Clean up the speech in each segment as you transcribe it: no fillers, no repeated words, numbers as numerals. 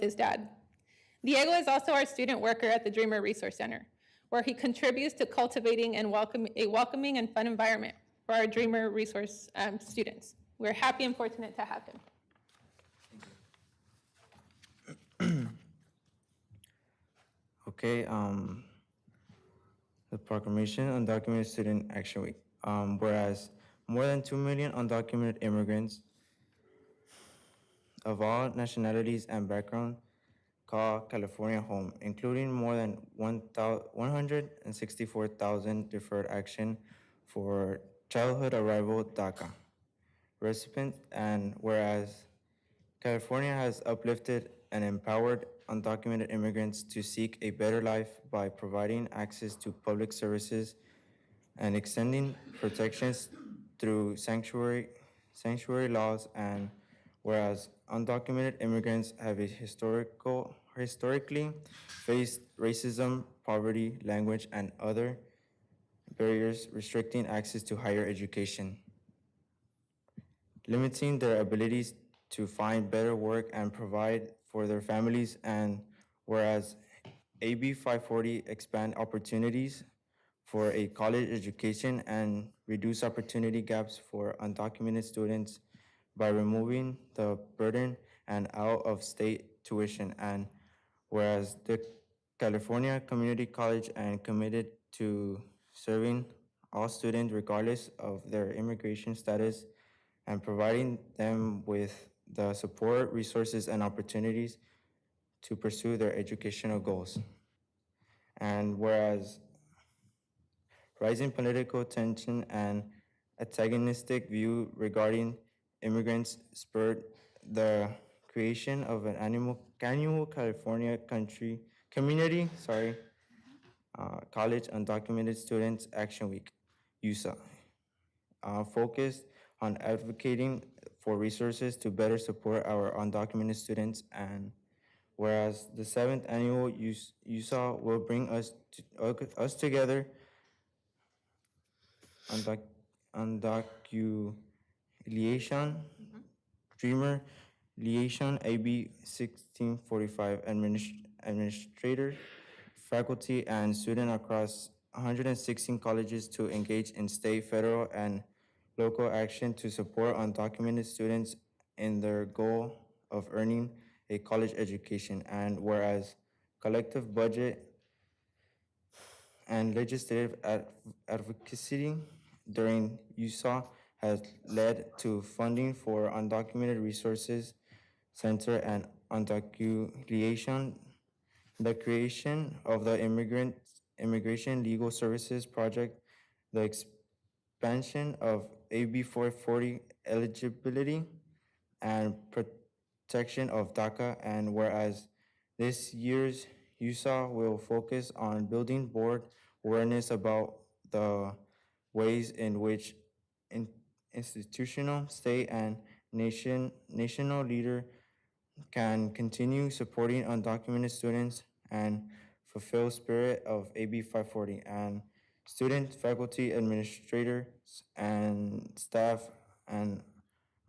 his dad. Diego is also our student worker at the Dreamer Resource Center, where he contributes to cultivating and a welcoming and fun environment for our Dreamer Resource students. We're happy and fortunate to have him. Okay, the proclamation Undocumented Student Action Week. Whereas more than 2 million undocumented immigrants of all nationalities and backgrounds call California home, including more than 164,000 deferred action for childhood arrival DACA recipients, and whereas California has uplifted and empowered undocumented immigrants to seek a better life by providing access to public services and extending protections through sanctuary laws, and whereas undocumented immigrants have historically faced racism, poverty, language, and other barriers restricting access to higher education, limiting their abilities to find better work and provide for their families, and whereas AB 540 expand opportunities for a college education and reduce opportunity gaps for undocumented students by removing the burden and out-of-state tuition, and whereas the California Community College and committed to serving all students regardless of their immigration status and providing them with the support, resources, and opportunities to pursue their educational goals. And whereas rising political tension and antagonistic view regarding immigrants spurred the creation of an annual California community college undocumented students action week, USA, focused on advocating for resources to better support our undocumented students, and whereas the 7th annual USA will bring us together undocumentation, Dreamer Liaison AB 1645 administrator, faculty, and student across 116 colleges to engage in state, federal, and local action to support undocumented students in their goal of earning a college education. And whereas collective budget and legislative advocacy during USA has led to funding for undocumented resources center and undocumentation, the creation of the immigration legal services project, the expansion of AB 440 eligibility and protection of DACA, and whereas this year's USA will focus on building board awareness about the ways in which institutional, state, and national leader can continue supporting undocumented students and fulfill spirit of AB 540, and student, faculty, administrators, and staff and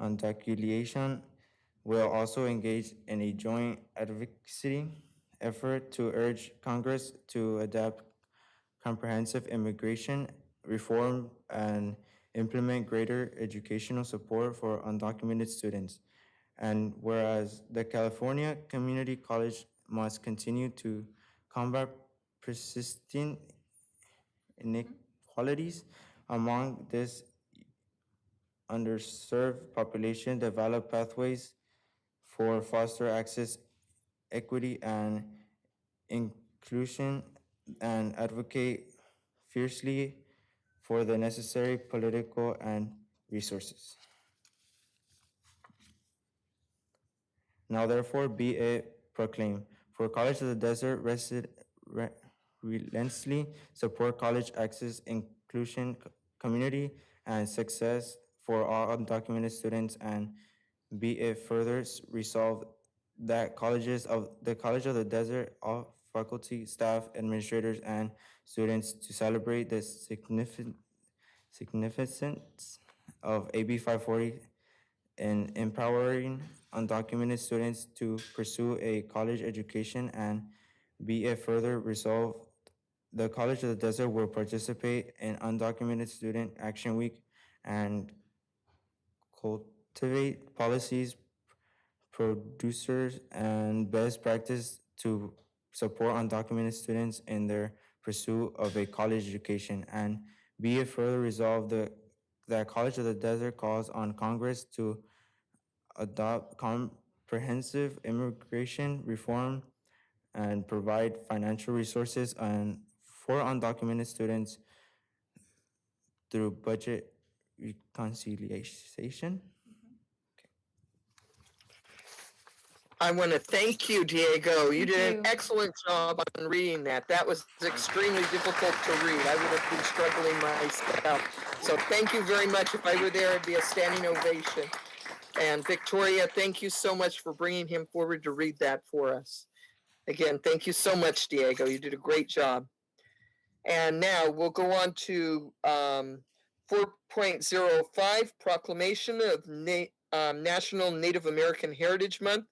undocumentation will also engage in a joint advocacy effort to urge Congress to adopt comprehensive immigration reform and implement greater educational support for undocumented students. And whereas the California Community College must continue to combat persisting inequalities among this underserved population, develop pathways for foster access, equity, and inclusion, and advocate fiercely for the necessary political and resources. Now therefore be it proclaimed, for College of the Desert relentlessly support college access, inclusion, community, and success for all undocumented students, and be it further resolved that the College of the Desert, all faculty, staff, administrators, and students to celebrate the significance of AB 540 in empowering undocumented students to pursue a college education, and be it further resolved, the College of the Desert will participate in Undocumented Student Action Week and cultivate policies, producers, and best practice to support undocumented students in their pursuit of a college education. And be it further resolved, that College of the Desert calls on Congress to adopt comprehensive immigration reform and provide financial resources for undocumented students through budget reconciliation. I want to thank you, Diego. You Thank did you. an excellent job on reading that. That was extremely difficult to read. I would have been struggling myself. So thank you very much. If I were there, it'd be a standing ovation. And Victoria, thank you so much for bringing him forward to read that for us. Again, thank you so much, Diego. You did a great job. And now we'll go on to 4.05, Proclamation of National Native American Heritage Month.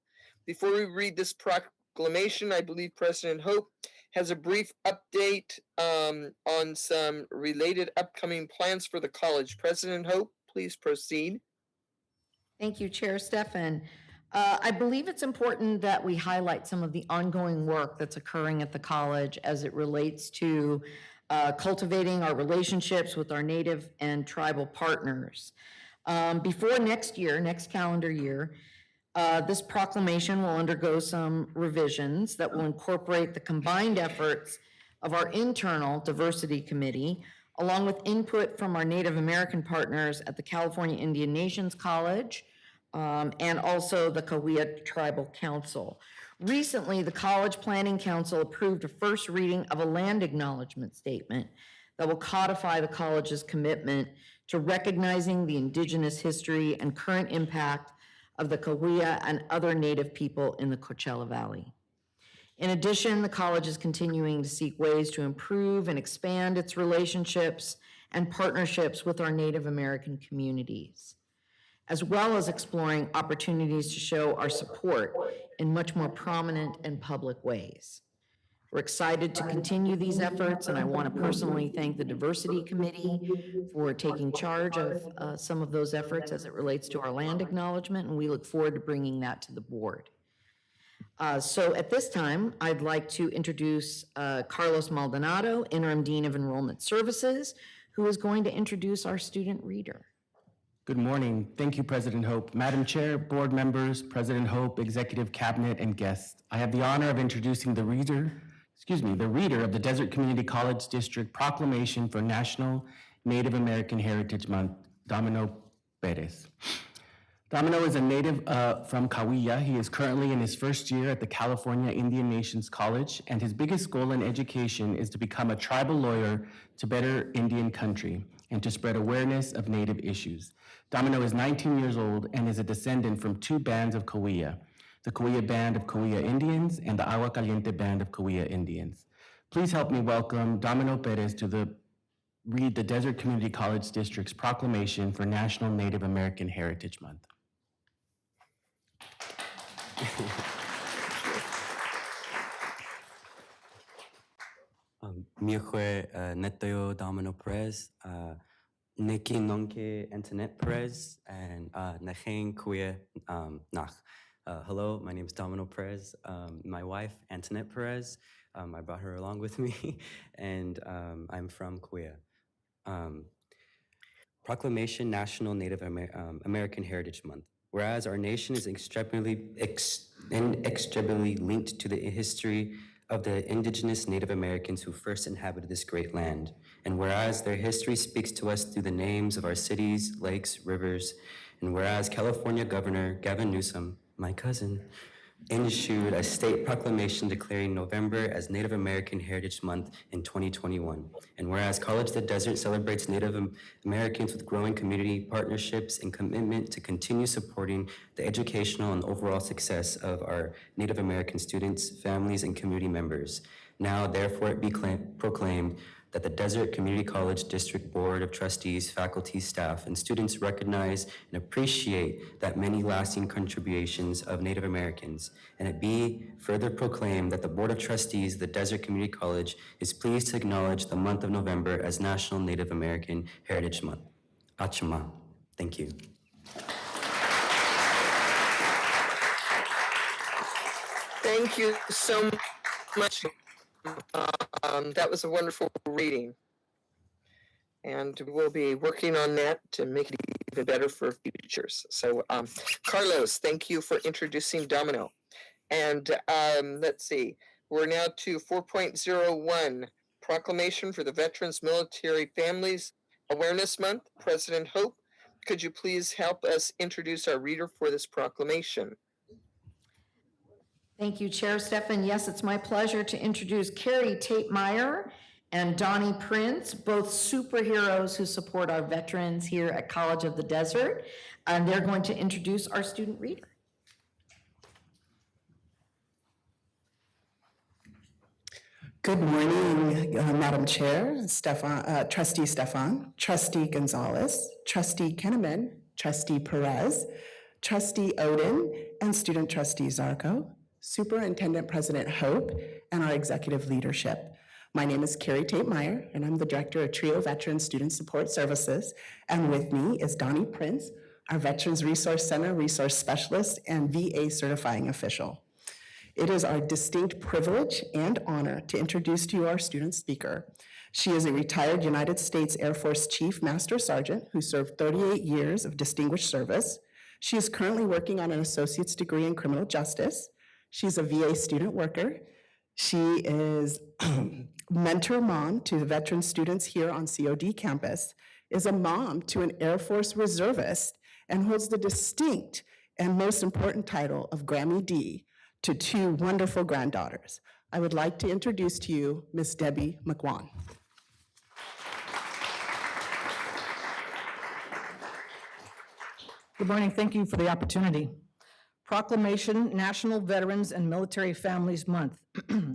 Before we read this proclamation, I believe President Hope has a brief update on some related upcoming plans for the college. President Hope, please proceed. Thank you, Chair Stefan. I believe it's important that we highlight some of the ongoing work that's occurring at the college as it relates to cultivating our relationships with our Native and tribal partners. Before next calendar year, this proclamation will undergo some revisions that will incorporate the combined efforts of our internal diversity committee, along with input from our Native American partners at the California Indian Nations College, and also the Cahuilla Tribal Council. Recently, the College Planning Council approved a first reading of a land acknowledgement statement that will codify the college's commitment to recognizing the indigenous history and current impact of the Cahuilla and other Native people in the Coachella Valley. In addition, the college is continuing to seek ways to improve and expand its relationships and partnerships with our Native American communities, as well as exploring opportunities to show our support in much more prominent and public ways. We're excited to continue these efforts, and I want to personally thank the Diversity Committee for taking charge of some of those efforts as it relates to our land acknowledgement, and we look forward to bringing that to the board. So at this time, I'd like to introduce Carlos Maldonado, Interim Dean of Enrollment Services, who is going to introduce our student reader. Good morning. Thank you, President Hope. Madam Chair, board members, President Hope, Executive Cabinet, and guests. I have the honor of introducing the reader of the Desert Community College District Proclamation for National Native American Heritage Month, Domino Perez. Domino is a native from Cahuilla. He is currently in his first year at the California Indian Nations College, and his biggest goal in education is to become a tribal lawyer to better Indian country and to spread awareness of Native issues. Domino is 19 years old and is a descendant from two bands of Cahuilla, the Cahuilla Band of Cahuilla Indians and the Agua Caliente Band of Cahuilla Indians. Please help me welcome Domino Perez to read the Desert Community College District's proclamation for National Native American Heritage Month. Miyohue Netoyo Domino Perez, Neki Nonke Antoinette Perez, and Naheng Kuya Nach. Hello, my name is Domino Perez. My wife, Antoinette Perez, I brought her along with me, and I'm from Kuya. Proclamation National Native American Heritage Month. Whereas our nation is inextricably linked to the history of the indigenous Native Americans who first inhabited this great land, and whereas their history speaks to us through the names of our cities, lakes, rivers, and whereas California Governor Gavin Newsom, my cousin, issued a state proclamation declaring November as Native American Heritage Month in 2021. And whereas College of the Desert celebrates Native Americans with growing community partnerships and commitment to continue supporting the educational and overall success of our Native American students, families, and community members. Now, therefore, it be proclaimed that the Desert Community College District Board of Trustees, faculty, staff, and students recognize and appreciate that many lasting contributions of Native Americans, and it be further proclaimed that the Board of Trustees of the Desert Community College is pleased to acknowledge the month of November as National Native American Heritage Month. Achama. Thank you. Thank you so much. That was a wonderful reading. And we'll be working on that to make it even better for futures. So, Carlos, thank you for introducing Domino. And let's see, we're now to 4.01, Proclamation for the Veterans Military Families Awareness Month. President Hope, could you please help us introduce our reader for this proclamation? Thank you, Chair Stefan. Yes, it's my pleasure to introduce Carrie Tate Meyer and Donnie Prince, both superheroes who support our veterans here at College of the Desert. And they're going to introduce our student reader. Good morning, Madam Chair, Trustee Stefan, Trustee Gonzalez, Trustee Kenneman, Trustee Perez, Trustee Odin, and Student Trustee Zarco, Superintendent President Hope, and our executive leadership. My name is Carrie Tate Meyer, and I'm the Director of TRIO Veteran Student Support Services. And with me is Donnie Prince, our Veterans Resource Center Resource Specialist and VA Certifying Official. It is our distinct privilege and honor to introduce to you our student speaker. She is a retired United States Air Force Chief Master Sergeant who served 38 years of distinguished service. She is currently working on an associate's degree in criminal justice. She's a VA student worker. She is mentor mom to the veteran students here on COD campus, is a mom to an Air Force reservist, and holds the distinct and most important title of Grammy D to two wonderful granddaughters. I would like to introduce to you Miss Debbie McWan. Good morning. Thank you for the opportunity. Proclamation National Veterans and Military Families Month.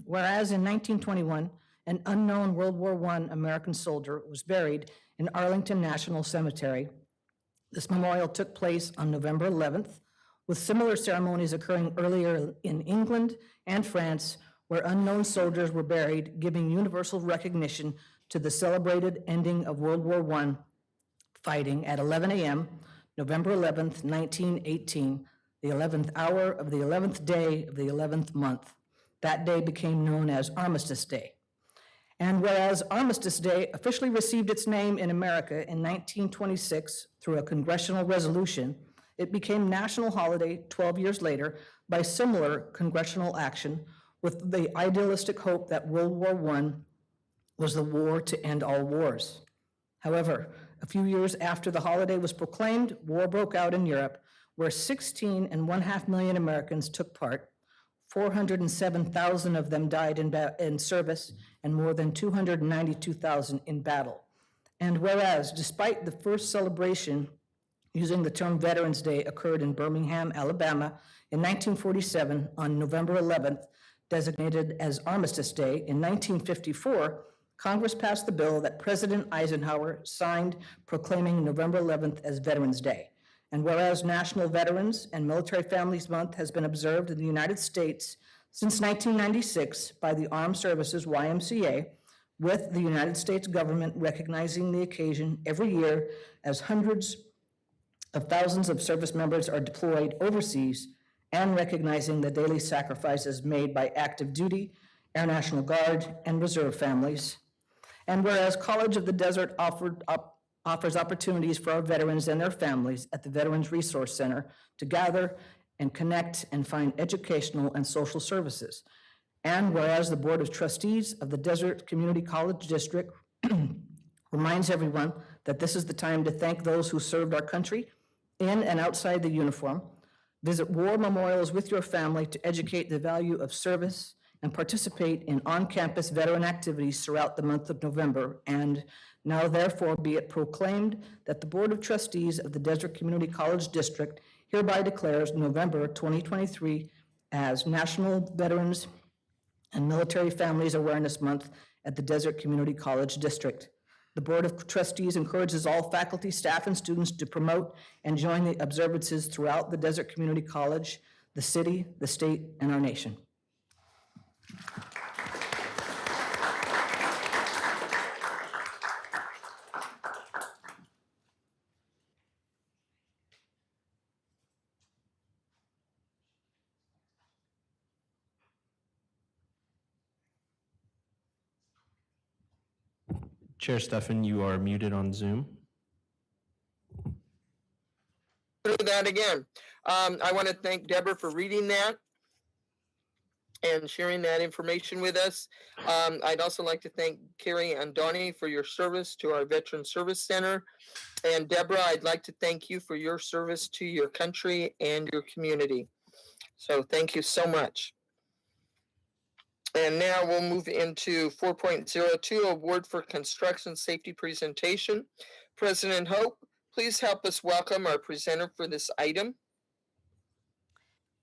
Whereas in 1921, an unknown World War I American soldier was buried in Arlington National Cemetery. This memorial took place on November 11th, with similar ceremonies occurring earlier in England and France, where unknown soldiers were buried, giving universal recognition to the celebrated ending of World War I fighting at 11 a.m., November 11th, 1918, the 11th hour of the 11th day of the 11th month. That day became known as Armistice Day. And whereas Armistice Day officially received its name in America in 1926 through a congressional resolution, it became national holiday 12 years later by similar congressional action, with the idealistic hope that World War I was the war to end all wars. However, a few years after the holiday was proclaimed, war broke out in Europe, where 16.5 million Americans took part. 407,000 of them died in service, and more than 292,000 in battle. And whereas, despite the first celebration using the term Veterans Day occurred in Birmingham, Alabama in 1947 on November 11th, designated as Armistice Day, in 1954, Congress passed the bill that President Eisenhower signed proclaiming November 11th as Veterans Day. And whereas National Veterans and Military Families Month has been observed in the United States since 1996 by the Armed Services YMCA, with the United States government recognizing the occasion every year as hundreds of thousands of service members are deployed overseas, and recognizing the daily sacrifices made by active duty, Air National Guard, and reserve families. And whereas College of the Desert offers opportunities for our veterans and their families at the Veterans Resource Center to gather and connect and find educational and social services. And whereas the Board of Trustees of the Desert Community College District reminds everyone that this is the time to thank those who served our country in and outside the uniform, visit war memorials with your family to educate the value of service, and participate in on-campus veteran activities throughout the month of November. And now therefore be it proclaimed that the Board of Trustees of the Desert Community College District hereby declares November 2023 as National Veterans and Military Families Awareness Month, at the Desert Community College District. The Board of Trustees encourages all faculty, staff, and students to promote and join the observances throughout the Desert Community College, the city, the state, and our nation. Chair Stefan, you are muted on Zoom. Do that again. I want to thank Deborah for reading that and sharing that information with us. I'd also like to thank Carrie and Donnie for your service to our Veteran Service Center. And Deborah, I'd like to thank you for your service to your country and your community. So thank you so much. And now we'll move into 4.02, Award for Construction Safety Presentation. President Hope, please help us welcome our presenter for this item.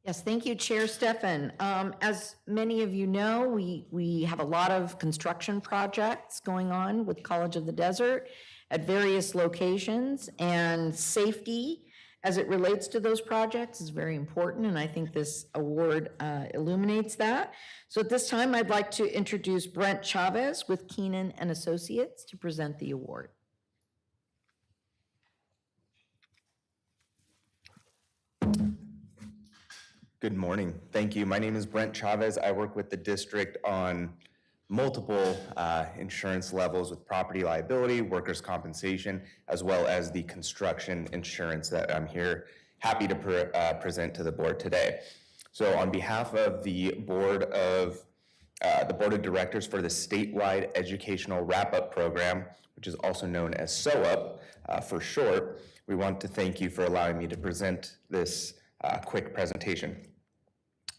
Yes, thank you, Chair Stefan. As many of you know, we have a lot of construction projects going on with College of the Desert at various locations, and safety as it relates to those projects is very important, and I think this award illuminates that. So at this time, I'd like to introduce Brent Chavez with Keenan and Associates to present the award. Good morning. Thank you. My name is Brent Chavez. I work with the district on multiple insurance levels with property liability, workers' compensation, as well as the construction insurance that I'm here happy to present to the board today. So on behalf of the board of directors for the statewide educational wrap-up program, which is also known as SOUP for short, we want to thank you for allowing me to present this quick presentation.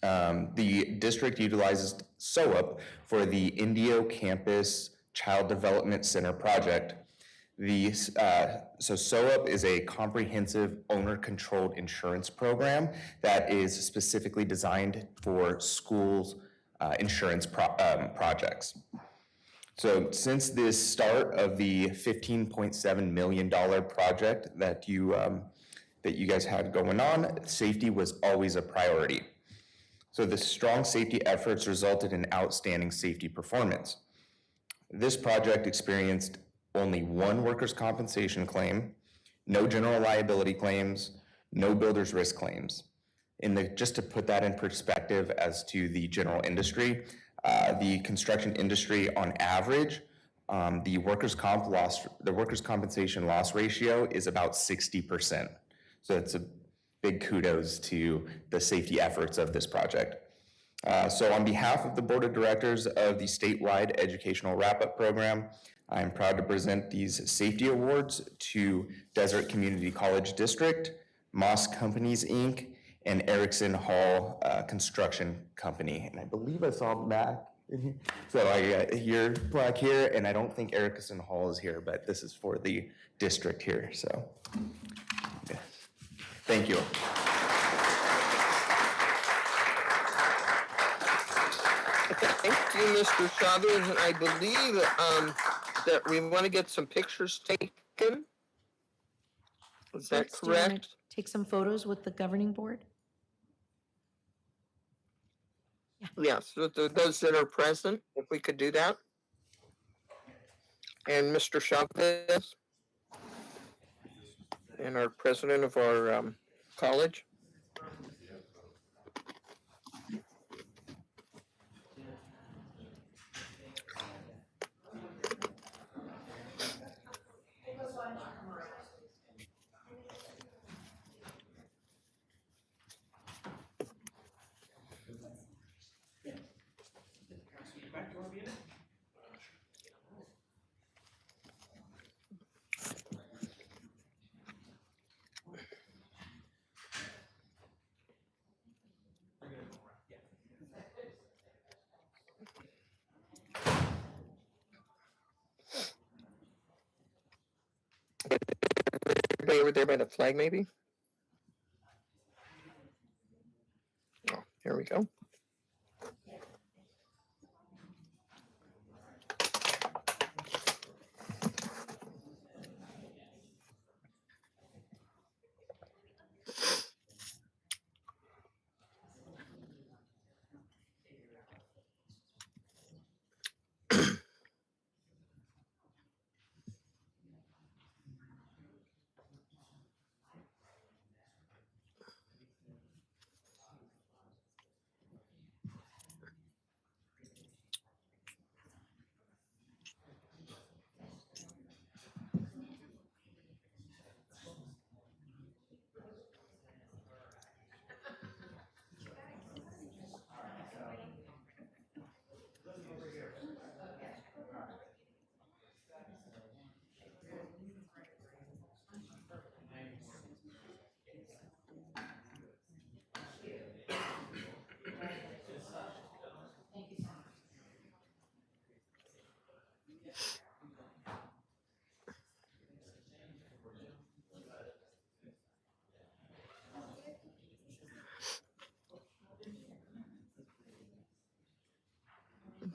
The district utilizes SOUP for the Indio Campus Child Development Center project. So SOUP is a comprehensive owner-controlled insurance program that is specifically designed for schools' insurance projects. So since the start of the $15.7 million project that you guys had going on, safety was always a priority. So the strong safety efforts resulted in outstanding safety performance. This project experienced only one workers' compensation claim, no general liability claims, no builder's risk claims. Just to put that in perspective as to the general industry, the construction industry on average, the workers' compensation loss ratio is about 60%. So it's a big kudos to the safety efforts of this project. So on behalf of the board of directors of the statewide educational wrap-up program, I'm proud to present these safety awards to Desert Community College District, Moss Companies, Inc., and Erickson Hall Construction Company. And I believe I saw Mac in here. So I got your plaque here, and I don't think Erickson Hall is here, but this is for the district here, so. Yes. Thank you. Thank you, Mr. Chavez, and I believe that we want to get some pictures taken. Is that Brent, do you wanna correct? take some photos with the governing board? Yes, those that are present, if we could do that. And Mr. Chavez, and our president of our college. Everybody over there by the flag, maybe? Oh, here we go.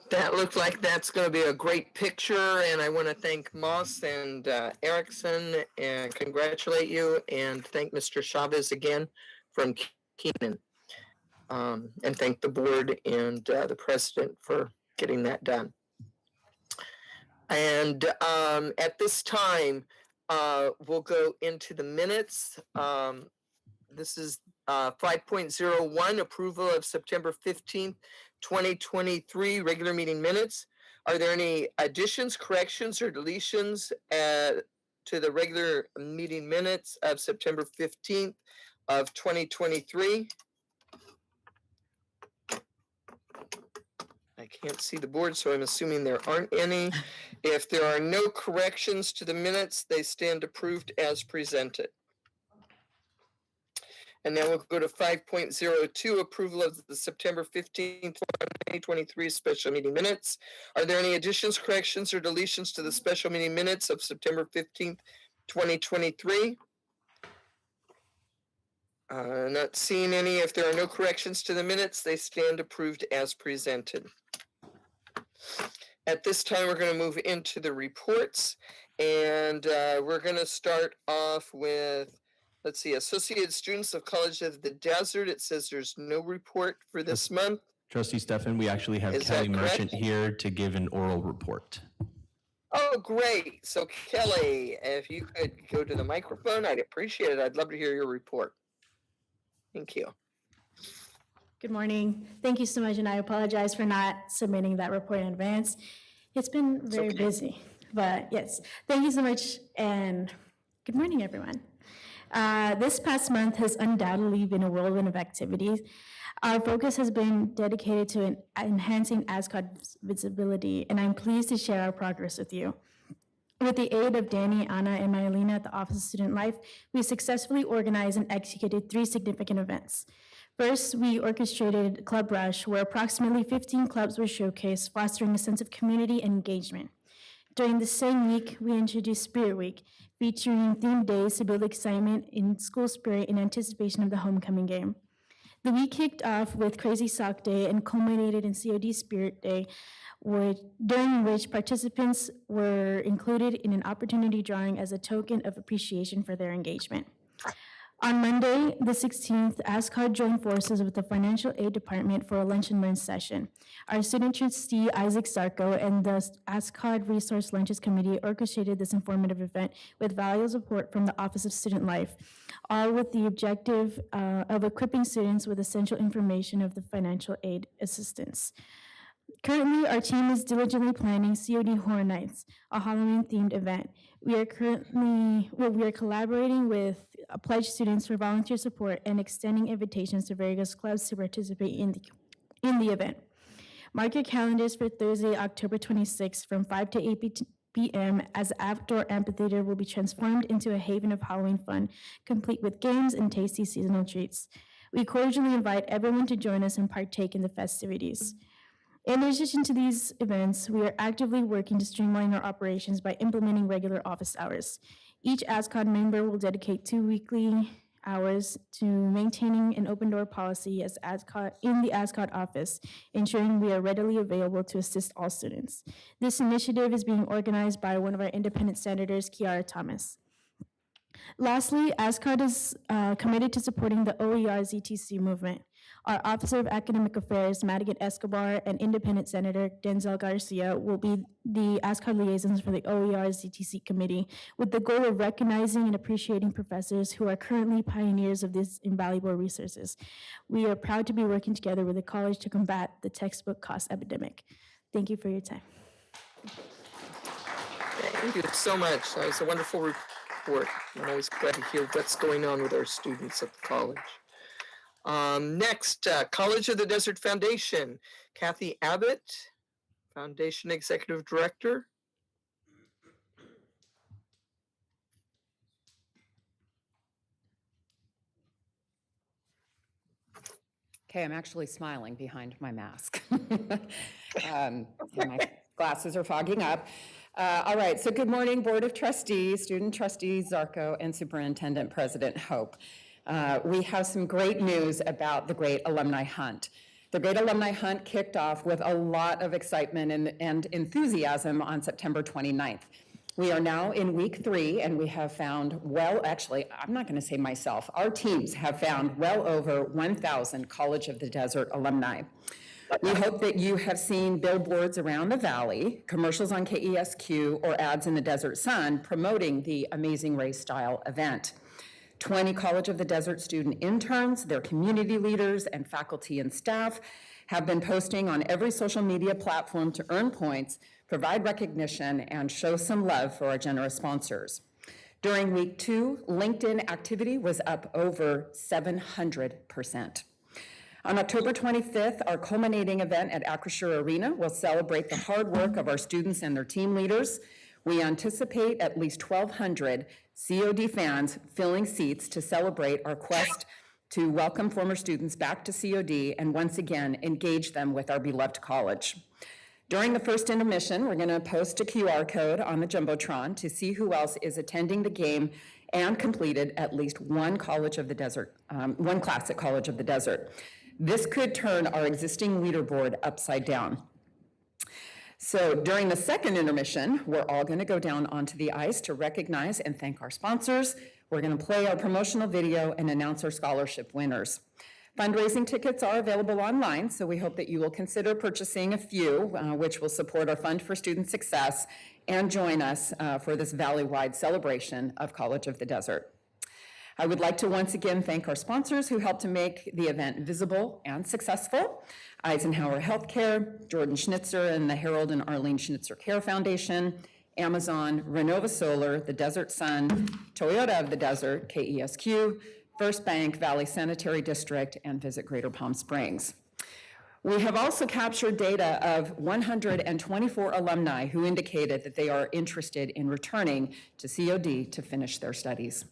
That looks like that's going to be a great picture, and I want to thank Moss and Erickson and congratulate you, and thank Mr. Chavez again from Keenan, and thank the board and the president for getting that done. And at this time, we'll go into the minutes. This is 5.01, approval of September 15th, 2023 regular meeting minutes. Are there any additions, corrections, or deletions to the regular meeting minutes of September 15th of 2023? I can't see the board, so I'm assuming there aren't any. If there are no corrections to the minutes, they stand approved as presented. And now we'll go to 5.02, approval of the September 15th, 2023 special meeting minutes. Are there any additions, corrections, or deletions to the special meeting minutes of September 15th, 2023? Not seeing any. If there are no corrections to the minutes, they stand approved as presented. At this time, we're going to move into the reports, and we're going to start off with, let's see, Associated Students of College of the Desert. It says there's no report for this month. Trustee Stefan, we actually have Is Kelly that Merchant correct? here to give an oral report. Oh, great. So Kelly, if you could go to the microphone, I'd appreciate it. I'd love to hear your report. Thank you. Good morning. Thank you so much, and I apologize for not submitting that report in advance. It's been very busy, but yes, thank you so much, and good morning, everyone. This past month has undoubtedly been a whirlwind of activities. Our focus has been dedicated to enhancing ASCOD's visibility, and I'm pleased to share our progress with you. With the aid of Danny, Anna, and Myelina at the Office of Student Life, we successfully organized and executed 3 significant events. First, we orchestrated Club Rush, where approximately 15 clubs were showcased, fostering a sense of community and engagement. During the same week, we introduced Spirit Week, featuring themed days to build excitement in school spirit in anticipation of the homecoming game. The week kicked off with Crazy Sock Day and culminated in COD Spirit Day, during which participants were included in an opportunity drawing as a token of appreciation for their engagement. On Monday, the 16th, ASCOD joined forces with the Financial Aid Department for a Lunch and Learn session. Our student trustee, Isaac Sarko, and the ASCOD Resource Lunches Committee orchestrated this informative event with valuable support from the Office of Student Life, all with the objective of equipping students with essential information of the financial aid assistance. Currently, our team is diligently planning COD Horror Nights, a Halloween-themed event. We are collaborating with pledged students for volunteer support and extending invitations to various clubs to participate in the event. Mark your calendars for Thursday, October 26th from 5 to 8 p.m. as the outdoor amphitheater will be transformed into a haven of Halloween fun, complete with games and tasty seasonal treats. We cordially invite everyone to join us and partake in the festivities. In addition to these events, we are actively working to streamline our operations by implementing regular office hours. Each ASCOD member will dedicate 2 weekly hours to maintaining an open door policy as ASCOD in the ASCOD office, ensuring we are readily available to assist all students. This initiative is being organized by one of our independent senators, Kiara Thomas. Lastly, ASCOD is committed to supporting the OER ZTC movement. Our Officer of Academic Affairs, Madigan Escobar, and Independent Senator Denzel Garcia will be the ASCOD liaisons for the OER ZTC committee, with the goal of recognizing and appreciating professors who are currently pioneers of these invaluable resources. We are proud to be working together with the college to combat the textbook cost epidemic. Thank you for your time. Thank you so much. That was a wonderful report. I'm always glad to hear what's going on with our students at the college. Next, College of the Desert Foundation. Kathy Abbott, Foundation Executive Director. Okay, I'm actually smiling behind my mask. And my glasses are fogging up. All right, so good morning, Board of Trustees, Student Trustee Zarko, and Superintendent President Hope. We have some great news about the Great Alumni Hunt. The Great Alumni Hunt kicked off with a lot of excitement and enthusiasm on September 29th. We are now in week 3, and we have found, well, actually, I'm not going to say myself, our teams have found well over 1,000 College of the Desert alumni. We hope that you have seen billboards around the valley, commercials on KESQ, or ads in the Desert Sun promoting the Amazing Race style event. 20 College of the Desert student interns, their community leaders, and faculty and staff have been posting on every social media platform to earn points, provide recognition, and show some love for our generous sponsors. During week 2, LinkedIn activity was up over 700%. On October 25th, our culminating event at Acrisure Arena will celebrate the hard work of our students and their team leaders. We anticipate at least 1,200 COD fans filling seats to celebrate our quest to welcome former students back to COD and once again engage them with our beloved college. During the first intermission, we're going to post a QR code on the Jumbotron to see who else is attending the game and completed at least one College of the Desert, one class at College of the Desert. This could turn our existing leaderboard upside down. So during the second intermission, we're all going to go down onto the ice to recognize and thank our sponsors. We're going to play our promotional video and announce our scholarship winners. Fundraising tickets are available online, so we hope that you will consider purchasing a few, which will support our Fund for Student Success, and join us for this valley-wide celebration of College of the Desert. I would like to once again thank our sponsors who helped to make the event visible and successful: Eisenhower Healthcare, Jordan Schnitzer and the Harold and Arlene Schnitzer Care Foundation, Amazon, Renova Solar, the Desert Sun, Toyota of the Desert, KESQ, First Bank, Valley Sanitary District, and Visit Greater Palm Springs. We have also captured data of 124 alumni who indicated that they are interested in returning to COD to finish their studies.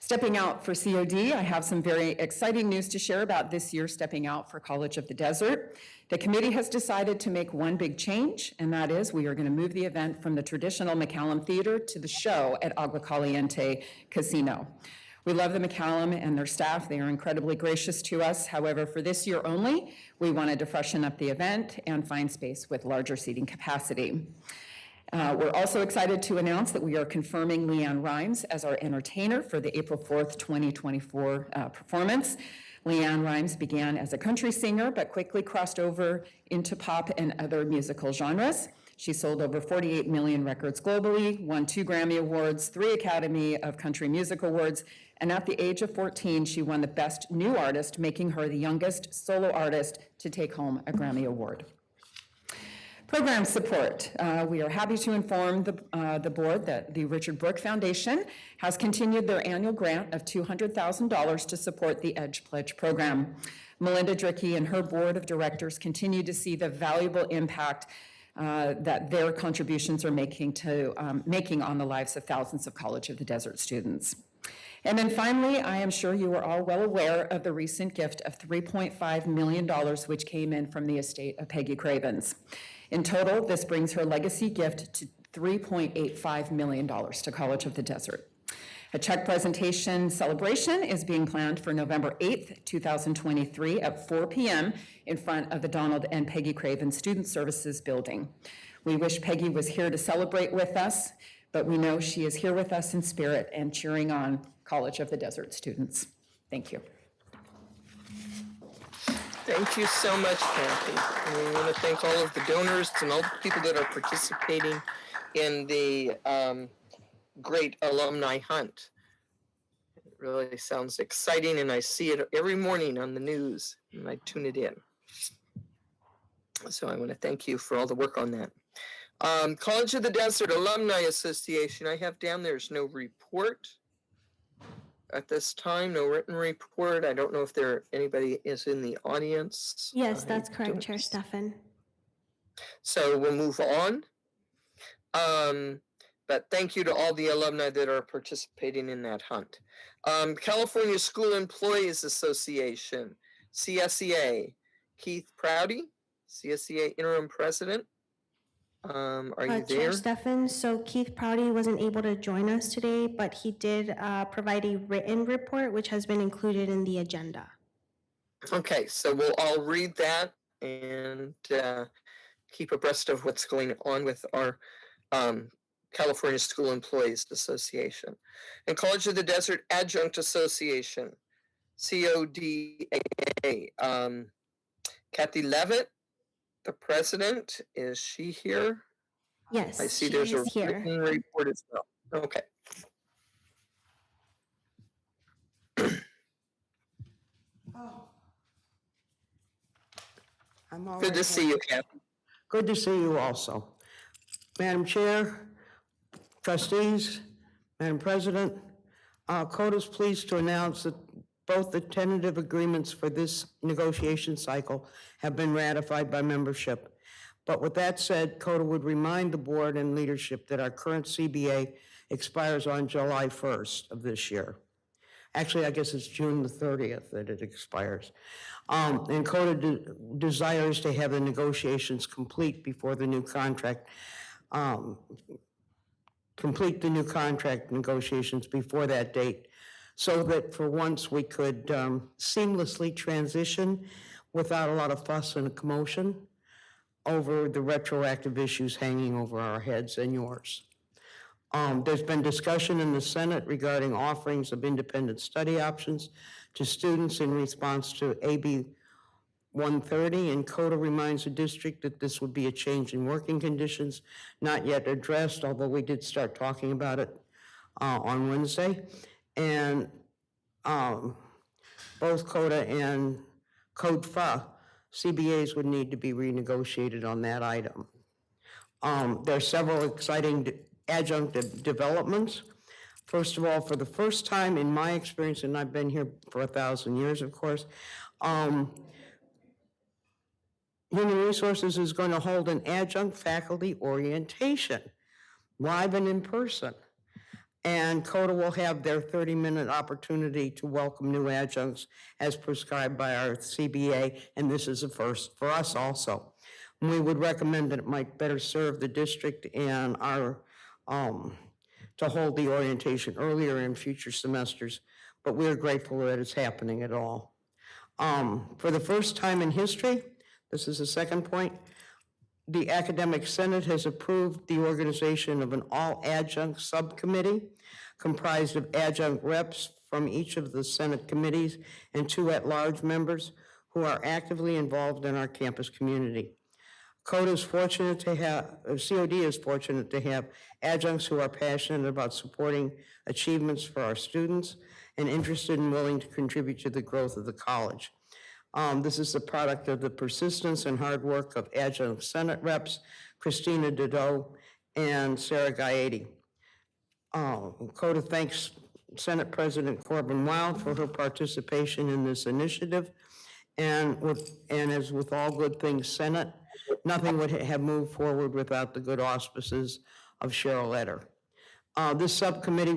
Stepping out for COD, I have some very exciting news to share about this year's Stepping Out for College of the Desert. The committee has decided to make one big change, and that is we are going to move the event from the traditional McCallum Theater to the show at Agua Caliente Casino. We love the McCallum and their staff. They are incredibly gracious to us. However, for this year only, we wanted to freshen up the event and find space with larger seating capacity. We're also excited to announce that we are confirming Leanne Rhymes as our entertainer for the April 4th, 2024 performance. Leanne Rhymes began as a country singer, but quickly crossed over into pop and other musical genres. She sold over 48 million records globally, won 2 Grammy Awards, 3 Academy of Country Music Awards, and at the age of 14, she won the Best New Artist, making her the youngest solo artist to take home a Grammy Award. Program support. We are happy to inform the board that the Richard Brooke Foundation has continued their annual grant of $200,000 to support the EDGE Pledge program. Melinda Drickey and her board of directors continue to see the valuable impact that their contributions are making on the lives of thousands of College of the Desert students. And then finally, I am sure you are all well aware of the recent gift of $3.5 million, which came in from the estate of Peggy Cravens. In total, this brings her legacy gift to $3.85 million to College of the Desert. A check presentation celebration is being planned for November 8th, 2023 at 4 p.m. in front of the Donald and Peggy Craven Student Services Building. We wish Peggy was here to celebrate with us, but we know she is here with us in spirit and cheering on College of the Desert students. Thank you. Thank you so much, Kathy. And we want to thank all of the donors and all the people that are participating in the great alumni hunt. It really sounds exciting, and I see it every morning on the news, and I tune it in. So I want to thank you for all the work on that. College of the Desert Alumni Association, I have down there's no report at this time, no written report. I don't know if anybody is in the audience. Yes, that's correct, Chair Stefan. So we'll move on. But thank you to all the alumni that are participating in that hunt. California School Employees Association, CSEA, Keith Prouty, CSEA Interim President. Are you Chair there? Stefan, so Keith Prouty wasn't able to join us today, but he did provide a written report, which has been included in the agenda. Okay, so we'll all read that and keep abreast of what's going on with our California School Employees Association. And College of the Desert Adjunct Association, CODAA. Kathy Levitt, the president, is she here? Yes, I see she there's a is here. written report as well. Okay. I'm all Good to right. see you, Kathy. Good to see you also. Madam Chair, trustees, Madam President, CODA is pleased to announce that both the tentative agreements for this negotiation cycle have been ratified by membership. But with that said, CODA would remind the board and leadership that our current CBA expires on July 1st of this year. Actually, I guess it's June the 30th that it expires. And CODA desires to have the negotiations complete before the new contract, complete the new contract negotiations before that date, so that for once we could seamlessly transition without a lot of fuss and commotion over the retroactive issues hanging over our heads and yours. There's been discussion in the Senate regarding offerings of independent study options to students in response to AB 130, and CODA reminds the district that this would be a change in working conditions, not yet addressed, although we did start talking about it on Wednesday. And both CODA and CODFA CBAs would need to be renegotiated on that item. There are several exciting adjunct developments. First of all, for the first time in my experience, and I've been here for 1,000 years, of course, Human Resources is going to hold an adjunct faculty orientation, live and in person. And CODA will have their 30-minute opportunity to welcome new adjuncts as prescribed by our CBA, and this is a first for us also. We would recommend that it might better serve the district and our to hold the orientation earlier in future semesters, but we're grateful that it's happening at all. For the first time in history, this is the second point, the Academic Senate has approved the organization of an all-adjunct subcommittee comprised of adjunct reps from each of the Senate committees and 2 at-large members who are actively involved in our campus community. CODA is fortunate to have, COD is fortunate to have adjuncts who are passionate about supporting achievements for our students and interested and willing to contribute to the growth of the college. This is the product of the persistence and hard work of adjunct Senate reps, Christina Dedeaux and Sarah Gaeti. CODA thanks Senate President Corbin Wild for her participation in this initiative. And as with all good things Senate, nothing would have moved forward without the good auspices of Cheryl Etter. This subcommittee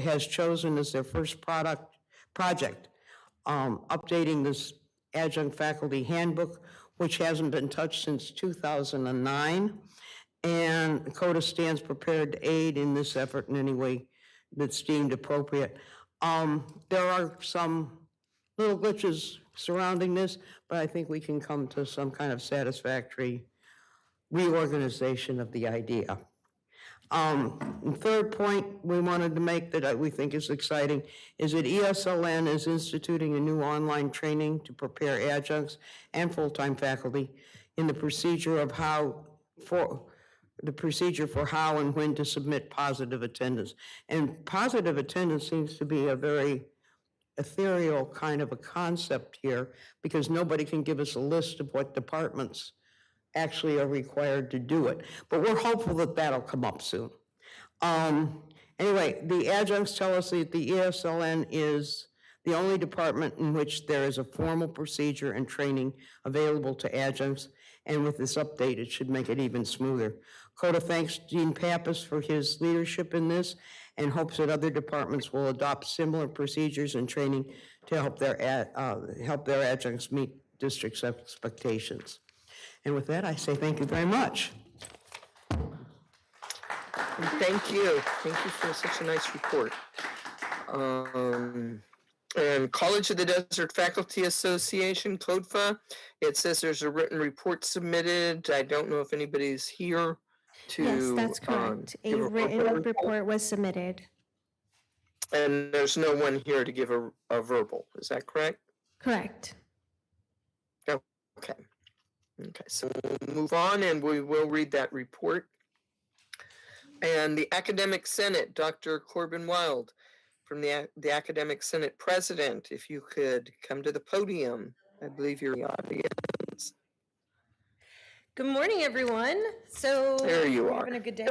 has chosen as their first project updating this adjunct faculty handbook, which hasn't been touched since 2009. And CODA stands prepared to aid in this effort in any way that's deemed appropriate. There are some little glitches surrounding this, but I think we can come to some kind of satisfactory reorganization of the idea. And third point we wanted to make that we think is exciting is that ESLN is instituting a new online training to prepare adjuncts and full-time faculty in the procedure for how and when to submit positive attendance. And positive attendance seems to be a very ethereal kind of a concept here because nobody can give us a list of what departments actually are required to do it. But we're hopeful that that'll come up soon. Anyway, the adjuncts tell us that the ESLN is the only department in which there is a formal procedure and training available to adjuncts, and with this update, it should make it even smoother. CODA thanks Dean Pappas for his leadership in this and hopes that other departments will adopt similar procedures and training to help their adjuncts meet district's expectations. And with that, I say thank you very much. Thank you. Thank you for such a nice report. And College of the Desert Faculty Association, CODFA, it says there's a written report submitted. I don't know if anybody's here to. Yes, that's correct. A give written verbal report was submitted. And there's no one here to give a verbal. Is that correct? Correct. Okay. Okay, so we'll move on and we will read that report. And the Academic Senate, Dr. Corbin Wild, from the Academic Senate President, if you could come to the podium. I believe you're in the audience. Good morning, everyone. So There you we're are. having a good day.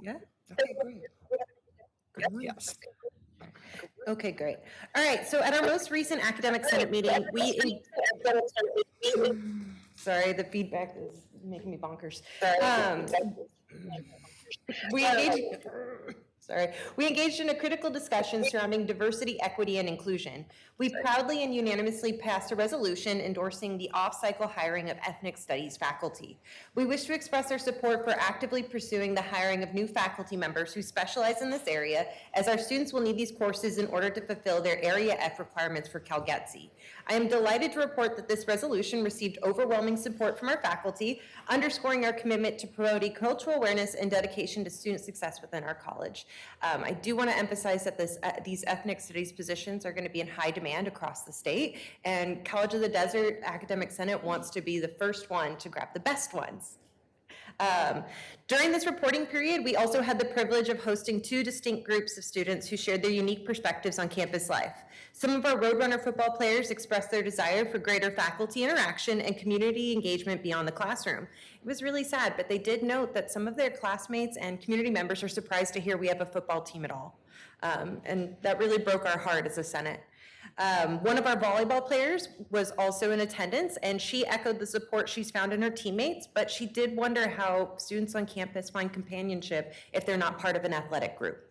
Yeah. Okay, great. Good morning. Yes. Okay, great. All right. So at our most recent academic senate meeting, sorry, the feedback is making me bonkers. We engaged in a critical discussion surrounding diversity, equity, and inclusion. We proudly and unanimously passed a resolution endorsing the off-cycle hiring of ethnic studies faculty. We wish to express our support for actively pursuing the hiring of new faculty members who specialize in this area, as our students will need these courses in order to fulfill their Area F requirements for CalGETC. I am delighted to report that this resolution received overwhelming support from our faculty, underscoring our commitment to promoting cultural awareness and dedication to student success within our college. I do want to emphasize that these ethnic studies positions are going to be in high demand across the state, and College of the Desert Academic Senate wants to be the first one to grab the best ones. During this reporting period, we also had the privilege of hosting two distinct groups of students who shared their unique perspectives on campus life. Some of our Roadrunner football players expressed their desire for greater faculty interaction and community engagement beyond the classroom. It was really sad, but they did note that some of their classmates and community members are surprised to hear we have a football team at all. And that really broke our heart as a Senate. One of our volleyball players was also in attendance, and she echoed the support she's found in her teammates, but she did wonder how students on campus find companionship if they're not part of an athletic group.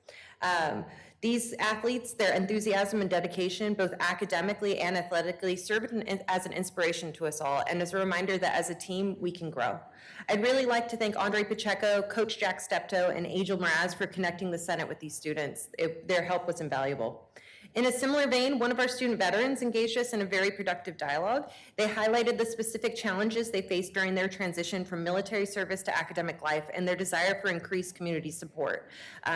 These athletes, their enthusiasm and dedication, both academically and athletically, serve as an inspiration to us all, and as a reminder that as a team, we can grow. I'd really like to thank Andre Pacheco, Coach Jack Steptoe, and Angel Mraz for connecting the Senate with these students. Their help was invaluable. In a similar vein, one of our student veterans engaged us in a very productive dialogue. They highlighted the specific challenges they faced during their transition from military service to academic life and their desire for increased community support.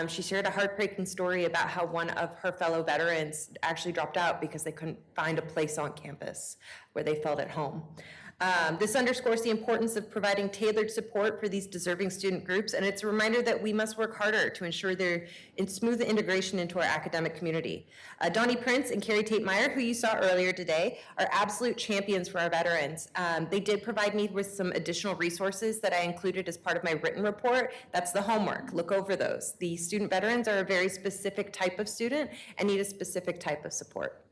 She shared a heartbreaking story about how one of her fellow veterans actually dropped out because they couldn't find a place on campus where they felt at home. This underscores the importance of providing tailored support for these deserving student groups, and it's a reminder that we must work harder to ensure their smooth integration into our academic community. Donnie Prince and Carrie Tate-Meyer, who you saw earlier today, are absolute champions for our veterans. They did provide me with some additional resources that I included as part of my written report. That's the homework. Look over those. The student veterans are a very specific type of student and need a specific type of support.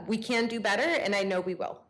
We can do better, and I know we will.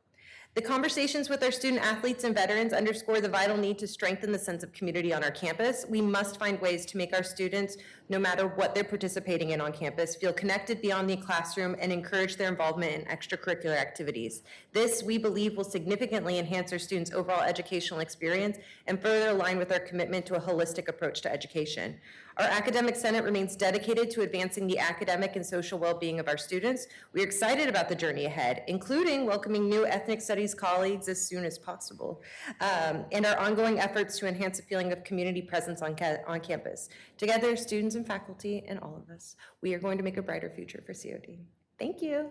The conversations with our student athletes and veterans underscore the vital need to strengthen the sense of community on our campus. We must find ways to make our students, no matter what they're participating in on campus, feel connected beyond the classroom and encourage their involvement in extracurricular activities. This, we believe, will significantly enhance our students' overall educational experience and further align with our commitment to a holistic approach to education. Our Academic Senate remains dedicated to advancing the academic and social well-being of our students. We're excited about the journey ahead, including welcoming new ethnic studies colleagues as soon as possible, and our ongoing efforts to enhance a feeling of community presence on campus. Together, students and faculty and all of us, we are going to make a brighter future for COD. Thank you.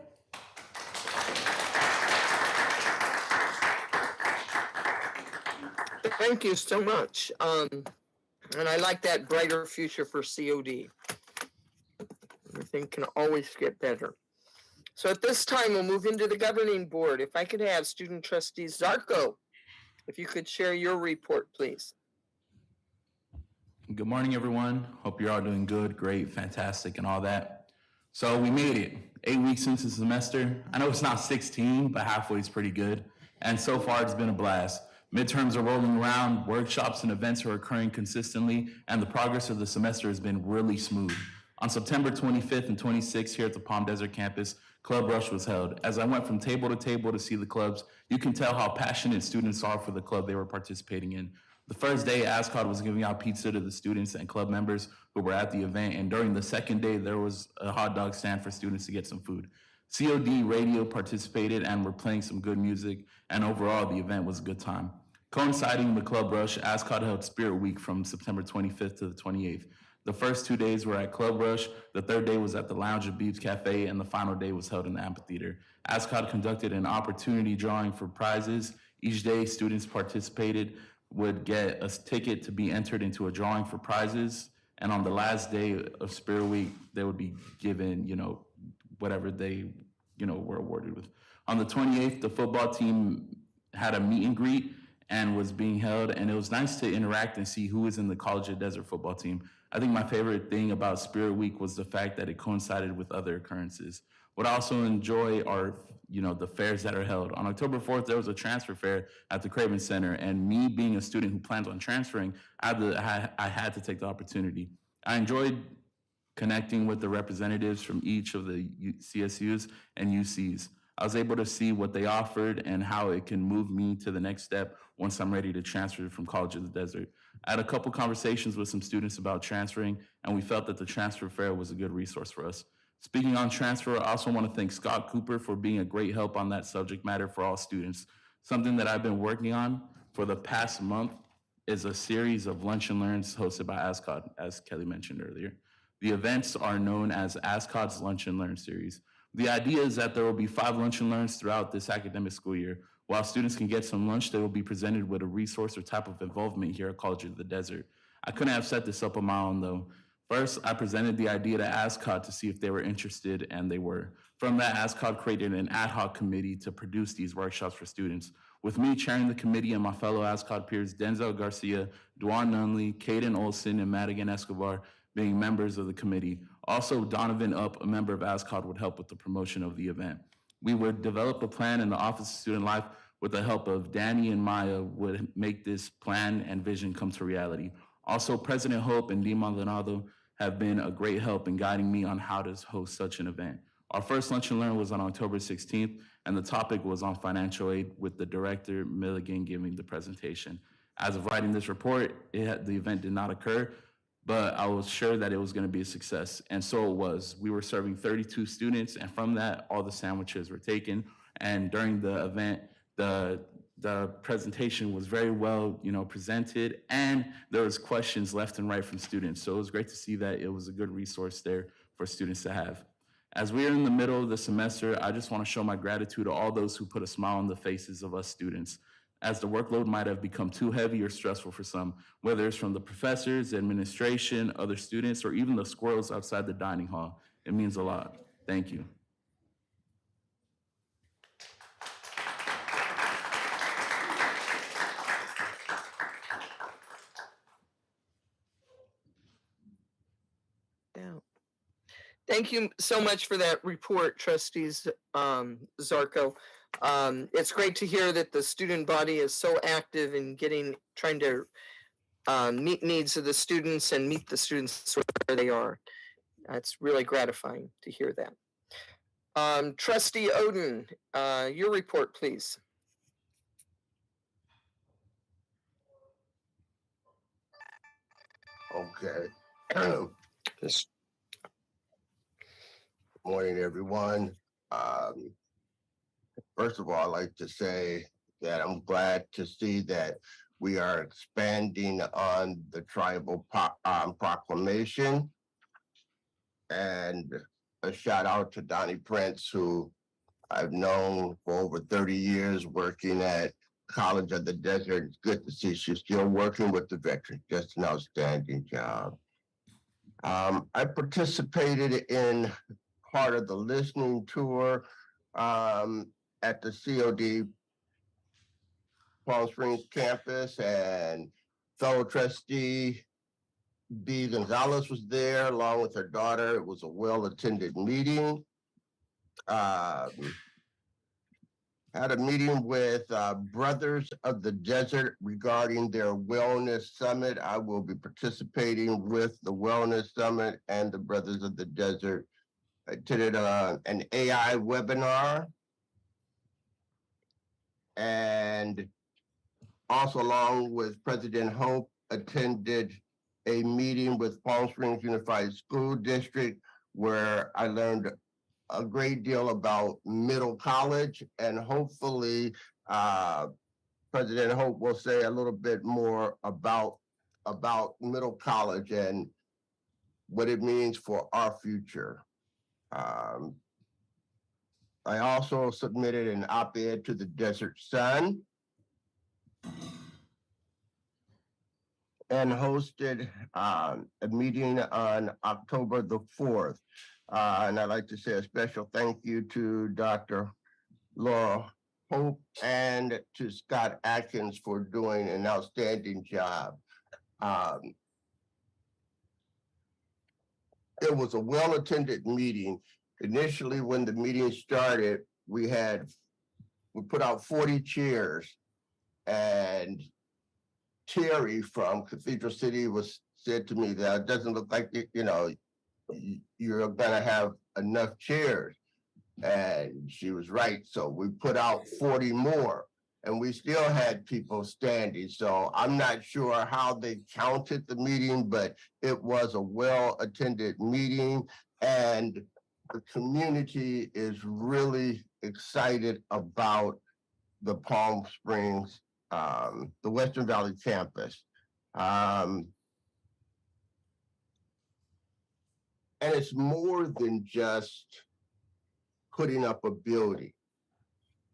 Thank you so much. And I like that brighter future for COD. Everything can always get better. So at this time, we'll move into the governing board. If I could have student trustee Zarko, if you could share your report, please. Good morning, everyone. Hope you're all doing good, great, fantastic, and all that. So we made it. 8 weeks into the semester. I know it's not 16, but halfway is pretty good. And so far, it's been a blast. Midterms are rolling around, workshops and events are occurring consistently, and the progress of the semester has been really smooth. On September 25th and 26th here at the Palm Desert campus, Club Rush was held. As I went from table to table to see the clubs, you can tell how passionate students are for the club they were participating in. The first day, ASCOD was giving out pizza to the students and club members who were at the event, and during the second day, there was a hot dog stand for students to get some food. COD Radio participated and were playing some good music, and overall the event was a good time. Coinciding with Club Rush, ASCOT held Spirit Week from September 25th to the 28th. The first 2 days were at Club Rush, the third day was at the Lounge of Beeps Cafe, and the final day was held in the amphitheater. ASCOT conducted an opportunity drawing for prizes. Each day, students participated would get a ticket to be entered into a drawing for prizes. And on the last day of Spirit Week, they would be given, whatever they, were awarded with. On the 28th, the football team had a meet and greet and was being held, and it was nice to interact and see who was in the College of Desert football team. I think my favorite thing about Spirit Week was the fact that it coincided with other occurrences. What I also enjoy are, the fairs that are held. On October 4th, there was a transfer fair at the Craven Center, and me being a student who plans on transferring, I had to take the opportunity. I enjoyed connecting with the representatives from each of the CSUs and UCs. I was able to see what they offered and how it can move me to the next step once I'm ready to transfer from College of the Desert. I had a couple conversations with some students about transferring, and we felt that the transfer fair was a good resource for us. Speaking on transfer, I also want to thank Scott Cooper for being a great help on that subject matter for all students. Something that I've been working on for the past month is a series of lunch and learns hosted by ASCOT, as Kelly mentioned earlier. The events are known as ASCOT's Lunch and Learn series. The idea is that there will be 5 lunch and learns throughout this academic school year. While students can get some lunch, they will be presented with a resource or type of involvement here at College of the Desert. I couldn't have set this up on my own though. First, I presented the idea to ASCOT to see if they were interested, and they were. From that, ASCOT created an ad hoc committee to produce these workshops for students. With me chairing the committee and my fellow ASCOT peers, Denzel Garcia, Duan Nunley, Caden Olson, and Madigan Escobar, being members of the committee. Also, Donovan Up, a member of ASCOT, would help with the promotion of the event. We would develop a plan in the Office of Student Life with the help of Danny and Maya would make this plan and vision come to reality. Also, President Hope and Dean Maldonado have been a great help in guiding me on how to host such an event. Our first Lunch and Learn was on October 16th, and the topic was on financial aid, with the director, Milligan, giving the presentation. As of writing this report, the event did not occur, but I was sure that it was going to be a success, and so it was. We were serving 32 students, and from that, all the sandwiches were taken. And during the event, the presentation was very well, presented, and there was questions left and right from students. So it was great to see that it was a good resource there for students to have. As we are in the middle of the semester, I just want to show my gratitude to all those who put a smile on the faces of us students, as the workload might have become too heavy or stressful for some, whether it's from the professors, administration, other students, or even the squirrels outside the dining hall. It means a lot. Thank you. Thank you so much for that report, Trustees Zarko. It's great to hear that the student body is so active in trying to meet needs of the students and meet the students where they are. It's really gratifying to hear that. Trustee Oden, your report, please. Okay. Morning, everyone. First of all, I'd like to say that I'm glad to see that we are expanding on the tribal proclamation. And a shout out to Donnie Prince, who I've known for over 30 years working at College of the Desert. It's good to see she's still working with the veterans. Just an outstanding job. I participated in part of the listening tour at the COD Palm Springs campus, and fellow trustee B. Gonzalez was there along with her daughter. It was a well-attended meeting. Had a meeting with Brothers of the Desert regarding their wellness summit. I will be participating with the wellness summit and the Brothers of the Desert. I attended an AI webinar, and also along with President Hope, attended a meeting with Palm Springs Unified School District where I learned a great deal about Middle College, and hopefully President Hope will say a little bit more about Middle College and what it means for our future. I also submitted an op-ed to the Desert Sun and hosted a meeting on October the 4th. And I'd like to say a special thank you to Dr. Laura Hope and to Scott Atkins for doing an outstanding job. It was a well-attended meeting. Initially, when the meeting started, we put out 40 chairs, and Terry from Cathedral City said to me that it doesn't look like you're gonna have enough chairs. And she was right. So we put out 40 more, and we still had people standing. So I'm not sure how they counted the meeting, but it was a well-attended meeting, and the community is really excited about the Palm Springs, the Western Valley campus. And it's more than just putting up a building.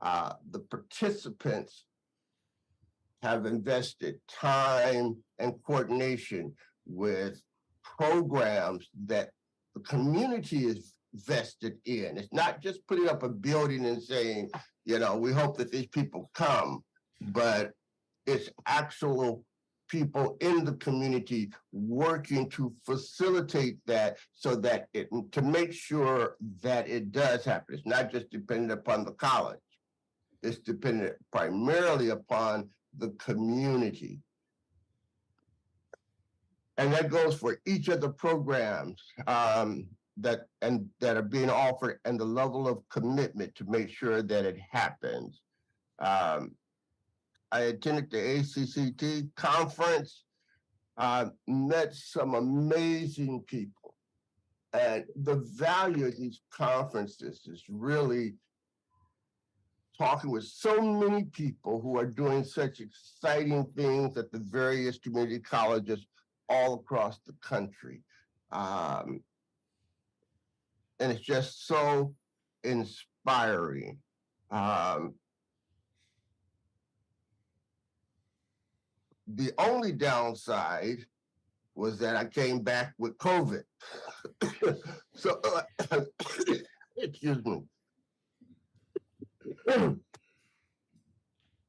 The participants have invested time and coordination with programs that the community is vested in. It's not just putting up a building and saying, we hope that these people come, but it's actual people in the community working to facilitate that so that to make sure that it does happen. It's not just dependent upon the college. It's dependent primarily upon the community. And that goes for each of the programs that are being offered and the level of commitment to make sure that it happens. I attended the ACCT conference, met some amazing people. And the value of these conferences is really talking with so many people who are doing such exciting things at the various community colleges all across the country. And it's just so inspiring. The only downside was that I came back with COVID. So, excuse me.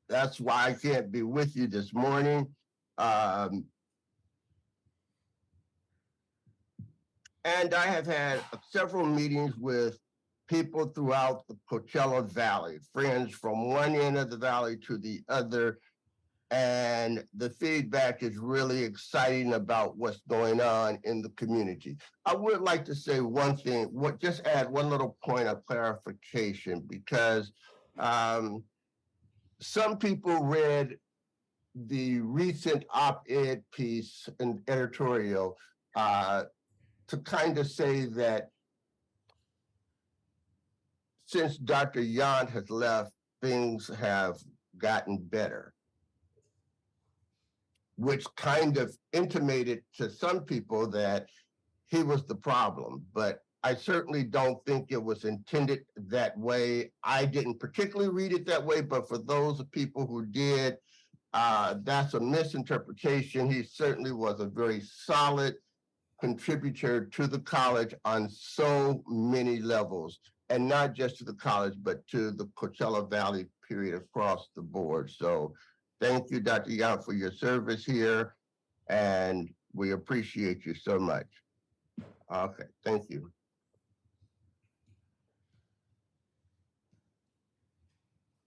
That's why I can't be with you this morning. And I have had several meetings with people throughout the Coachella Valley, friends from one end of the valley to the other. And the feedback is really exciting about what's going on in the community. I would like to say one thing, just add one little point of clarification, because some people read the recent op-ed piece and editorial to kind of say that since Dr. Yant has left, things have gotten better, which kind of intimated to some people that he was the problem. But I certainly don't think it was intended that way. I didn't particularly read it that way, but for those people who did, that's a misinterpretation. He certainly was a very solid contributor to the college on so many levels, and not just to the college, but to the Coachella Valley period across the board. So thank you, Dr. Young, for your service here, and we appreciate you so much. Okay, thank you.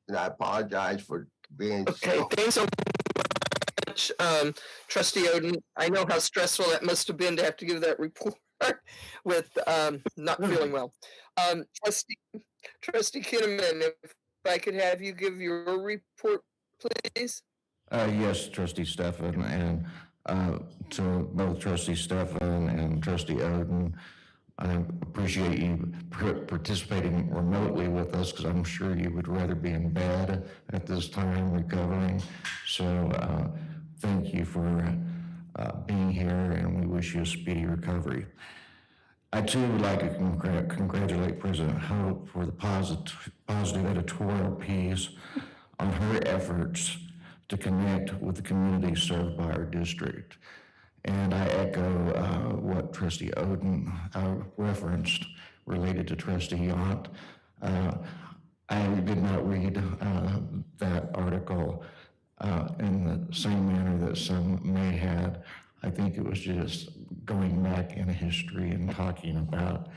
And I apologize for being Okay, thanks so much, Trustee Oden. I know how stressful that must have been to have to give that report with not feeling well. Trustee Kinnaman, if I could have you give your report, please. Yes, Trustee Stefan, and to both Trustee Stefan and Trustee Oden, I appreciate you participating remotely with us because I'm sure you would rather be in bed at this time recovering. So thank you for being here, and we wish you a speedy recovery. I too would like to congratulate President Hope for the positive editorial piece on her efforts to connect with the community served by our district. And I echo what Trustee Oden referenced related to Trustee Yant. I did not read that article in the same manner that some may had. I think it was just going back in history and talking about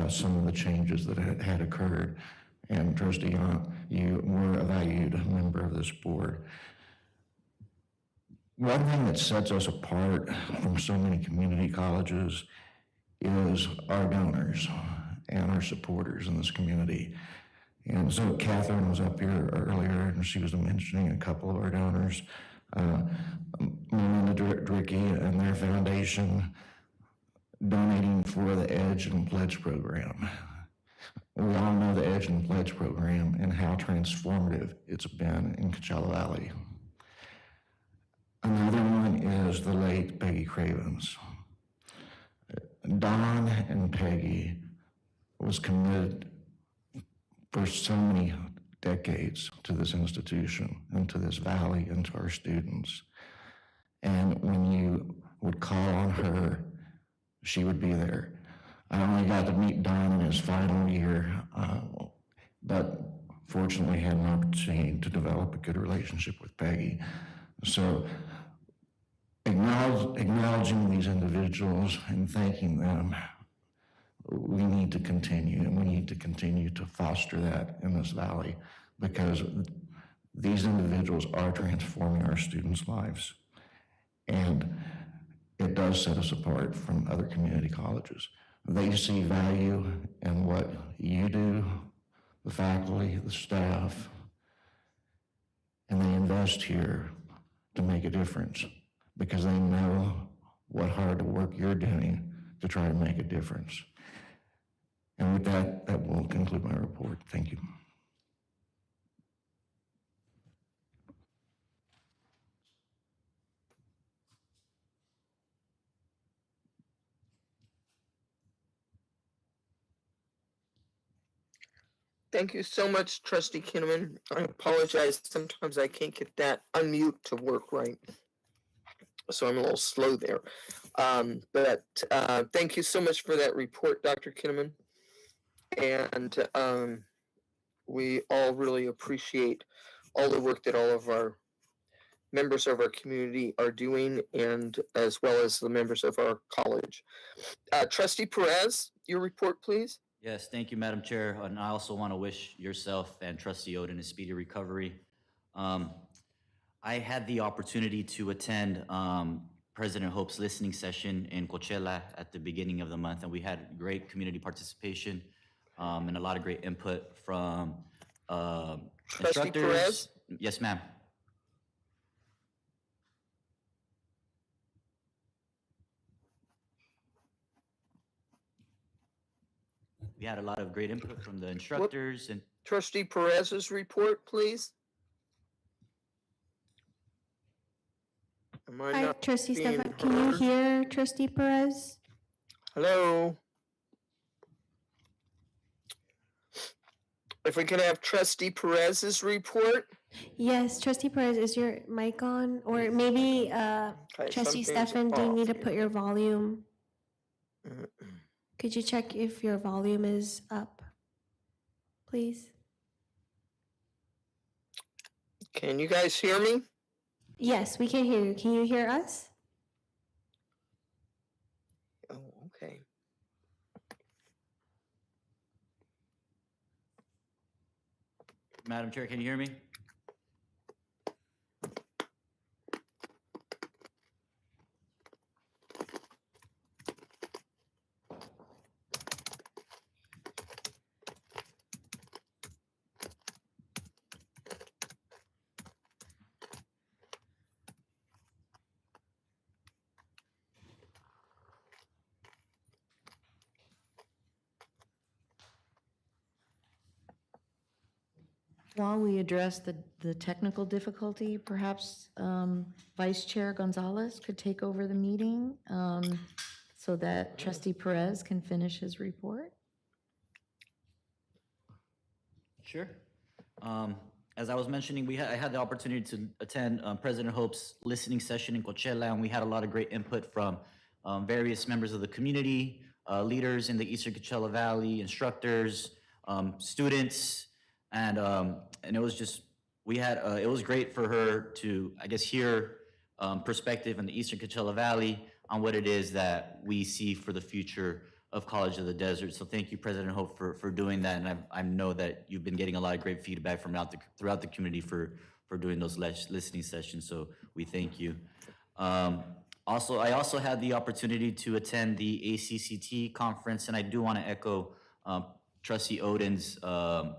some of the changes that had occurred. And Trustee Yant, you were a valued member of this board. One thing that sets us apart from so many community colleges is our donors and our supporters in this community. And so Catherine was up here earlier, and she was mentioning a couple of our donors, Melinda Dricky and their foundation donating for the Edge and Pledge program. We all know the Edge and Pledge program and how transformative it's been in Coachella Valley. Another one is the late Peggy Cravens. Don and Peggy was committed for so many decades to this institution and to this valley and to our students. And when you would call on her, she would be there. I only got to meet Don in his final year, but fortunately had an opportunity to develop a good relationship with Peggy. So acknowledging these individuals and thanking them, we need to continue, and we need to continue to foster that in this valley because these individuals are transforming our students' lives. And it does set us apart from other community colleges. They see value in what you do, the faculty, the staff, and they invest here to make a difference because they know what hard work you're doing to try to make a difference. And with that, that will conclude my report. Thank you. Thank you so much, Trustee Kinnaman. I apologize. Sometimes I can't get that unmute to work right. So I'm a little slow there. But thank you so much for that report, Dr. Kinnaman. And we all really appreciate all the work that all of our members of our community are doing, and as well as the members of our college. Trustee Perez, your report, please. Yes, thank you, Madam Chair. And I also want to wish yourself and Trustee Oden a speedy recovery. I had the opportunity to attend President Hope's listening session in Coachella at the beginning of the month, and we had great community participation and a lot of great input from Trustee Perez? Yes, ma'am. We had a lot of great input from the instructors and Trustee Perez's report, please. Am I Hi, not Trustee being Stefan. Can you heard? hear Trustee Perez? Hello? If we could have Trustee Perez's report. Yes, Trustee Perez, is your mic on? Or maybe Okay, Trustee something's Stefan, do you need to off put your volume? here. Could you check if your volume is up, please? Can you guys hear me? Yes, we can hear you. Can you hear us? Oh, okay. Madam Chair, can you hear me? While we address the technical difficulty, perhaps Vice Chair Gonzalez could take over the meeting so that Trustee Perez can finish his report. Sure. As I was mentioning, I had the opportunity to attend President Hope's listening session in Coachella, and we had a lot of great input from various members of the community, leaders in the Eastern Coachella Valley, instructors, students, and it was just it was great for her to, I guess, hear perspective in the Eastern Coachella Valley on what it is that we see for the future of College of the Desert. So thank you, President Hope, for doing that. And I know that you've been getting a lot of great feedback from throughout the community for doing those listening sessions. So we thank you. I also had the opportunity to attend the ACCT conference, and I do want to echo Trustee Odin's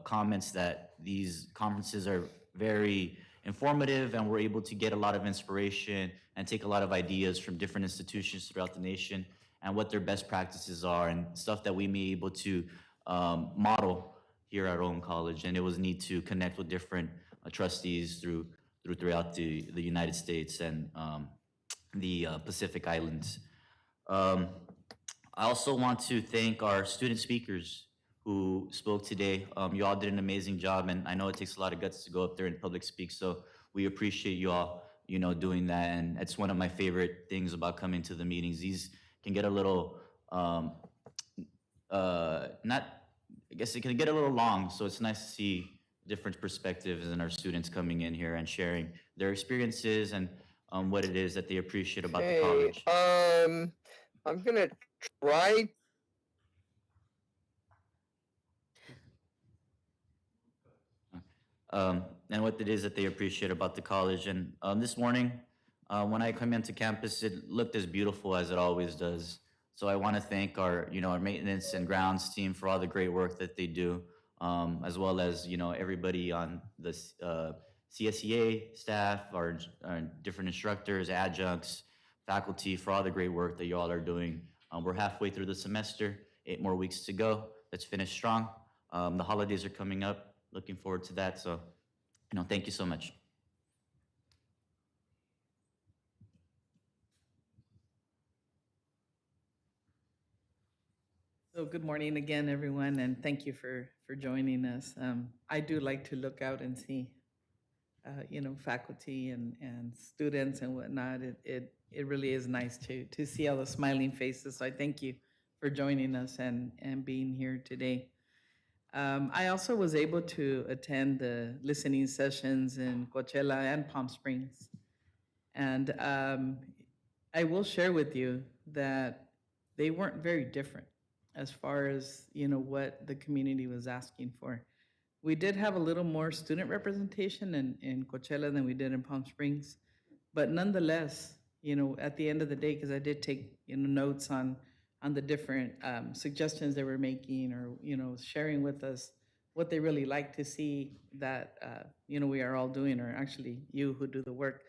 comments that these conferences are very informative, and we're able to get a lot of inspiration and take a lot of ideas from different institutions throughout the nation and what their best practices are and stuff that we may be able to model here at our own college. And it was neat to connect with different trustees throughout the United States and the Pacific Islands. I also want to thank our student speakers who spoke today. You all did an amazing job, and I know it takes a lot of guts to go up there and public speak, so we appreciate you all, doing that. And it's one of my favorite things about coming to the meetings. These can get a little, I guess it can get a little long, so it's nice to see different perspectives and our students coming in here and sharing their experiences and what it is that they appreciate about the college. I'm gonna try. And what it is that they appreciate about the college. And this morning, when I come into campus, it looked as beautiful as it always does. So I want to thank our maintenance and grounds team for all the great work that they do, as well as, everybody on the CSEA staff, our different instructors, adjuncts, faculty, for all the great work that you all are doing. We're halfway through the semester, 8 more weeks to go. Let's finish strong. The holidays are coming up. Looking forward to that. So, thank you so much. So good morning again, everyone, and thank you for joining us. I do like to look out and see, faculty and students and whatnot. It really is nice to see all the smiling faces. So I thank you for joining us and being here today. I also was able to attend the listening sessions in Coachella and Palm Springs. And I will share with you that they weren't very different as far as, what the community was asking for. We did have a little more student representation in Coachella than we did in Palm Springs. But nonetheless, at the end of the day, because I did take, notes on the different suggestions they were making, or sharing with us what they really like to see that we are all doing, or actually you who do the work.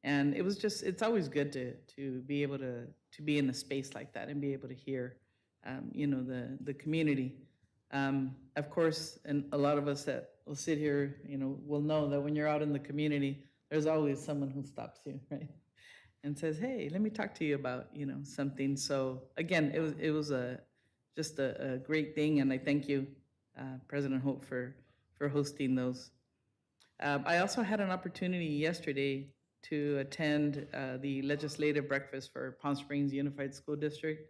And it was just, it's always good to be able to be in a space like that and be able to hear the community. Of course, and a lot of us that will sit here will know that when you're out in the community, there's always someone who stops you, right? And says, hey, let me talk to you about, something. So again, it was just a great thing. And I thank you, President Hope, for hosting those. I also had an opportunity yesterday to attend the legislative breakfast for Palm Springs Unified School District.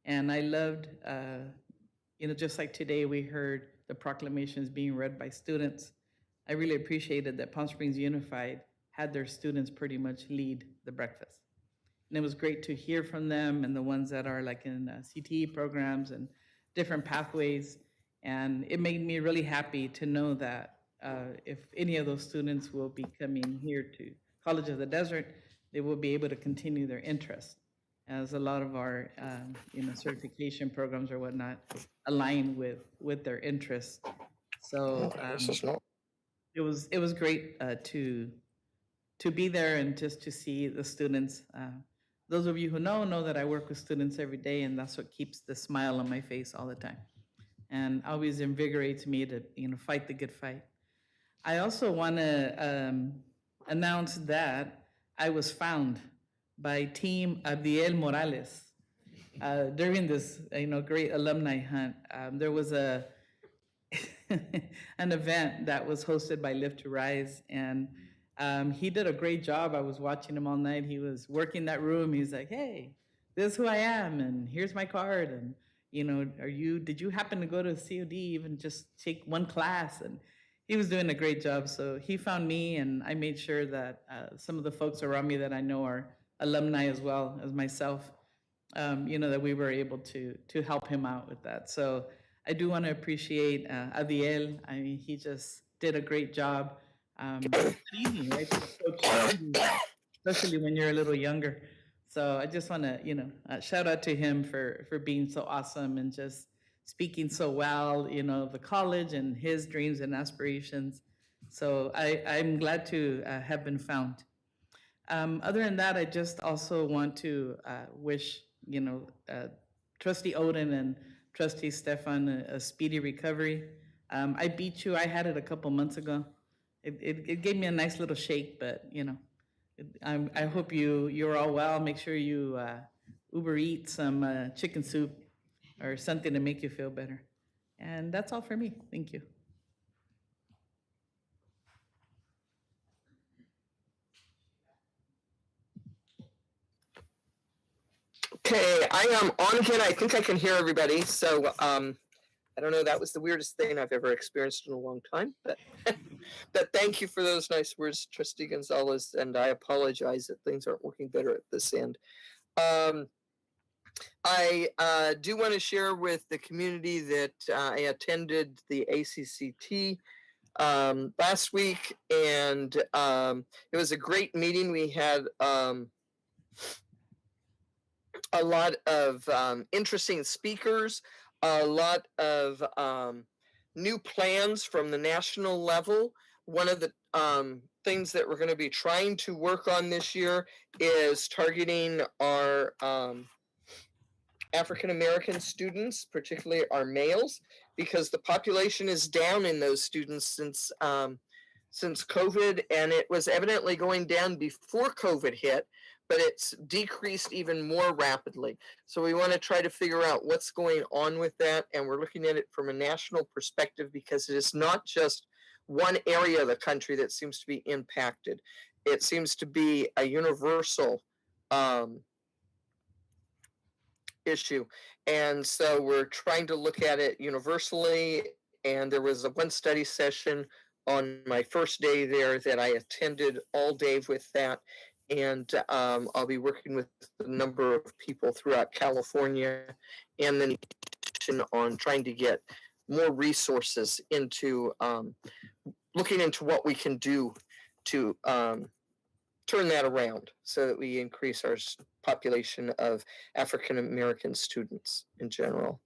And I loved, just like today, we heard the proclamations being read by students. I really appreciated that Palm Springs Unified had their students pretty much lead the breakfast. And it was great to hear from them and the ones that are like in CTE programs and different pathways. And it made me really happy to know that if any of those students will be coming here to College of the Desert, they will be able to continue their interest, as a lot of our certification programs or whatnot align with their interests. So it was great to be there and just to see the students. Those of you who know that I work with students every day, and that's what keeps the smile on my face all the time, and always invigorates me to fight the good fight. I also want to announce that I was found by Team Abdiel Morales during this, great alumni hunt. There was an event that was hosted by Live to Rise, and he did a great job. I was watching him all night. He was working that room. He's like, "Hey, this is who I am, and here's my card, and did you happen to go to COD, even just take one class?" And he was doing a great job. So he found me, and I made sure that some of the folks around me that I know are alumni as well as myself, that we were able to help him out with that. So I do want to appreciate Adiel. I mean, he just did a great job. It's not easy, right? To coach students, especially when you're a little younger. So I just want to, shout out to him for being so awesome and just speaking so well, of the college and his dreams and aspirations. So I'm glad to have been found. Other than that, I just also want to wish, Trustee Odin and Trustee Stefan a speedy recovery. I beat you. I had it a couple months ago. It gave me a nice little shake, but I hope you're all well. Make sure you Uber eat some chicken soup or something to make you feel better. And that's all for me. Thank you. Okay, I am on again. I think I can hear everybody. So I don't know. That was the weirdest thing I've ever experienced in a long time. But but thank you for those nice words, Trustee Gonzalez. And I apologize that things aren't working better at this end. I do want to share with the community that I attended the ACCT last week, and it was a great meeting. We had a lot of interesting speakers, a lot of new plans from the national level. One of the things that we're going to be trying to work on this year is targeting our African American students, particularly our males, because the population is down in those students since COVID, and it was evidently going down before COVID hit, but it's decreased even more rapidly. So we want to try to figure out what's going on with that, and we're looking at it from a national perspective because it is not just one area of the country that seems to be impacted. It seems to be a universal issue. And so we're trying to look at it universally. And there was a one study session on my first day there that I attended all day with that. And I'll be working with a number of people throughout California and then on trying to get more resources into looking into what we can do to turn that around so that we increase our population of African American students in general.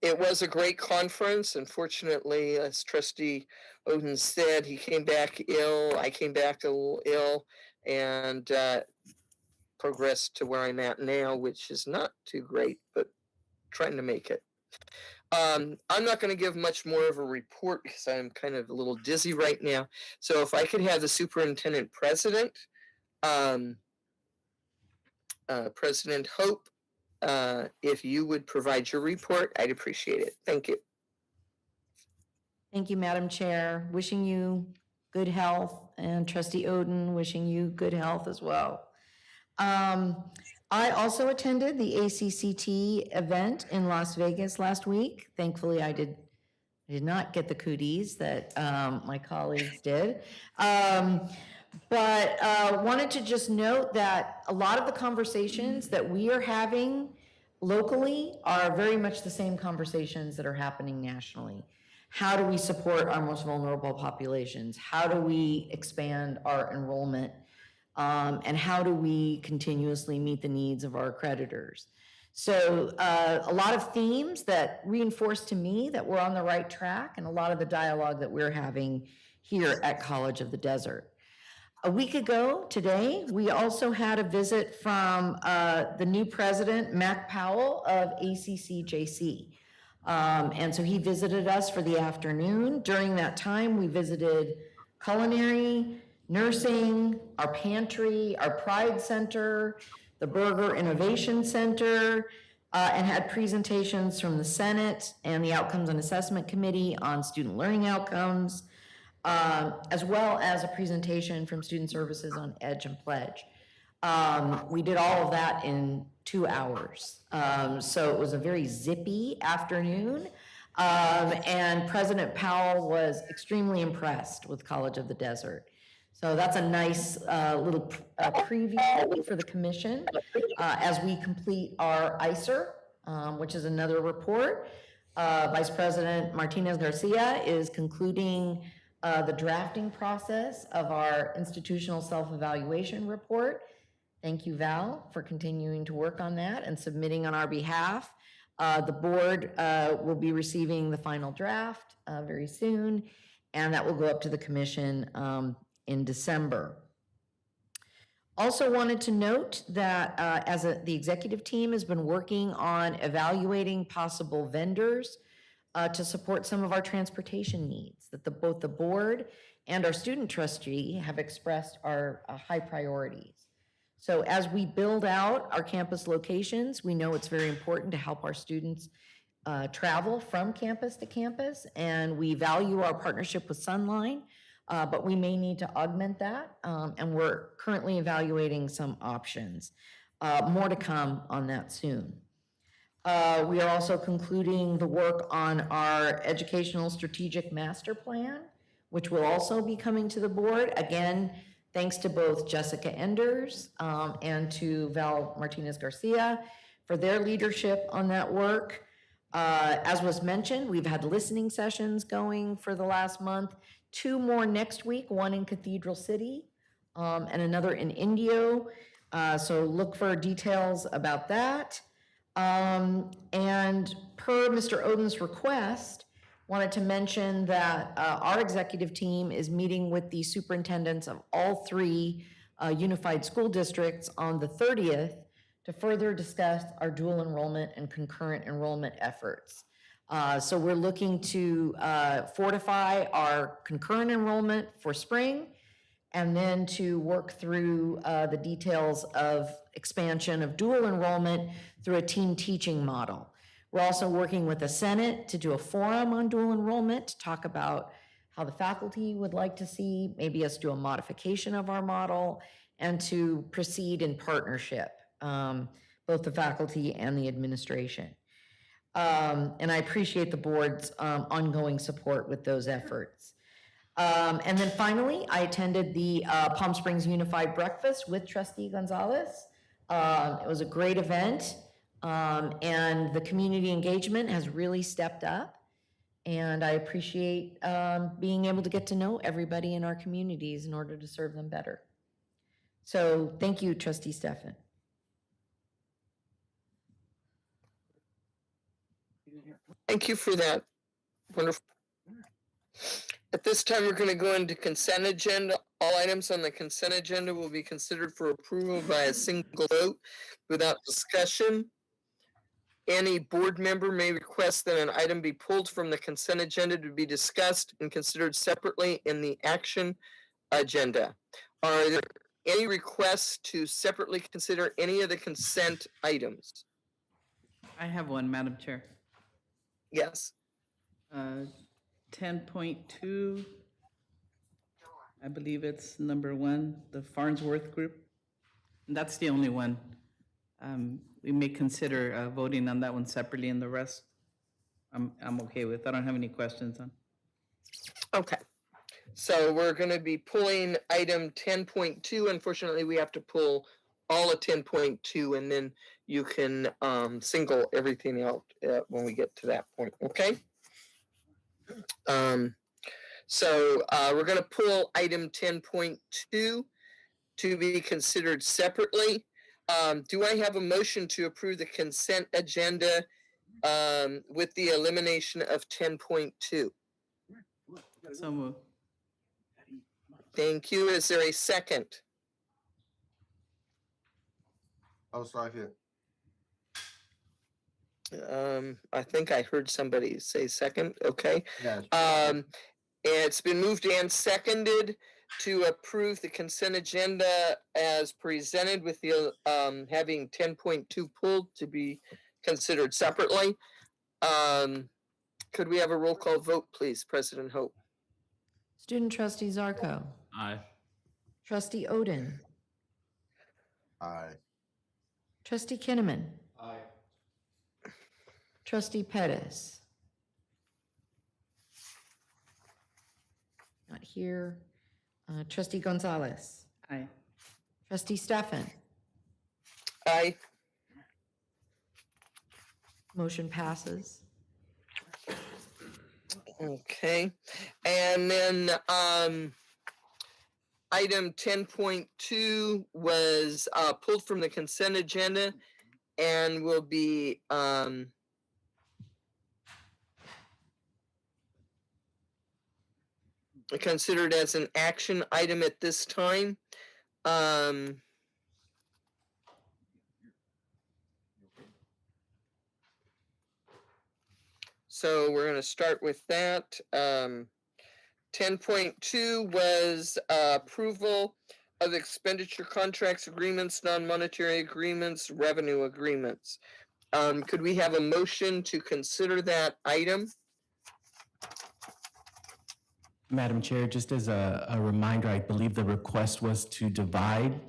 It was a great conference. Unfortunately, as Trustee Odin said, he came back ill. I came back a little ill and progressed to where I'm at now, which is not too great, but trying to make it. I'm not going to give much more of a report because I'm kind of a little dizzy right now. So if I could have the superintendent president, President Hope, if you would provide your report, I'd appreciate it. Thank you. Thank you, Madam Chair. Wishing you good health, and Trustee Odin, wishing you good health as well. I also attended the ACCT event in Las Vegas last week. Thankfully, I did not get the cooties that my colleagues did. But wanted to just note that a lot of the conversations that we are having locally are very much the same conversations that are happening nationally. How do we support our most vulnerable populations? How do we expand our enrollment? And how do we continuously meet the needs of our creditors? So a lot of themes that reinforce to me that we're on the right track, and a lot of the dialogue that we're having here at College of the Desert. A week ago today, we also had a visit from the new president, Mac Powell of ACCJC. And so he visited us for the afternoon. During that time, we visited culinary, nursing, our pantry, our Pride Center, the Burger Innovation Center, and had presentations from the Senate and the Outcomes and Assessment Committee on student learning outcomes, as well as a presentation from Student Services on EDGE and Pledge. We did all of that in 2 hours. So it was a very zippy afternoon. And President Powell was extremely impressed with College of the Desert. So that's a nice little preview for the commission as we complete our ICER, which is another report. Vice President Martinez Garcia is concluding the drafting process of our institutional self-evaluation report. Thank you, Val, for continuing to work on that and submitting on our behalf. The board will be receiving the final draft very soon, and that will go up to the commission in December. Also wanted to note that the executive team has been working on evaluating possible vendors to support some of our transportation needs that both the board and our student trustee have expressed are high priorities. So as we build out our campus locations, we know it's very important to help our students travel from campus to campus, and we value our partnership with Sunline, but we may need to augment that, and we're currently evaluating some options. More to come on that soon. We are also concluding the work on our educational strategic master plan, which will also be coming to the board. Again, thanks to both Jessica Enders and to Val Martinez Garcia for their leadership on that work. As was mentioned, we've had listening sessions going for the last month, 2 more next week, one in Cathedral City and another in Indio. So look for details about that. And per Mr. Oden's request, wanted to mention that our executive team is meeting with the superintendents of all 3 unified school districts on the 30th to further discuss our dual enrollment and concurrent enrollment efforts. So we're looking to fortify our concurrent enrollment for spring, and then to work through the details of expansion of dual enrollment through a team teaching model. We're also working with the Senate to do a forum on dual enrollment to talk about how the faculty would like to see maybe us do a modification of our model and to proceed in partnership, both the faculty and the administration. And I appreciate the board's ongoing support with those efforts. And then finally, I attended the Palm Springs Unified Breakfast with Trustee Gonzalez. It was a great event. And the community engagement has really stepped up. And I appreciate being able to get to know everybody in our communities in order to serve them better. So thank you, Trustee Stefan. Thank you for that. Wonderful. At this time, we're going to go into consent agenda. All items on the consent agenda will be considered for approval by a single vote without discussion. Any board member may request that an item be pulled from the consent agenda to be discussed and considered separately in the action agenda. Are there any requests to separately consider any of the consent items? I have one, Madam Chair. Yes. 10.2, I believe it's number 1, the Farnsworth Group. And that's the only one. We may consider voting on that one separately, and the rest I'm okay with. I don't have any questions on. Okay. So we're going to be pulling item 10.2. Unfortunately, we have to pull all of 10.2, and then you can single everything out when we get to that point. Okay. So we're going to pull item 10.2 to be considered separately. Do I have a motion to approve the consent agenda with the elimination of 10.2? So moved. Thank you. Is there a second? I'll second. I think I heard somebody say second, okay. Yes. It's been moved and seconded to approve the consent agenda as presented with the, having 10.2 pulled to be considered separately. Could we have a roll call vote, please, President Hope? Student trustee Zarco. Aye. Trustee Odin. Aye. Trustee Kinnaman. Trustee Pettis. Not here. Trustee Gonzalez. Aye. Trustee Stefan. Aye. Motion passes. Okay, and then, item 10.2 was, pulled from the consent agenda and will be, considered as an action item at this time. So we're gonna start with that. 10.2 was approval of expenditure contracts, agreements, non-monetary agreements, revenue agreements. Could we have a motion to consider that item? Madam Chair, just as a reminder, I believe the request was to divide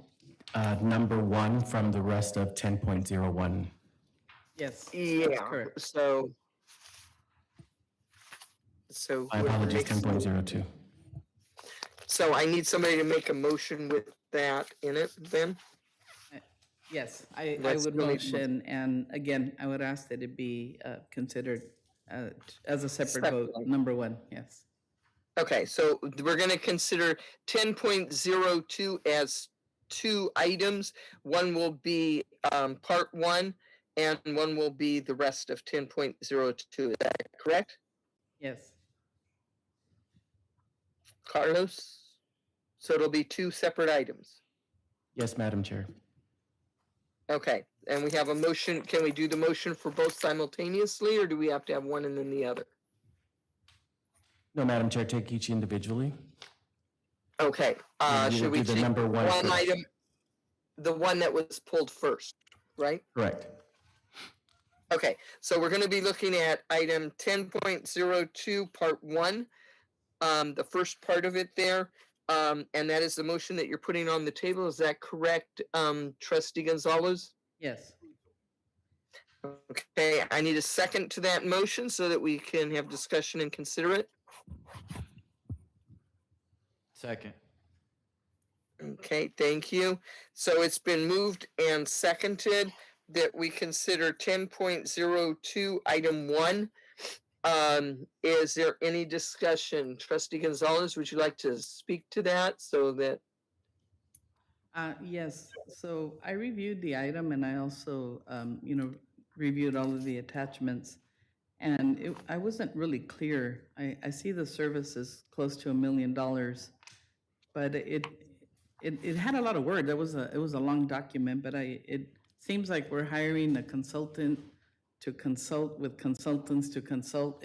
number 1 from the rest of 10.01. Yes, that's Yeah, correct. so. My whoever apologies, makes the- 10.02. So I need somebody to make a motion with that in it then? Yes, I Let's would go ahead. motion, and again, I would ask that it be considered as a separate vote, Separately. number 1, yes. Okay, so we're gonna consider 10.02 as 2 items. One will be part 1 and one will be the rest of 10.02. Is that correct, Yes. Carlos? So it'll be 2 separate items. Yes, Madam Chair. Okay, and we have a motion. Can we do the motion for both simultaneously, or do we have to have one and then the other? No, Madam Chair, take each individually. Okay, Yeah, you should will we do the take number one one first. item, the one that was pulled first, right? Correct. Okay, so we're gonna be looking at item 10.02, part 1, the first part of it there. And that is the motion that you're putting on the table. Is that correct, Trustee Gonzalez? Yes. Okay, I need a second to that motion so that we can have discussion and consider it. Second. Okay, thank you. So it's been moved and seconded that we consider 10.02 item 1. Is there any discussion? Trustee Gonzalez, would you like to speak to that so that? Yes, so I reviewed the item and I also, reviewed all of the attachments. And I wasn't really clear. I see the service is close to $1 million, but it had a lot of words. It was a long document, but it seems like we're hiring a consultant to consult with consultants to consult.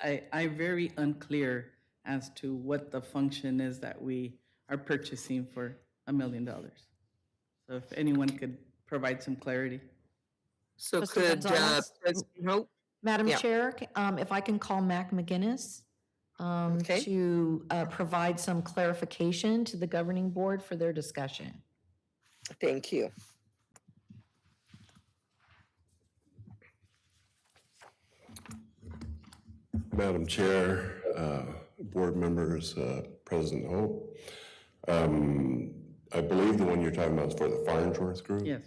I very unclear as to what the function is that we are purchasing for $1 million. So if anyone could provide some clarity. So Trustee could, Gonzalez? President Hope? Madam Yeah. Chair, if I can call Mac McGinnis Okay. to provide some clarification to the governing board for their discussion. Thank you. Madam Chair, board members, President Hope. I believe the one you're talking about is for the Farnsworth Group? Yes.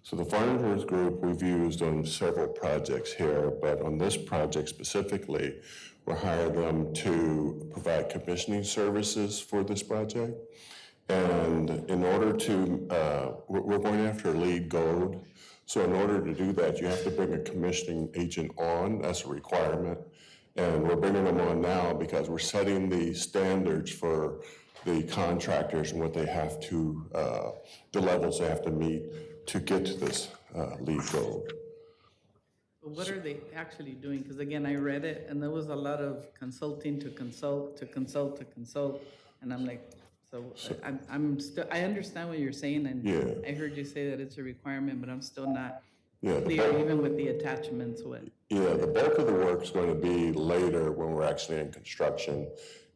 So the Farnsworth Group we've used on several projects here, but on this project specifically, we hired them to provide commissioning services for this project. And in order to, we're going after LEED Gold. So in order to do that, you have to bring a commissioning agent on. That's a requirement. And we're bringing them on now because we're setting the standards for the contractors and what they have to, the levels they have to meet to get to this LEED Gold. But what are they actually doing? Because again, I read it and there was a lot of consulting to consult, to consult, to consult. And I'm like, I'm still, I understand what you're saying and Yeah. I heard you say that it's a requirement, but I'm still not Yeah, the clear bulk- even with the attachments, what. Yeah, the bulk of the work is going to be later when we're actually in construction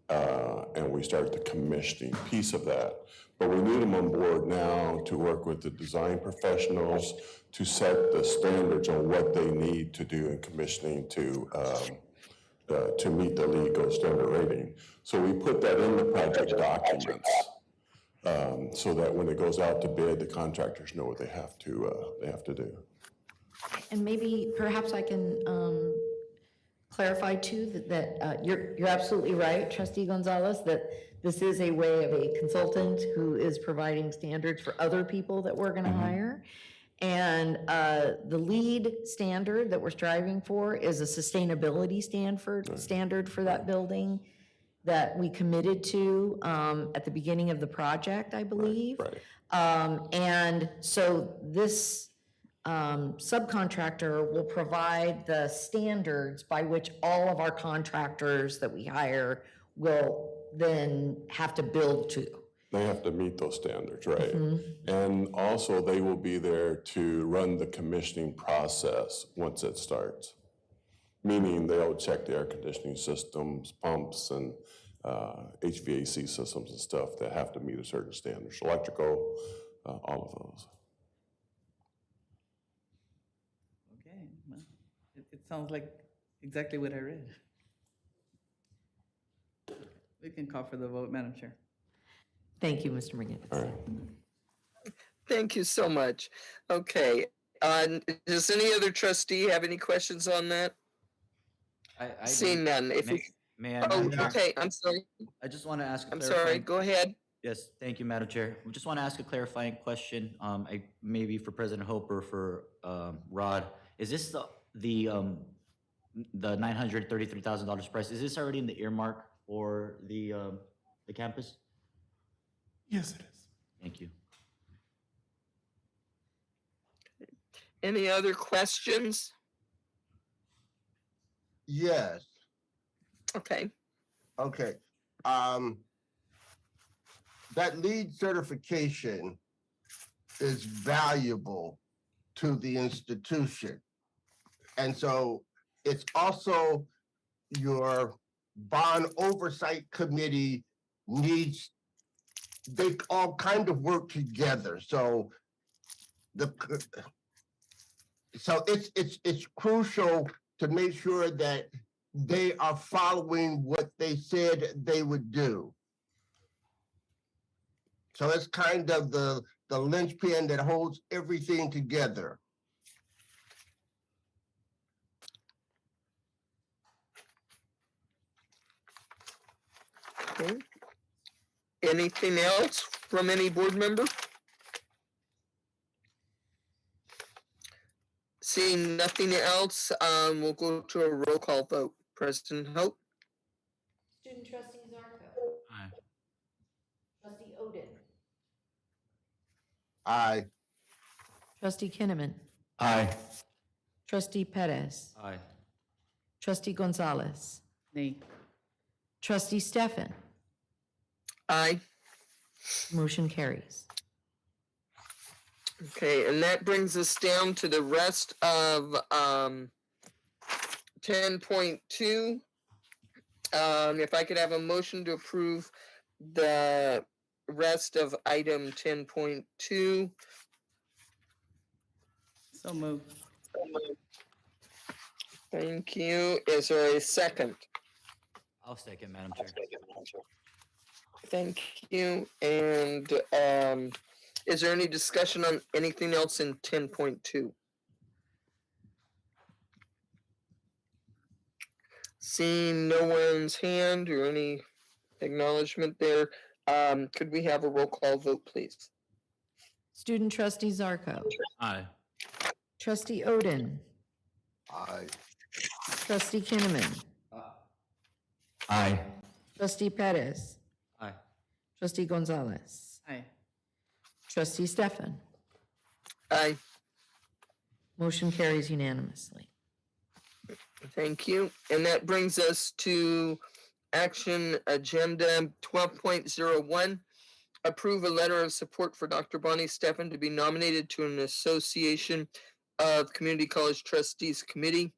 and we start the commissioning piece of that. But we need them on board now to work with the design professionals to set the standards on what they need to do in commissioning to meet the legal standard rating. So we put that in the project documents so that when it goes out to bid, the contractors know what they have to do. And maybe perhaps I can clarify too that you're absolutely right, Trustee Gonzalez, that this is a way of a consultant who is providing standards for other people that we're going to hire. And the lead standard that we're striving for is a sustainability standard for that building that we committed to at the beginning of the project, I believe. And so this subcontractor will provide the standards by which all of our contractors that we hire will then have to build to. They have to meet those standards, right? And also, they will be there to run the commissioning process once it starts. Meaning they'll check the air conditioning systems, pumps, and HVAC systems and stuff that have to meet a certain standards, electrical, all of those. Okay, well, it sounds like exactly what I read. We can call for the vote, Madam Chair. Thank you, Mr. McGinnis. Thank you so much. Okay, does any other trustee have any questions on that? I Seeing do. none, if you, May I, oh, Madam Chair? okay, I'm sorry, I just want to ask a I'm clarifying. sorry, go ahead. Yes, thank you, Madam Chair. We just want to ask a clarifying question, maybe for President Hope or for Rod. Is this the $933,000 price? Is this already in the earmark for the campus? Yes, it is. Thank you. Any other questions? Yes. Okay. Okay. That LEED certification is valuable to the institution. And so it's also your bond oversight committee needs, they all kind of work together. So it's crucial to make sure that they are following what they said they would do. So it's kind of the linchpin that holds everything together. Okay. Anything else from any board member? Seeing nothing else, we'll go to a roll call vote. President Hope? Student Trustee Zarco. Aye. Trustee Odin. Aye. Trustee Kinnaman. Aye. Trustee Perez. Aye. Trustee Gonzalez. Nay. Trustee Stefan. Aye. Motion carries. Okay, and that brings us down to the rest of 10.2. If I could have a motion to approve the rest of item 10.2. So moved. Thank you. Is there a second? I'll second, Madam Chair. Thank you. And is there any discussion on anything else in 10.2? Seeing no one's hand or any acknowledgement there, could we have a roll call vote, please? Student Trustee Zarco. Aye. Trustee Odin. Aye. Trustee Kinnaman. Aye. Trustee Perez. Aye. Trustee Gonzalez. Aye. Trustee Stefan. Aye. Motion carries unanimously. Thank you. And that brings us to action agenda 12.01. Approve a letter of support for Dr. Bonnie Steffen to be nominated to an Association of Community College Trustees Committee.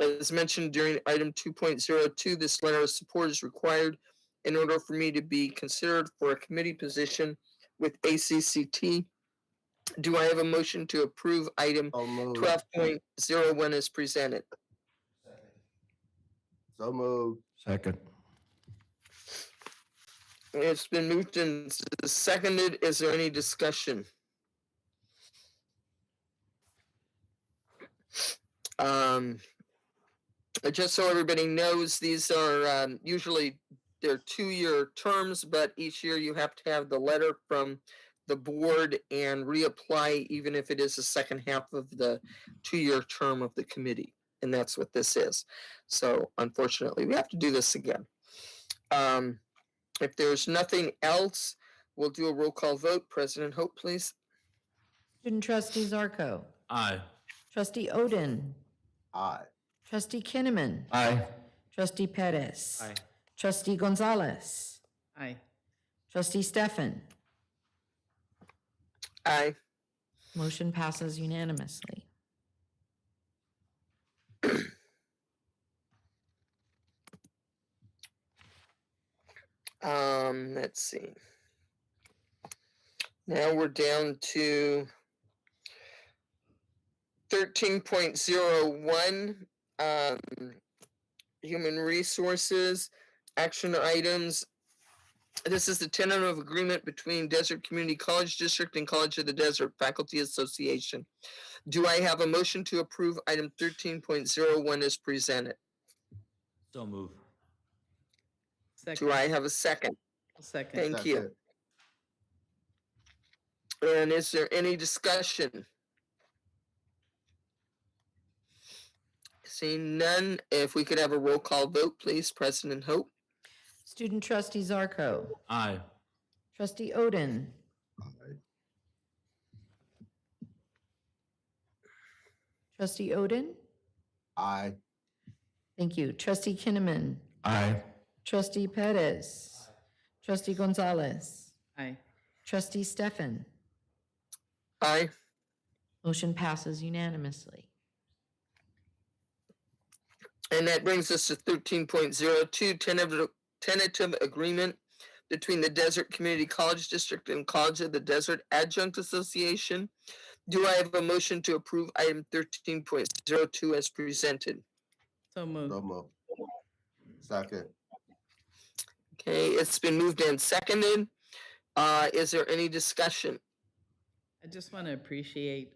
As mentioned during item 2.02, this letter of support is required in order for me to be considered for a committee position with ACCT. Do I have a motion to approve item 12.01 as presented? So moved. Second. It's been moved and seconded. Is there any discussion? Just so everybody knows, these are usually they're 2-year terms, but each year you have to have the letter from the board and reapply, even if it is the second half of the 2-year term of the committee. And that's what this is. So unfortunately, we have to do this again. If there's nothing else, we'll do a roll call vote. President Hope, please. Student trustee Zarco. Aye. Trustee Odin. Aye. Trustee Kinnaman. Aye. Trustee Perez. Aye. Trustee Gonzalez. Aye. Trustee Stefan. Aye. Motion passes unanimously. Let's see. Now we're down to 13.01, human resources, action items. This is the tentative agreement between Desert Community College District and College of the Desert Faculty Association. Do I have a motion to approve item 13.01 as presented? So move. Do I have a second? Second. Thank you. And is there any discussion? Seeing none, if we could have a roll call vote, please, President Hope. Student trustee Zarco. Aye. Trustee Odin. Trustee Odin. Aye. Thank you. Trustee Kinnaman. Aye. Trustee Perez. Trustee Gonzalez. Aye. Trustee Stefan. Aye. Motion passes unanimously. And that brings us to 13.02, tentative agreement between the Desert Community College District and College of the Desert Adjunct Association. Do I have a motion to approve item 13.02 as presented? So moved. So moved. Second. Okay, it's been moved and seconded. Is there any discussion? I just want to appreciate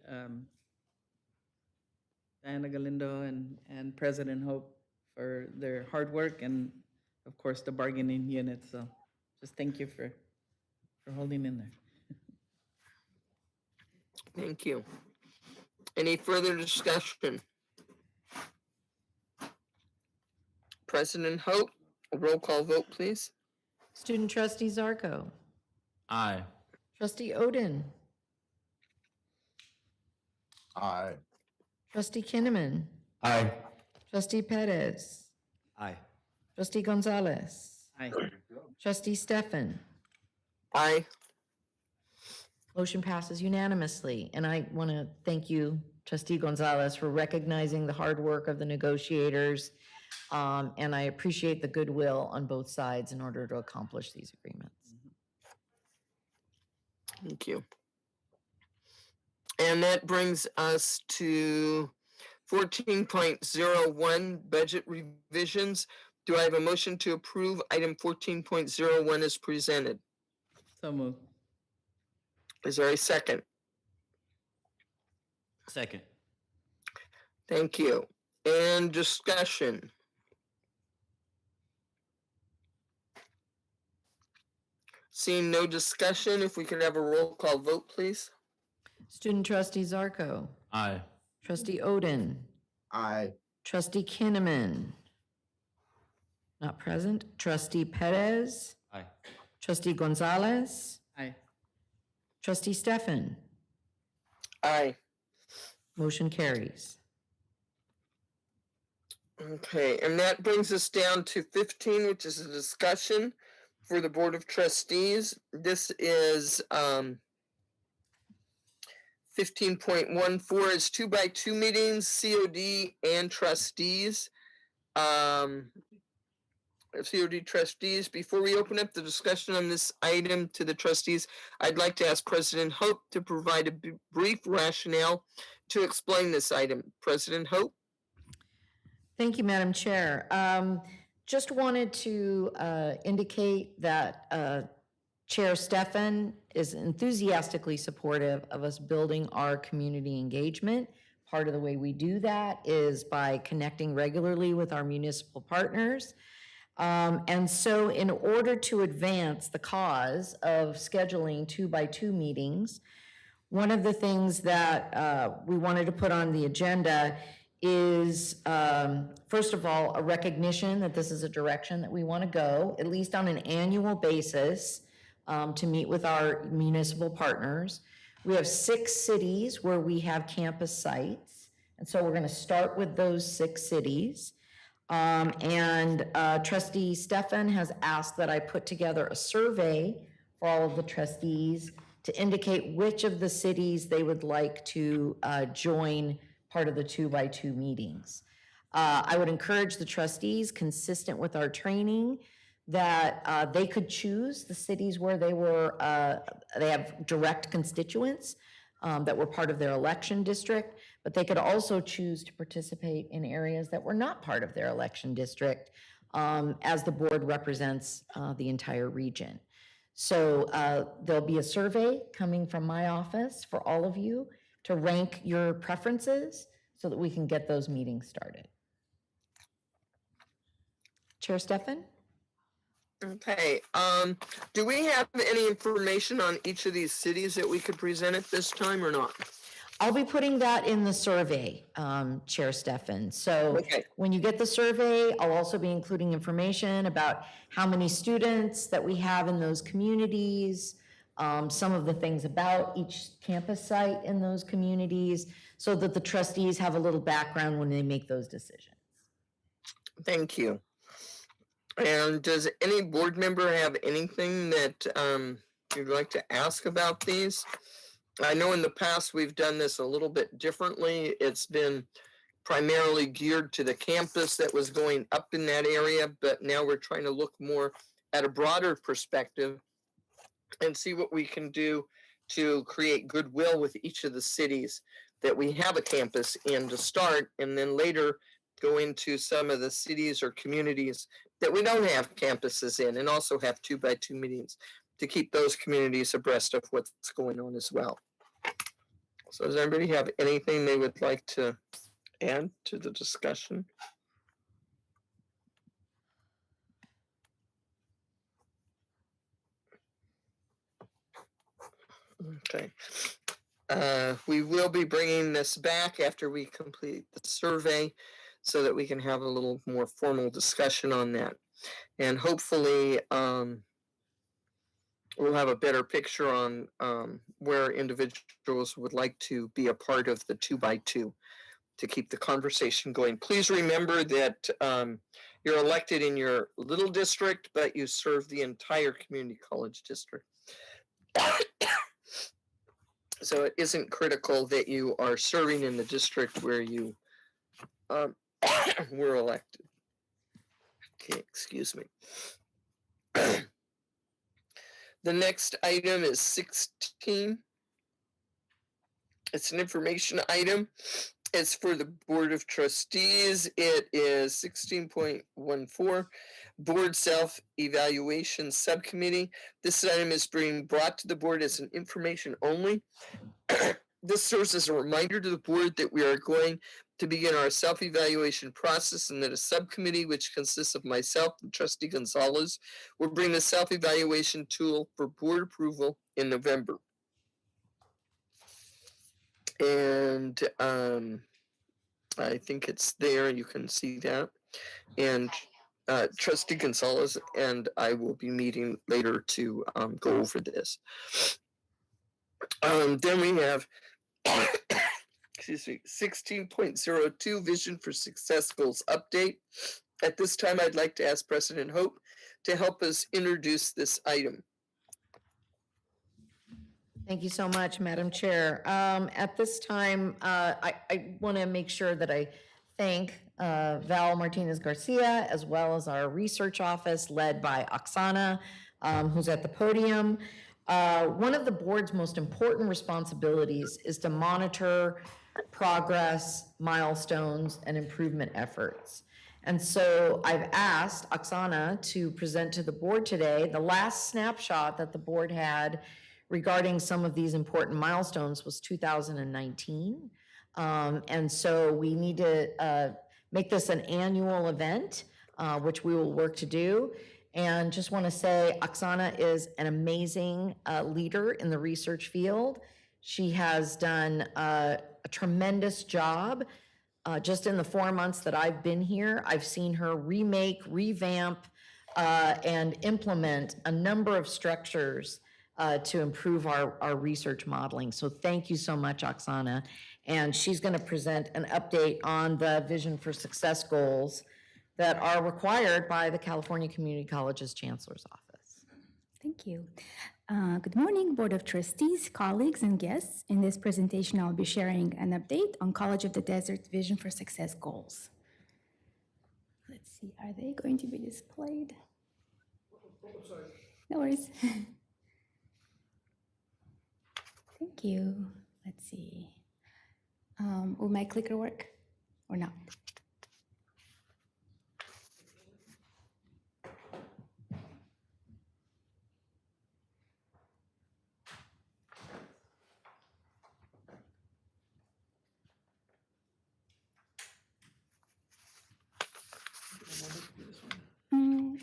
Diana Galindo and President Hope for their hard work and, of course, the bargaining unit. So just thank you for holding in there. Thank you. Any further discussion? President Hope, a roll call vote, please. Student trustee Zarco. Aye. Trustee Odin. Aye. Trustee Kinnaman. Aye. Trustee Perez. Aye. Trustee Gonzalez. Aye. Trustee Stefan. Aye. Motion passes unanimously. And I want to thank you, Trustee Gonzalez, for recognizing the hard work of the negotiators. And I appreciate the goodwill on both sides in order to accomplish these agreements. Thank you. And that brings us to 14.01, budget revisions. Do I have a motion to approve item 14.01 as presented? So moved. Is there a second? Second. Thank you. And discussion. Seeing no discussion, if we could have a roll call vote, please. Student trustee Zarco. Aye. Trustee Odin. Aye. Trustee Kinnaman. Not present. Trustee Perez. Aye. Trustee Gonzalez. Aye. Trustee Stefan. Aye. Motion carries. Okay, and that brings us down to 15, which is a discussion for the Board of Trustees. This is 15.14 is 2x2 meetings, COD and trustees. COD trustees. Before we open up the discussion on this item to the trustees, I'd like to ask President Hope to provide a brief rationale to explain this item. President Hope? Thank you, Madam Chair. Just wanted to indicate that Chair Stefan is enthusiastically supportive of us building our community engagement. Part of the way we do that is by connecting regularly with our municipal partners. And so in order to advance the cause of scheduling 2x2 meetings, one of the things that we wanted to put on the agenda is, first of all, a recognition that this is a direction that we want to go, at least on an annual basis, to meet with our municipal partners. We have 6 cities where we have campus sites, and so we're going to start with those 6 cities. Trustee Stefan has asked that I put together a survey for all of the trustees to indicate which of the cities they would like to join part of the 2x2 meetings. I would encourage the trustees, consistent with our training, that they could choose the cities where they have direct constituents that were part of their election district, but they could also choose to participate in areas that were not part of their election district, as the board represents the entire region. So there'll be a survey coming from my office for all of you to rank your preferences so that we can get those meetings started. Chair Stefan? Okay, do we have any information on each of these cities that we could present at this time or not? I'll be putting that in the survey, Chair Stefan. So when you get the survey, I'll also be including information about how many students that we have in those communities, some of the things about each campus site in those communities, so that the trustees have a little background when they make those decisions. Thank you. And does any board member have anything that you'd like to ask about these? I know in the past we've done this a little bit differently. It's been primarily geared to the campus that was going up in that area, but now we're trying to look more at a broader perspective and see what we can do to create goodwill with each of the cities that we have a campus in to start, and then later go into some of the cities or communities that we don't have campuses in, and also have 2x2 meetings to keep those communities abreast of what's going on as well. So does anybody have anything they would like to add to the discussion? Okay. We will be bringing this back after we complete the survey so that we can have a little more formal discussion on that. And hopefully we'll have a better picture on where individuals would like to be a part of the 2x2 to keep the conversation going. Please remember that you're elected in your little district, but you serve the entire community college district. So it isn't critical that you are serving in the district where you were elected. Okay, excuse me. The next item is 16. It's an information item. It's for the Board of Trustees. It is 16.14, Board Self-Evaluation Subcommittee. This item is being brought to the board as an information only. This serves as a reminder to the board that we are going to begin our self-evaluation process, and that a subcommittee, which consists of myself and Trustee Gonzalez, will bring the self-evaluation tool for board approval in November. And I think it's there, you can see that. And Trustee Gonzalez and I will be meeting later to go over this. Then we have 16.02 Vision for Success Goals Update. At this time, I'd like to ask President Hope to help us introduce this item. Thank you so much, Madam Chair. At this time, I want to make sure that I thank Val Martinez Garcia, as well as our research office led by Oksana, who's at the podium. One of the board's most important responsibilities is to monitor progress, milestones, and improvement efforts. And so I've asked Oksana to present to the board today the last snapshot that the board had regarding some of these important milestones was 2019. And so we need to make this an annual event, which we will work to do. And just want to say, Oksana is an amazing leader in the research field. She has done a tremendous job. Just in the 4 months that I've been here, I've seen her remake, revamp, and implement a number of structures to improve our research modeling. So thank you so much, Oksana. And she's going to present an update on the Vision for Success goals that are required by the California Community College's Chancellor's Office. Thank you. Good morning, Board of Trustees, colleagues, and guests. In this presentation, I'll be sharing an update on College of the Desert Vision for Success goals. Let's see, are they going to be displayed? No worries. Thank you. Let's see. Will my clicker work or not?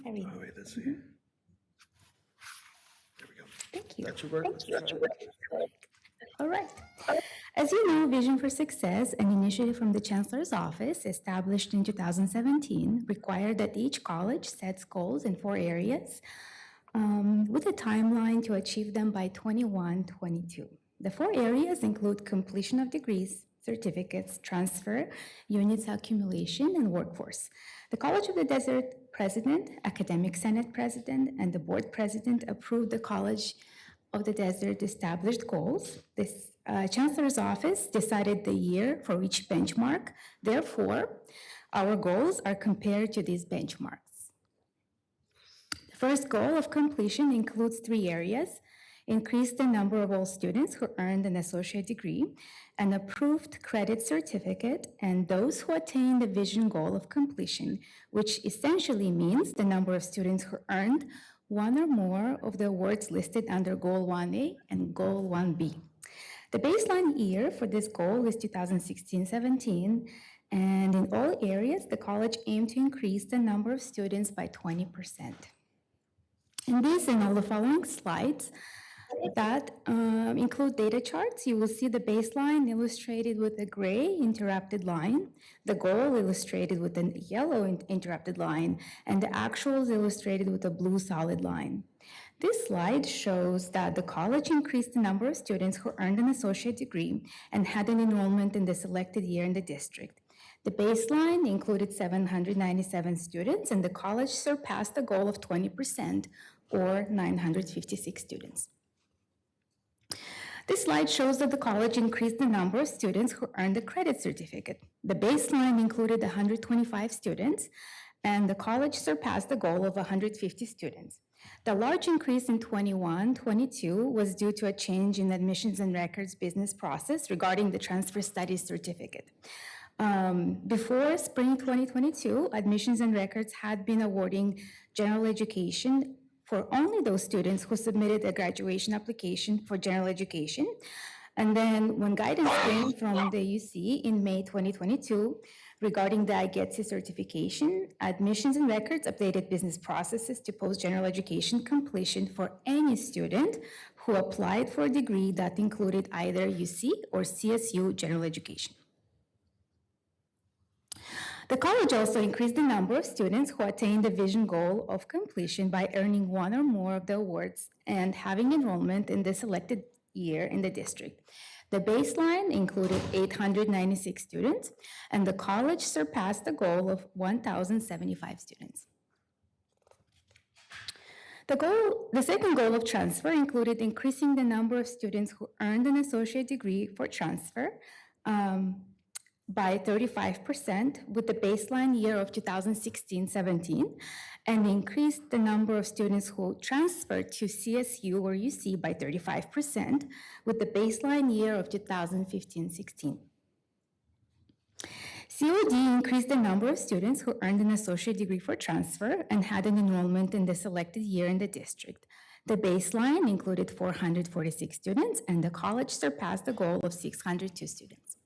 Everything. Oh, wait, let's see. There we go. Thank you. That should work. Thank you. All right. As you know, Vision for Success, an initiative from the Chancellor's Office established in 2017, required that each college sets goals in 4 areas with a timeline to achieve them by 21-22. The 4 areas include completion of degrees, certificates, transfer, units accumulation, and workforce. The College of the Desert President, Academic Senate President, and the Board President approved the College of the Desert established goals. This Chancellor's Office decided the year for each benchmark. Therefore, our goals are compared to these benchmarks. The first goal of completion includes 3 areas: increase the number of all students who earned an associate degree, an approved credit certificate, and those who attain the vision goal of completion, which essentially means the number of students who earned 1 or more of the awards listed under Goal 1A and Goal 1B. The baseline year for this goal is 2016-17, and in all areas, the college aimed to increase the number of students by 20%. In these and all the following slides that include data charts, you will see the baseline illustrated with a gray interrupted line, the goal illustrated with a yellow interrupted line, and the actuals illustrated with a blue solid line. This slide shows that the college increased the number of students who earned an associate degree and had an enrollment in the selected year in the district. The baseline included 797 students, and the college surpassed the goal of 20%, or 956 students. This slide shows that the college increased the number of students who earned a credit certificate. The baseline included 125 students, and the college surpassed the goal of 150 students. The large increase in 21-22 was due to a change in admissions and records business process regarding the transfer studies certificate. Before spring 2022, admissions and records had been awarding general education for only those students who submitted a graduation application for general education. And then when guidance came from the UC in May 2022 regarding the IGETSI certification, admissions and records updated business processes to post general education completion for any student who applied for a degree that included either UC or CSU general education. The college also increased the number of students who attained the vision goal of completion by earning 1 or more of the awards and having enrollment in the selected year in the district. The baseline included 896 students, and the college surpassed the goal of 1,075 students. The second goal of transfer included increasing the number of students who earned an associate degree for transfer by 35% with the baseline year of 2016-17, and increased the number of students who transferred to CSU or UC by 35% with the baseline year of 2015-16. COD increased the number of students who earned an associate degree for transfer and had an enrollment in the selected year in the district. The baseline included 446 students, and the college surpassed the goal of 602 students.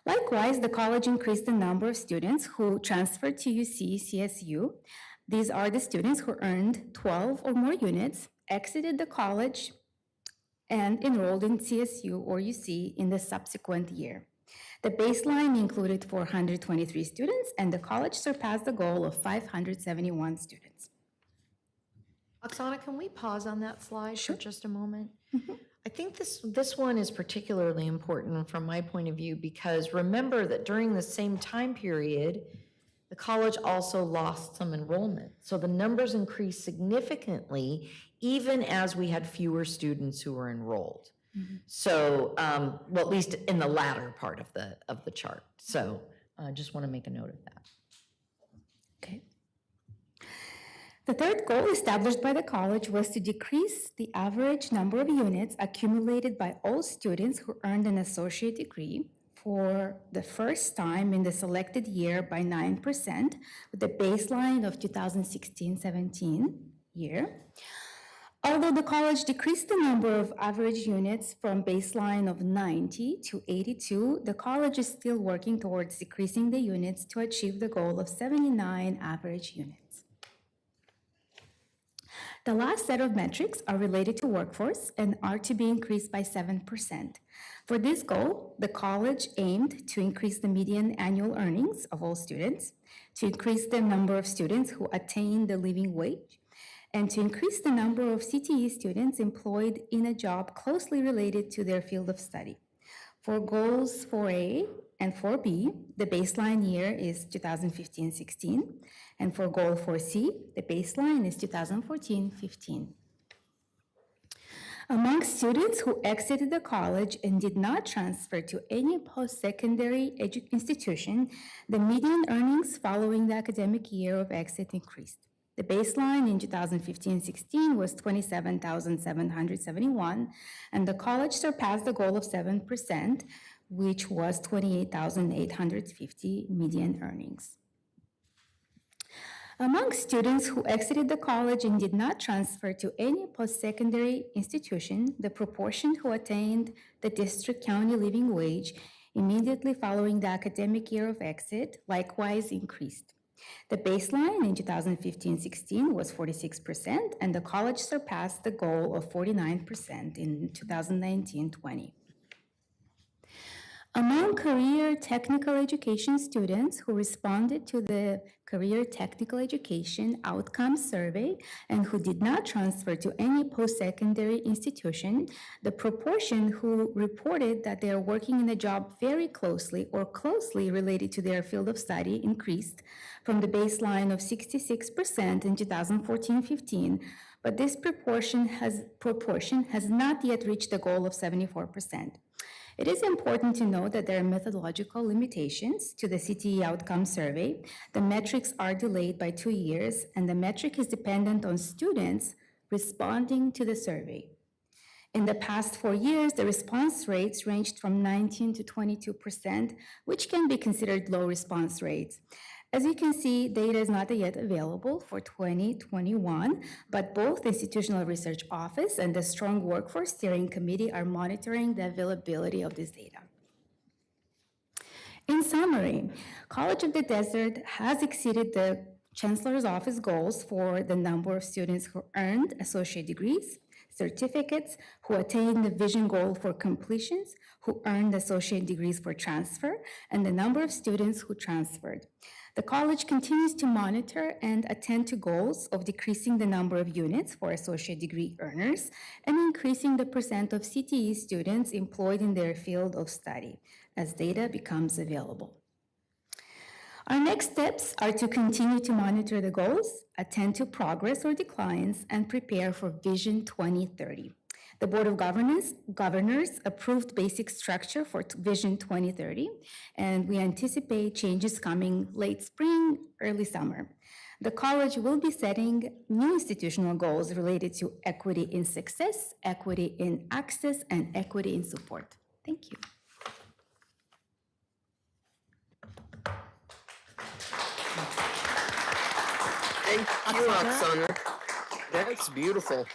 Likewise, the college increased the number of students who transferred to UC CSU. These are the students who earned 12 or more units, exited the college, and enrolled in CSU or UC in the subsequent year. The baseline included 423 students, and the college surpassed the goal of 571 students. Oksana, can we pause on that slide for just a moment? I think this one is particularly important from my point of view because remember that during the same time period, the college also lost some enrollment. So the numbers increased significantly even as we had fewer students who were enrolled. So, well, at least in the latter part of the chart. So I just want to make a note of that. Okay. The third goal established by the college was to decrease the average number of units accumulated by all students who earned an associate degree for the first time in the selected year by 9%, with the baseline of 2016-17 year. Although the college decreased the number of average units from baseline of 90 to 82, the college is still working towards decreasing the units to achieve the goal of 79 average units. The last set of metrics are related to workforce and are to be increased by 7%. For this goal, the college aimed to increase the median annual earnings of all students, to increase the number of students who attain the living wage, and to increase the number of CTE students employed in a job closely related to their field of study. For goals 4A and 4B, the baseline year is 2015-16, and for goal 4C, the baseline is 2014-15. Among students who exited the college and did not transfer to any post-secondary institution, the median earnings following the academic year of exit increased. The baseline in 2015-16 was $27,771, and the college surpassed the goal of 7%, which was $28,850 median earnings. Among students who exited the college and did not transfer to any post-secondary institution, the proportion who attained the district county living wage immediately following the academic year of exit likewise increased. The baseline in 2015-16 was 46%, and the college surpassed the goal of 49% in 2019-20. Among career technical education students who responded to the Career Technical Education Outcomes Survey and who did not transfer to any post-secondary institution, the proportion who reported that they are working in a job very closely or closely related to their field of study increased from the baseline of 66% in 2014-15, but this proportion has not yet reached the goal of 74%. It is important to note that there are methodological limitations to the CTE outcome survey. The metrics are delayed by 2 years, and the metric is dependent on students responding to the survey. In the past 4 years, the response rates ranged from 19 to 22%, which can be considered low response rates. As you can see, data is not yet available for 2021, but both the Institutional Research Office and the Strong Workforce Steering Committee are monitoring the availability of this data. In summary, College of the Desert has exceeded the Chancellor's Office goals for the number of students who earned associate degrees, certificates, who attain the vision goal for completions, who earned associate degrees for transfer, and the number of students who transferred. The college continues to monitor and attend to goals of decreasing the number of units for associate degree earners and increasing the percent of CTE students employed in their field of study as data becomes available. Our next steps are to continue to monitor the goals, attend to progress or declines, and prepare for Vision 2030. The Board of Governors approved basic structure for Vision 2030, and we anticipate changes coming late spring, early summer. The college will be setting new institutional goals related to equity in success, equity in access, and equity in support. Thank you. Thank you, Oksana. That's beautiful.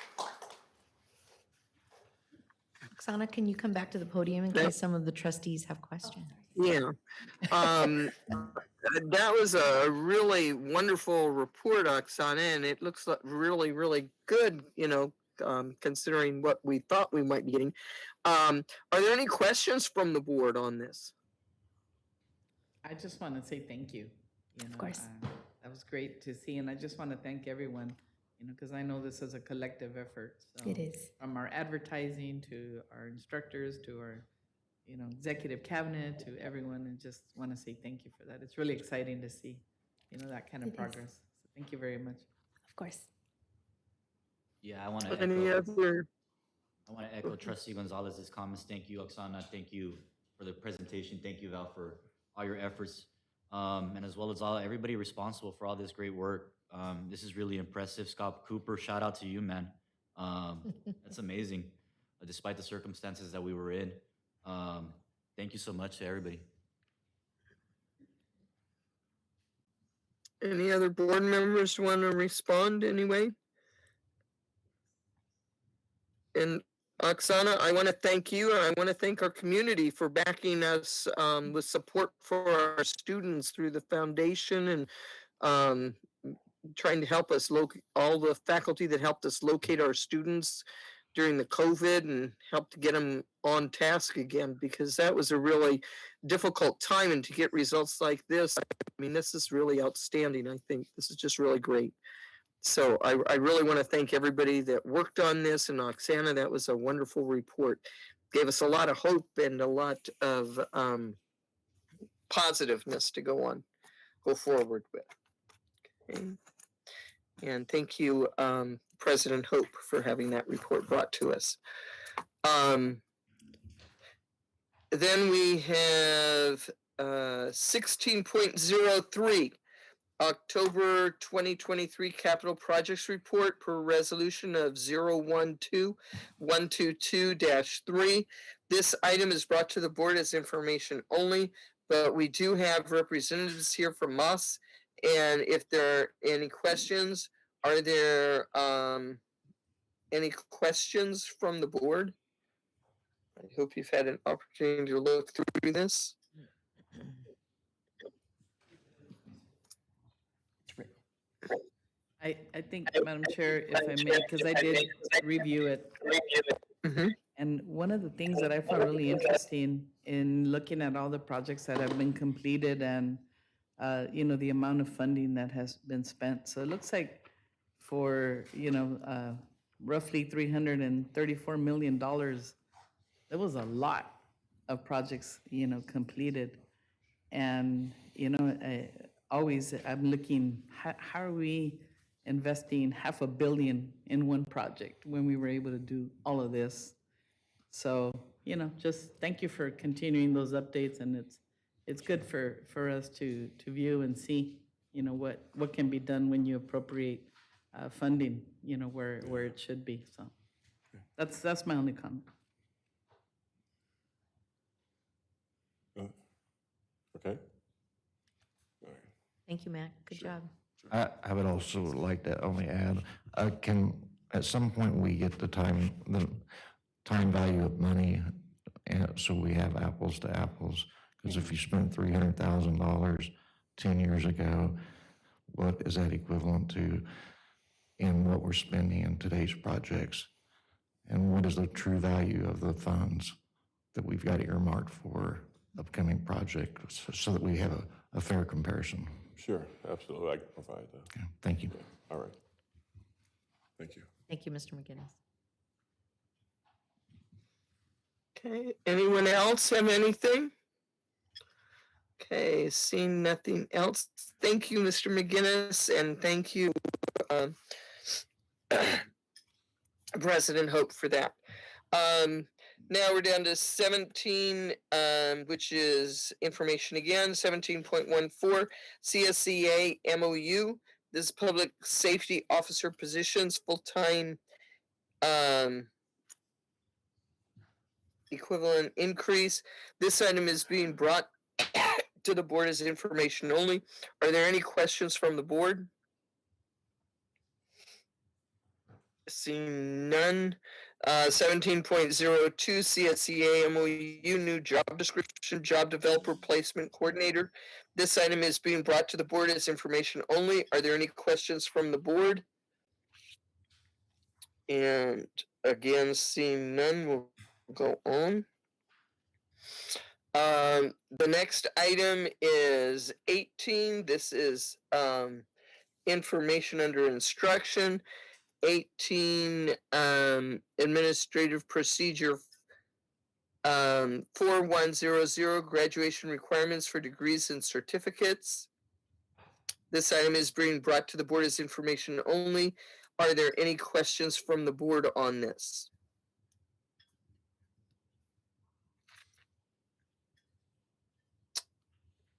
Oksana, can you come back to the podium in case some of the trustees have questions? Yeah. That was a really wonderful report, Oksana, and it looks like really, really good, considering what we thought we might be getting. Are there any questions from the board on this? I just want to say thank you. Of course. That was great to see, and I just want to thank everyone, because I know this is a collective effort. So It is. from our advertising to our instructors to our, executive cabinet to everyone, and just want to say thank you for that. It's really exciting to see, that kind of It is. progress. So thank you very much. Of course. Yeah, I want to Any other? echo Trustee Gonzalez's comments. Thank you, Oksana. Thank you for the presentation. Thank you, Val, for all your efforts. And as well as everybody responsible for all this great work. This is really impressive. Scott Cooper, shout out to you, man. That's amazing, despite the circumstances that we were in. Thank you so much to everybody. Any other board members want to respond anyway? And Oksana, I want to thank you, and I want to thank our community for backing us with support for our students through the foundation and trying to help us locate all the faculty that helped us locate our students during the COVID and help to get them on task again, because that was a really difficult time, and to get results like this, I mean, this is really outstanding. I think this is just really great. So I really want to thank everybody that worked on this, and Oksana, that was a wonderful report. Gave us a lot of hope and a lot of positiveness to go forward with. Okay. And thank you, President Hope, for having that report brought to us. Then we have 16.03. October 2023 Capital Projects Report per resolution of 012122-3. This item is brought to the board as information only, but we do have representatives here from us. And if there are any questions, are there any questions from the board? I hope you've had an opportunity to look through this. I think, Madam Chair, if I may, because I did review it. And one of the things that I found really interesting in looking at all the projects that have been completed and, the amount of funding that has been spent. So it looks like for, roughly $334 million, there was a lot of projects, completed. And, always I'm looking, how are we investing $500 million in one project when we were able to do all of this? So, just thank you for continuing those updates, and it's good for us to view and see, what can be done when you appropriate funding, where it should be. So that's my only comment. Okay. Thank you, Matt. Good job. I would also like to only add, at some point we get the time value of money, and so we have apples to apples. Because if you spent $300,000 10 years ago, what is that equivalent to in what we're spending in today's projects? and what is the true value of the funds that we've got earmarked for upcoming projects so that we have a fair comparison. Sure, absolutely, I can provide that. Okay, thank you. All right. Thank you. Thank you, Mr. McGinnis. Okay, anyone else have anything? Okay, seeing nothing else. Thank you, Mr. McGinnis, and thank you, President Hope, for that. Now we're down to 17, which is information again, 17.14, CSEA MOU. This is public safety officer positions, full-time equivalent increase. This item is being brought to the board as information only. Are there any questions from the board? Seeing none. 17.02 CSEA MOU, new job description, job developer placement coordinator. This item is being brought to the board as information only. Are there any questions from the board? And again, seeing none, we'll go on. The next item is 18. This is information under instruction. 18, administrative procedure 4100, graduation requirements for degrees and certificates. This item is being brought to the board as information only. Are there any questions from the board on this?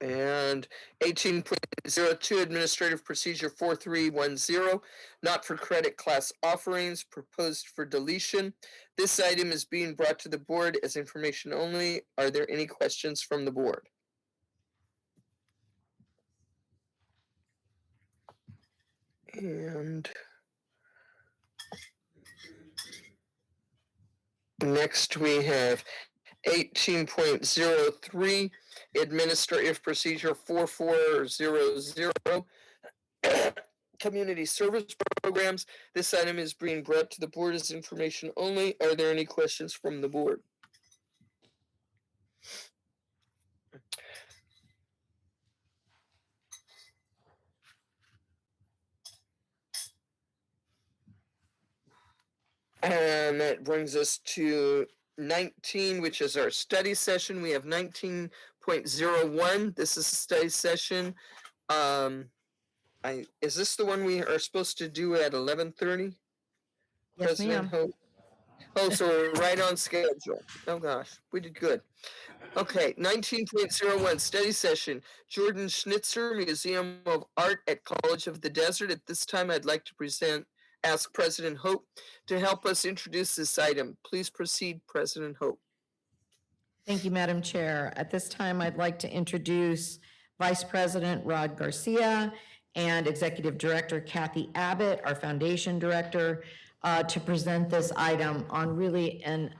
And 18.02, Administrative Procedure 4310, not for credit class offerings, proposed for deletion. This item is being brought to the board as information only. Are there any questions from the board? And next we have 18.03, Administrative Procedure 4400, Community Service Programs. This item is being brought to the board as information only. Are there any questions from the board? And that brings us to 19, which is our study session. We have 19.01. This is a study session. Is this the one we are supposed to do at 11:30? Yes, President ma'am. Hope? Oh, so we're right on schedule. Oh gosh, we did good. Okay, 19.01, study session. Jordan Schnitzer, Museum of Art at College of the Desert. At this time, I'd like to ask President Hope to help us introduce this item. Please proceed, President Hope. Thank you, Madam Chair. At this time, I'd like to introduce Vice President Rod Garcia and Executive Director Kathy Abbott, our Foundation Director, to present this item on really an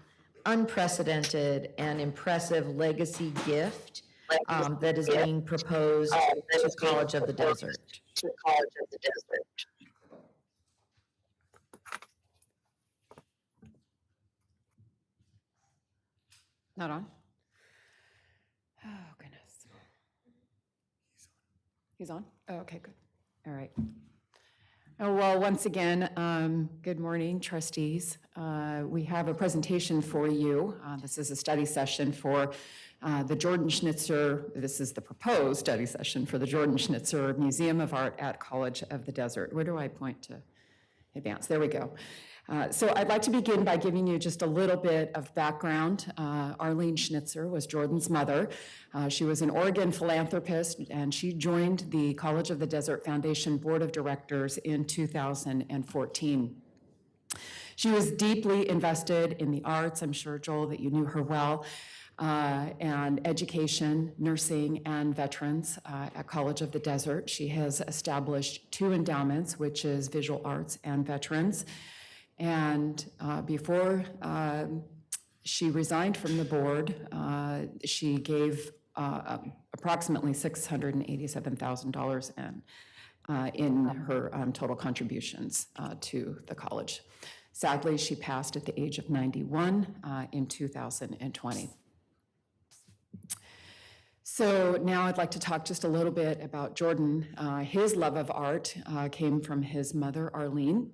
unprecedented and impressive legacy gift that is being proposed to College of the Desert. Not on? Oh, goodness. He's on? Oh, okay, good. All right. Oh, well, once again, good morning, trustees. We have a presentation for you. This is a study session for the Jordan Schnitzer. This is the proposed study session for the Jordan Schnitzer Museum of Art at College of the Desert. Where do I point to advance? There we go. So I'd like to begin by giving you just a little bit of background. Arlene Schnitzer was Jordan's mother. She was an Oregon philanthropist, and she joined the College of the Desert Foundation Board of Directors in 2014. She was deeply invested in the arts. I'm sure, Joel, that you knew her well, and education, nursing, and veterans at College of the Desert. She has established 2 endowments, which is visual arts and veterans. And before she resigned from the board, she gave approximately $687,000 in her total contributions to the college. Sadly, she passed at the age of 91 in 2020. So now I'd like to talk just a little bit about Jordan. His love of art came from his mother, Arlene.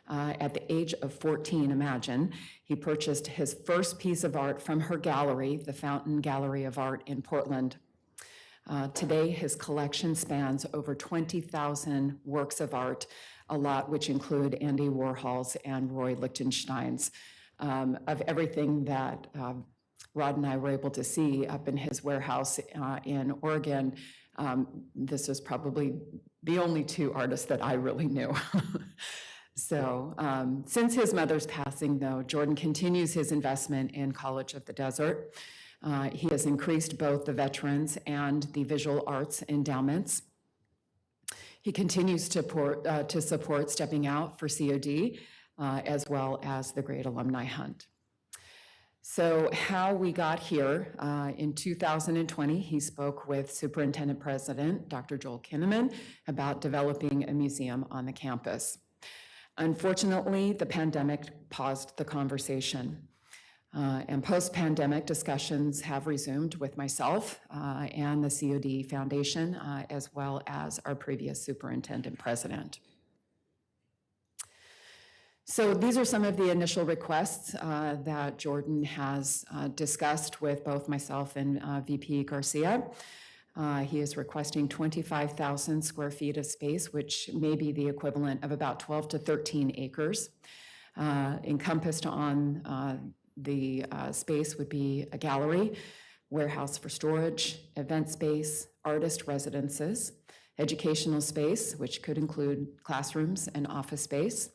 At the age of 14, imagine, he purchased his first piece of art from her gallery, the Fountain Gallery of Art in Portland. Today, his collection spans over 20,000 works of art, a lot which include Andy Warhol's and Roy Lichtenstein's. Of everything that Rod and I were able to see up in his warehouse in Oregon, this was probably the only two artists that I really knew. So since his mother's passing, though, Jordan continues his investment in College of the Desert. He has increased both the veterans and the visual arts endowments. He continues to support Stepping Out for COD, as well as the Great Alumni Hunt. So how we got here, in 2020, he spoke with Superintendent President Dr. Joel Kinnaman about developing a museum on the campus. Unfortunately, the pandemic paused the conversation. And post-pandemic discussions have resumed with myself and the COD Foundation, as well as our previous superintendent president. So these are some of the initial requests that Jordan has discussed with both myself and VP Garcia. He is requesting 25,000 square feet of space, which may be the equivalent of about 12 to 13 acres. Encompassed on the space would be a gallery, warehouse for storage, event space, artist residences, educational space, which could include classrooms and office space,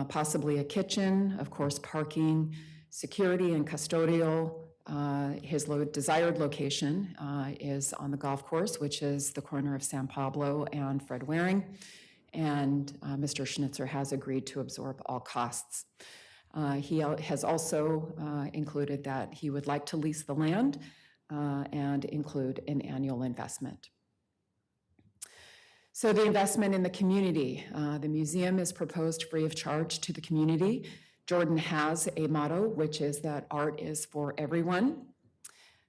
possibly a kitchen, of course, parking, security and custodial. His desired location is on the golf course, which is the corner of San Pablo and Fred Waring. And Mr. Schnitzer has agreed to absorb all costs. He has also included that he would like to lease the land and include an annual investment. So the investment in the community. The museum is proposed free of charge to the community. Jordan has a motto, which is that art is for everyone.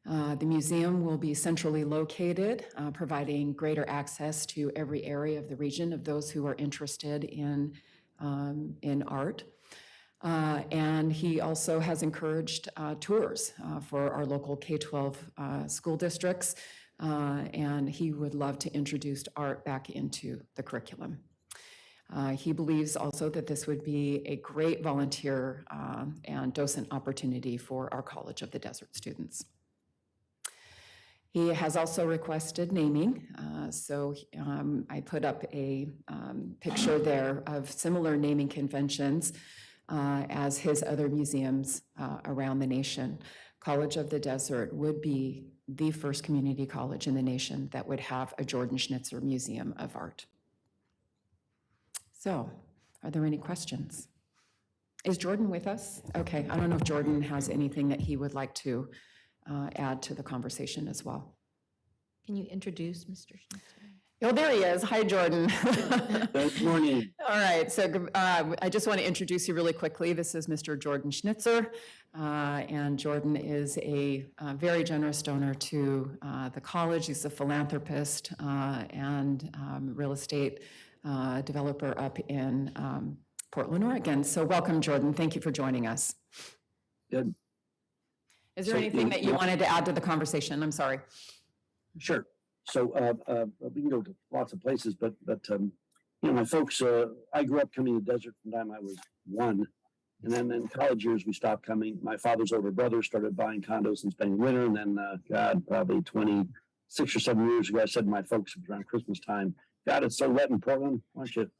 The museum will be centrally located, providing greater access to every area of the region of those who are interested in art. And he also has encouraged tours for our local K-12 school districts, and he would love to introduce art back into the curriculum. He believes also that this would be a great volunteer and docent opportunity for our College of the Desert students. He has also requested naming, so I put up a picture there of similar naming conventions as his other museums around the nation. College of the Desert would be the first community college in the nation that would have a Jordan Schnitzer Museum of Art. So, are there any questions? Is Jordan with us? Okay, I don't know if Jordan has anything that he would like to add to the conversation as well. Can you introduce Mr. Schnitzer? Oh, there he is. Hi, Jordan. Good morning. All right, so I just want to introduce you really quickly. This is Mr. Jordan Schnitzer, and Jordan is a very generous donor to the college. He's a philanthropist and real estate developer up in Portland, Oregon. So welcome, Jordan. Thank you for joining us. Good. Is there anything that you wanted to add to the conversation? I'm sorry. Sure. So we can go to lots of places, but you know, my folks, I grew up coming to the desert from the time I was 1. And then in college years, we stopped coming. My father's older brother started buying condos and spending winter. And then, God, probably 26 or 7 years ago, I said to my folks, it was around Christmas time, God, it's so wet in Portland. Why don't you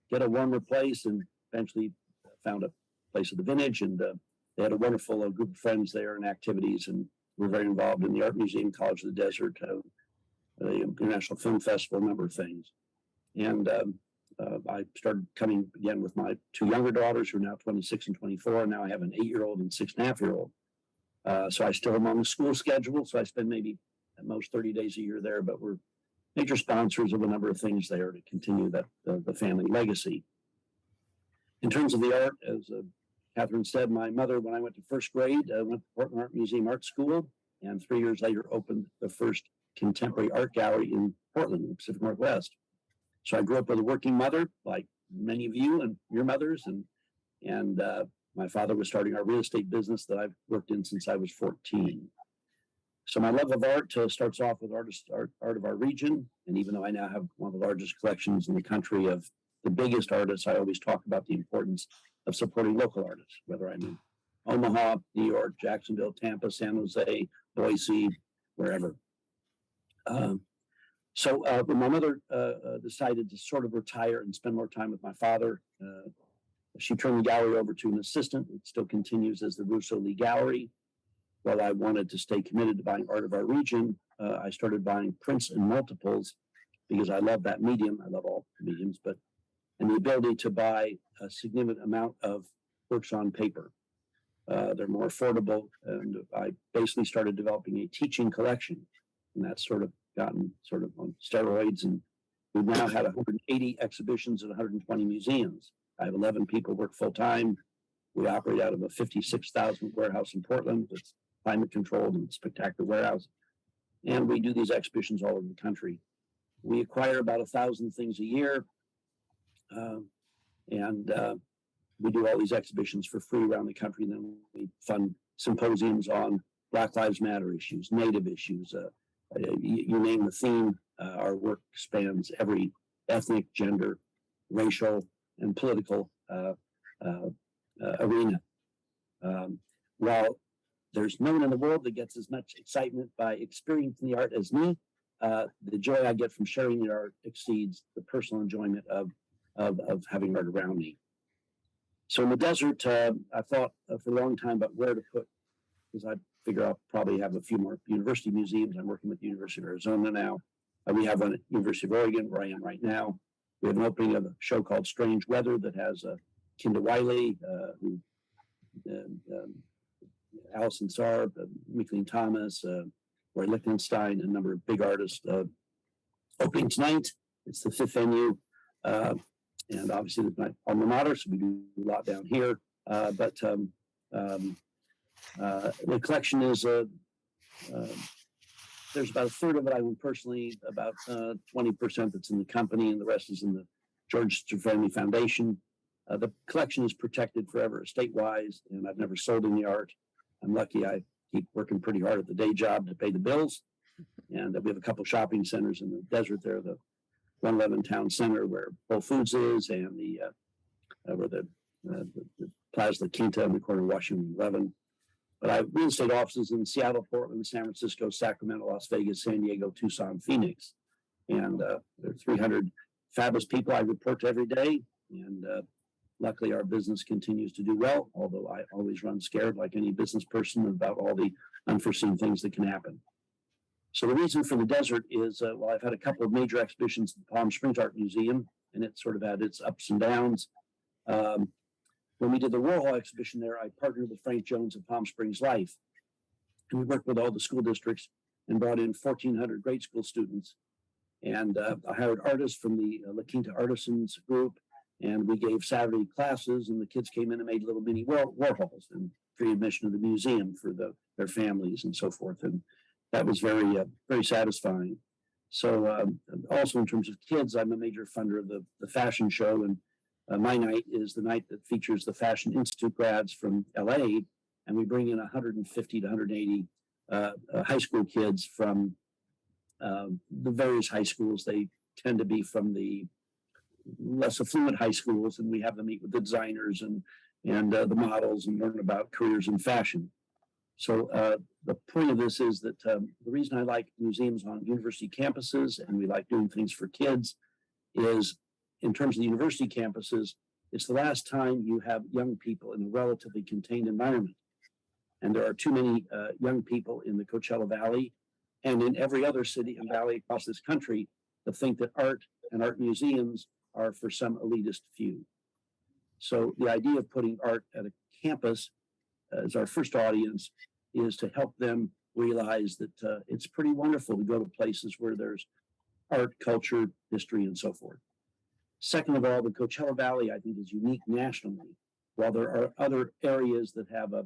get a warmer place? And eventually found a place at the Vintage. And they had a wonderful group of friends there and activities. And we're very involved in the Art Museum, College of the Desert, the International Film Festival, a number of things. And I started coming again with my 2 younger daughters who are now 26 and 24. And now I have an 8-year-old and 6.5-year-old. So I still am on the school schedule. So I spend maybe at most 30 days a year there, but we're major sponsors of a number of things there to continue that the family legacy. In terms of the art, as Catherine said, my mother, when I went to first grade, went to Portland Art Museum Art School, and 3 years later opened the first contemporary art gallery in Portland, in the Pacific Northwest. So I grew up with a working mother, like many of you and your mothers, and my father was starting our real estate business that I've worked in since I was 14. So my love of art starts off with art of our region, and even though I now have one of the largest collections in the country of the biggest artists, I always talk about the importance of supporting local artists, whether I'm in Omaha, New York, Jacksonville, Tampa, San Jose, Boise, wherever. So when my mother decided to sort of retire and spend more time with my father, she turned the gallery over to an assistant. It still continues as the Russo Lee Gallery. While I wanted to stay committed to buying art of our region, I started buying prints and multiples because I love that medium. I love all mediums, and the ability to buy a significant amount of works on paper. They're more affordable, and I basically started developing a teaching collection, and that's sort of gotten sort of on steroids, and we've now had 180 exhibitions at 120 museums. I have 11 people work full-time. We operate out of a 56,000 warehouse in Portland that's climate controlled and spectacular warehouse. And we do these exhibitions all over the country. We acquire about 1,000 things a year. And we do all these exhibitions for free around the country. And then we fund symposiums on Black Lives Matter issues, Native issues, you name the theme. Our work spans every ethnic, gender, racial, and political arena. While there's no one in the world that gets as much excitement by experiencing the art as me, the joy I get from sharing the art exceeds the personal enjoyment of having art around me. So in the desert, I thought for a long time about where to put, because I figure I'll probably have a few more university museums. I'm working with the University of Arizona now. We have one at University of Oregon, where I am right now. We have an opening of a show called Strange Weather that has Kinda Wiley, Allison Sarb, Micheline Thomas, Roy Lichtenstein, a number of big artists. Opening tonight, it's the 5th venue. And obviously, there's my alma mater, so we do a lot down here. But the collection is, there's about a third of it I own personally, about 20% that's in the company, and the rest is in the George Family Foundation. The collection is protected forever estate-wise, and I've never sold any art. I'm lucky I keep working pretty hard at the day job to pay the bills. And we have a couple shopping centers in the desert there, the 111 Town Center where Whole Foods is, and the where the Plaza Quinta on the corner of Washington 11. But I have real estate offices in Seattle, Portland, San Francisco, Sacramento, Las Vegas, San Diego, Tucson, Phoenix. And there are 300 fabulous people I report to every day. And luckily, our business continues to do well, although I always run scared like any business person about all the unforeseen things that can happen. So the reason for the desert is, well, I've had a couple of major exhibitions at the Palm Springs Art Museum, and it sort of had its ups and downs. When we did the Warhol exhibition there, I partnered with Frank Jones of Palm Springs Life, and we worked with all the school districts and brought in 1,400 grade school students. And I hired artists from the La Quinta Artisans group, and we gave Saturday classes, and the kids came in and made little mini Warhols and free admission to the museum for their families and so forth. And that was very, very satisfying. So also in terms of kids, I'm a major funder of the fashion show, and my night is the night that features the Fashion Institute grads from LA, and we bring in 150 to 180 high school kids from the various high schools. They tend to be from the less affluent high schools, and we have them meet with the designers and the models and learn about careers in fashion. So the point of this is that the reason I like museums on university campuses, and we like doing things for kids, is in terms of the university campuses, it's the last time you have young people in a relatively contained environment. And there are too many young people in the Coachella Valley and in every other city and valley across this country that think that art and art museums are for some elitist few. So the idea of putting art at a campus as our first audience is to help them realize that it's pretty wonderful to go to places where there's art, culture, history, and so forth. Second of all, the Coachella Valley, I think, is unique nationally. While there are other areas that have a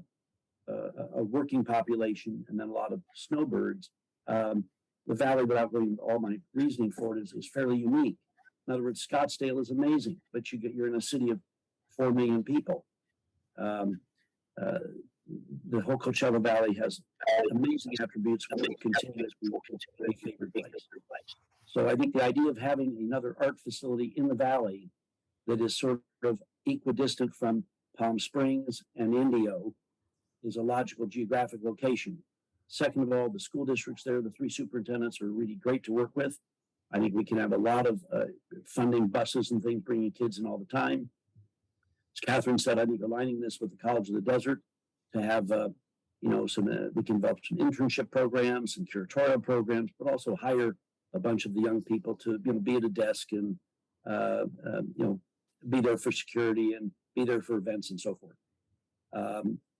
working population and then a lot of snowbirds, the valley, without going into all my reasoning for it, is fairly unique. In other words, Scottsdale is amazing, but you're in a city of 4 million people. The whole Coachella Valley has amazing attributes and will continue to be a favorite place. So I think the idea of having another art facility in the valley that is sort of equidistant from Palm Springs and Indio is a logical geographic location. Second of all, the school districts there, the 3 superintendents are really great to work with. I think we can have a lot of funding buses and things, bringing kids in all the time. As Catherine said, I think aligning this with the College of the Desert to have, we can develop some internship programs and curatorial programs, but also hire a bunch of the young people to, be at a desk and, be there for security and be there for events and so forth.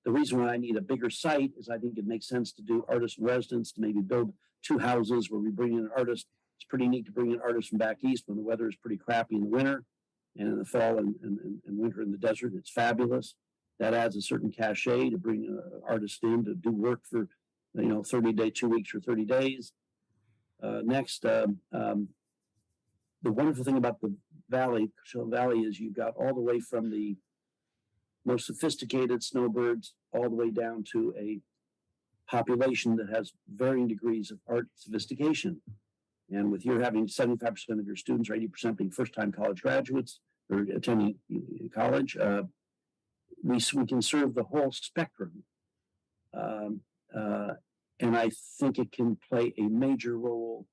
The reason why I need a bigger site is I think it makes sense to do artist in residence, to maybe build 2 houses where we bring in an artist. It's pretty neat to bring in artists from back east when the weather is pretty crappy in the winter, and in the fall and winter in the desert, it's fabulous. That adds a certain cachet to bring an artist in to do work for, 30-day, 2 weeks or 30 days. Next, the wonderful thing about the valley, Coachella Valley, is you've got all the way from the most sophisticated snowbirds all the way down to a population that has varying degrees of art sophistication. And with you having 75% of your students or 80% being first-time college graduates or attending college, we can serve the whole spectrum. And I think it can play a major role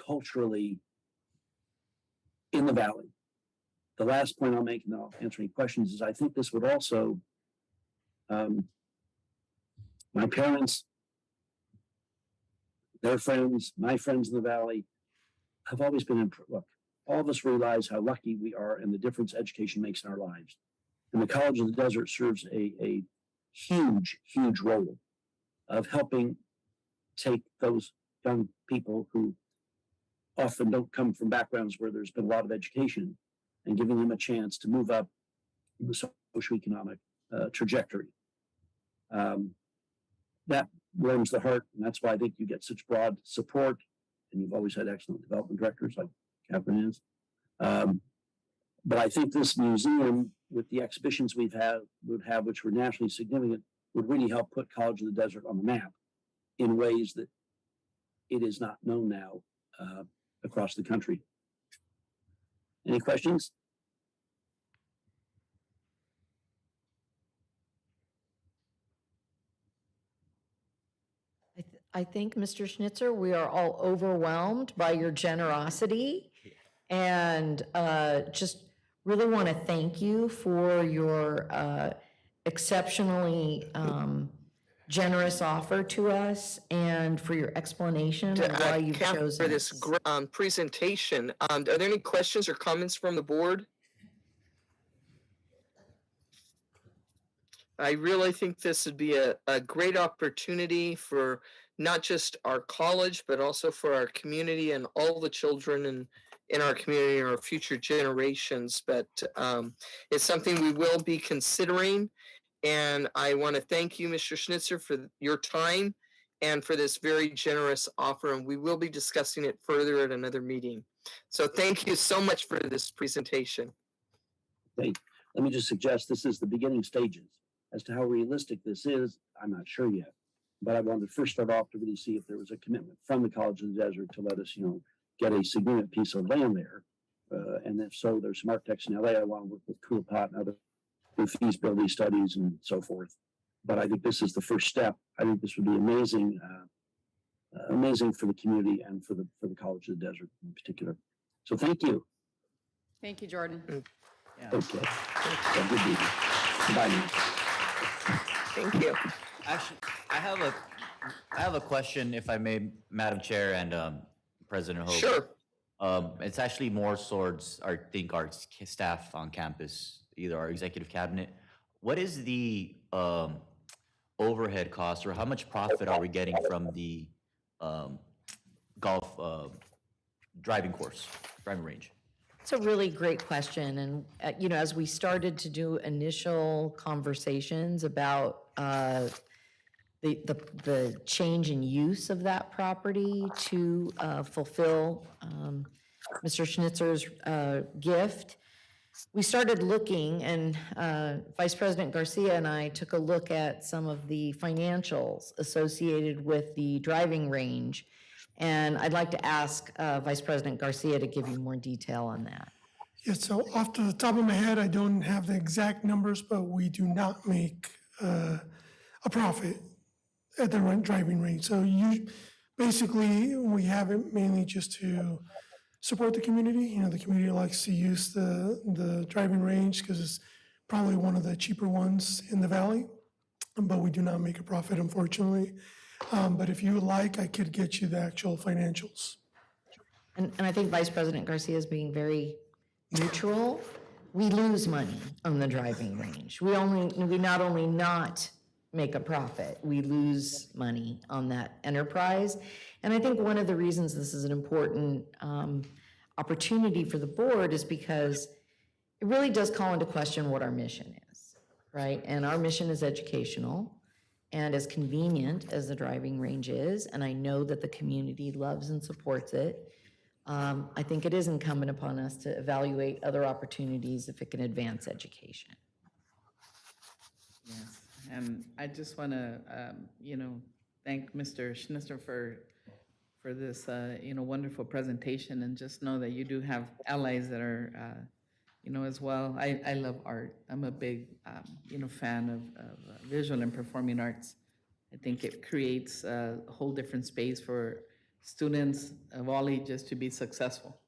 culturally in the valley. The last point I'll make, and I'll answer any questions, is I think this would also, my parents, their friends, my friends in the valley have always been, look, all of us realize how lucky we are and the difference education makes in our lives. And the College of the Desert serves a huge, huge role of helping take those young people who often don't come from backgrounds where there's been a lot of education and giving them a chance to move up in the socioeconomic trajectory. That warms the heart, and that's why I think you get such broad support, and you've always had excellent development directors like Catherine is. But I think this museum, with the exhibitions would have, which were nationally significant, would really help put College of the Desert on the map in ways that it is not known now across the country. Any questions? I think, Mr. Schnitzer, we are all overwhelmed by your generosity and just really want to thank you for your exceptionally generous offer to us and for your explanation of why you've chosen for this presentation. Are there any questions or comments from the board? I really think this would be a great opportunity for not just our college, but also for our community and all the children in our community and our future generations. But it's something we will be considering. And I want to thank you, Mr. Schnitzer, for your time and for this very generous offer. And we will be discussing it further at another meeting. So thank you so much for this presentation. Okay, let me just suggest this is the beginning stages. As to how realistic this is, I'm not sure yet. But I wanted to first start off to really see if there was a commitment from the College of the Desert to let us, get a significant piece of land there. And if so, there's some architects in LA. I want to work with Coolpot and other feasibility studies and so forth. But I think this is the first step. I think this would be amazing, amazing for the community and for the College of the Desert in particular. So thank you. Thank you, Jordan. Okay. Have a good evening. Goodbye now. Thank you. Actually, I have a question, if I may, Madam Chair and President Hope. Sure. It's actually more towards our staff on campus, either our executive cabinet. What is the overhead cost, or how much profit are we getting from the golf driving range? It's a really great question. And, as we started to do initial conversations about the change in use of that property to fulfill Mr. Schnitzer's gift, we started looking, and Vice President Garcia and I took a look at some of the financials associated with the driving range. And I'd like to ask Vice President Garcia to give you more detail on that. Yeah, so off the top of my head, I don't have the exact numbers, but we do not make a profit at the driving range. So basically, we have it mainly just to support the community. The community likes to use the driving range because it's probably one of the cheaper ones in the valley, but we do not make a profit, unfortunately. But if you would like, I could get you the actual financials. And I think Vice President Garcia is being very neutral. We lose money on the driving range. We not only not make a profit, we lose money on that enterprise. And I think one of the reasons this is an important opportunity for the board is because it really does call into question what our mission is, right? And our mission is educational. And as convenient as the driving range is, and I know that the community loves and supports it, I think it is incumbent upon us to evaluate other opportunities if it can advance education. Yes, and I just want to, thank Mr. Schnitzer for this, wonderful presentation, and just know that you do have allies that are, as well. I love art. I'm a big, fan of visual and performing arts. I think it creates a whole different space for students of all ages to be successful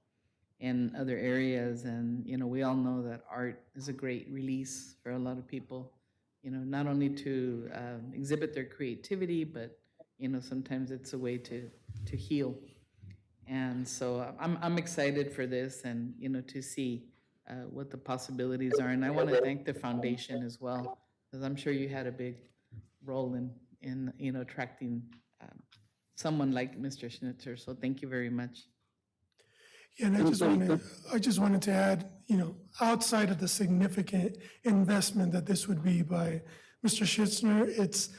in other areas. And, we all know that art is a great release for a lot of people, not only to exhibit their creativity, but, sometimes it's a way to heal. And so I'm excited for this and, to see what the possibilities are. And I want to thank the foundation as well, because I'm sure you had a big role in attracting someone like Mr. Schnitzer. So thank you very much. Yeah, and I just wanted to add, outside of the significant investment that this would be by Mr. Schnitzler, it's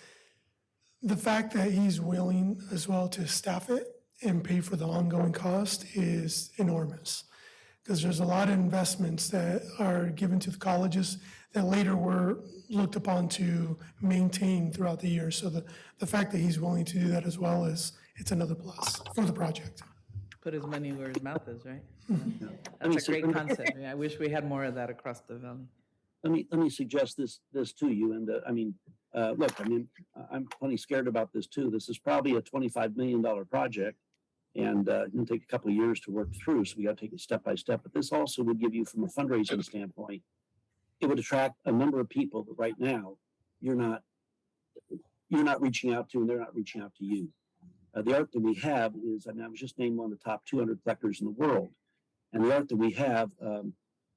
the fact that he's willing as well to staff it and pay for the ongoing cost is enormous. Because there's a lot of investments that are given to the colleges that later were looked upon to maintain throughout the year. So the fact that he's willing to do that as well it's another plus for the project. Put his money where his mouth is, right? Let me That's a great see- concept. I wish we had more of that across the valley. Let me suggest this to you. And look, I'm plenty scared about this too. This is probably a $25 million project. And it'll take a couple of years to work through, so we got to take it step by step. But this also would give you, from a fundraising standpoint, it would attract a number of people that right now you're not reaching out to, and they're not reaching out to you. The art that we have is, I was just named one of the top 200 collectors in the world, and the art that we have.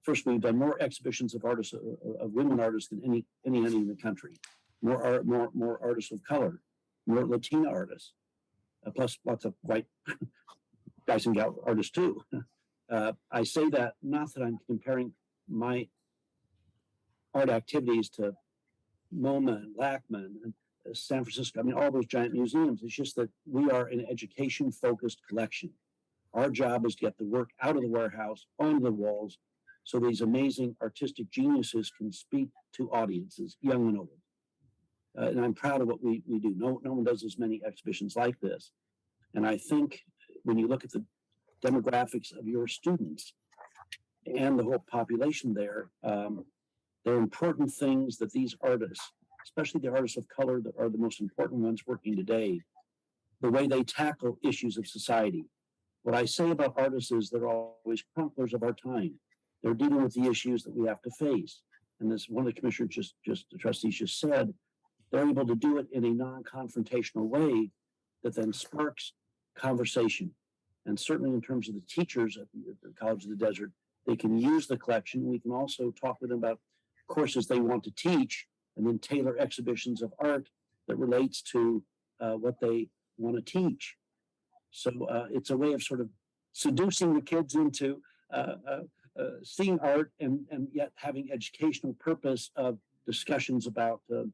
First, we've done more exhibitions of artists, of women artists than any in the country. More art, more artists of color, more Latina artists. Plus lots of white guys and gal artists too. I say that not that I'm comparing my art activities to MoMA and LACMA and San Francisco. All those giant museums. It's just that we are an education-focused collection. Our job is to get the work out of the warehouse, onto the walls, so these amazing artistic geniuses can speak to audiences, young and old. And I'm proud of what we do. No one does as many exhibitions like this. And I think when you look at the demographics of your students and the whole population there are important things that these artists, especially the artists of color that are the most important ones working today, the way they tackle issues of society. What I say about artists is they're always chroniclers of our time. They're dealing with the issues that we have to face. And this one of the commissioners the trustees just said, they're able to do it in a non-confrontational way that then sparks conversation. And certainly in terms of the teachers at the College of the Desert, they can use the collection. We can also talk with them about courses they want to teach and then tailor exhibitions of art that relates to what they want to teach. So it's a way of sort of seducing the kids into seeing art and yet having educational purpose of discussions about um,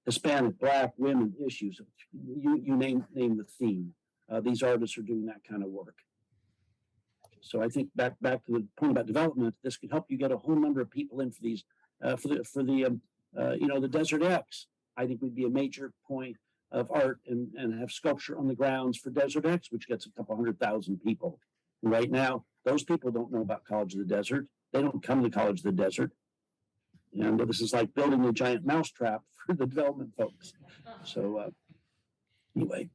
Hispanic, Black, women issues. You name the theme. These artists are doing that kind of work. So I think back to the point about development, this could help you get a whole number of people in for these the Desert X. I think would be a major point of art and have sculpture on the grounds for Desert X, which gets a couple 100,000 people. And right now, those people don't know about College of the Desert. They don't come to College of the Desert. And this is like building a giant mousetrap for the development folks. So anyway.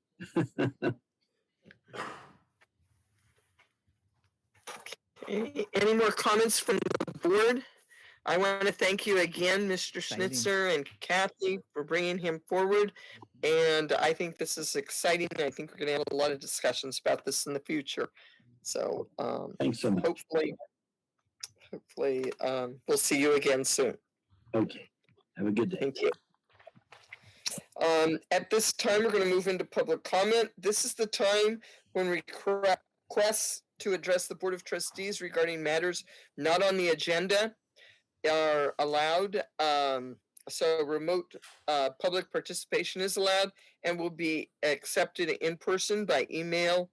Any more comments from the board? I want to thank you again, Mr. Schnitzer and Kathy, for bringing him forward. And I think this is exciting. I think we're going to have a lot of discussions about this in the future. So thanks so much. Hopefully we'll see you again soon. Okay. Have a good day. Thank you. At this time, we're going to move into public comment. This is the time when requests to address the Board of Trustees regarding matters not on the agenda are allowed. So remote public participation is allowed and will be accepted in person by email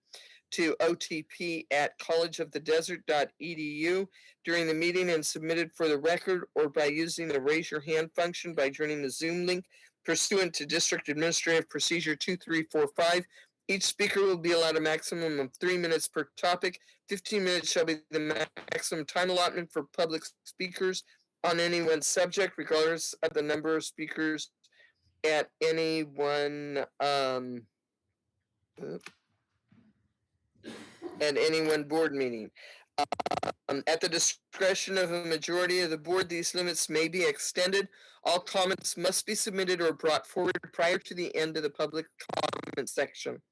to otp@collegeofthedesert.edu during the meeting and submitted for the record, or by using the raise your hand function by joining the Zoom link pursuant to District Administrative Procedure 2345. Each speaker will be allowed a maximum of 3 minutes per topic. 15 minutes shall be the maximum time allotment for public speakers on any one subject, regardless of the number of speakers at any one board meeting. At the discretion of a majority of the board, these limits may be extended. All comments must be submitted or brought forward prior to the end of the public comment section.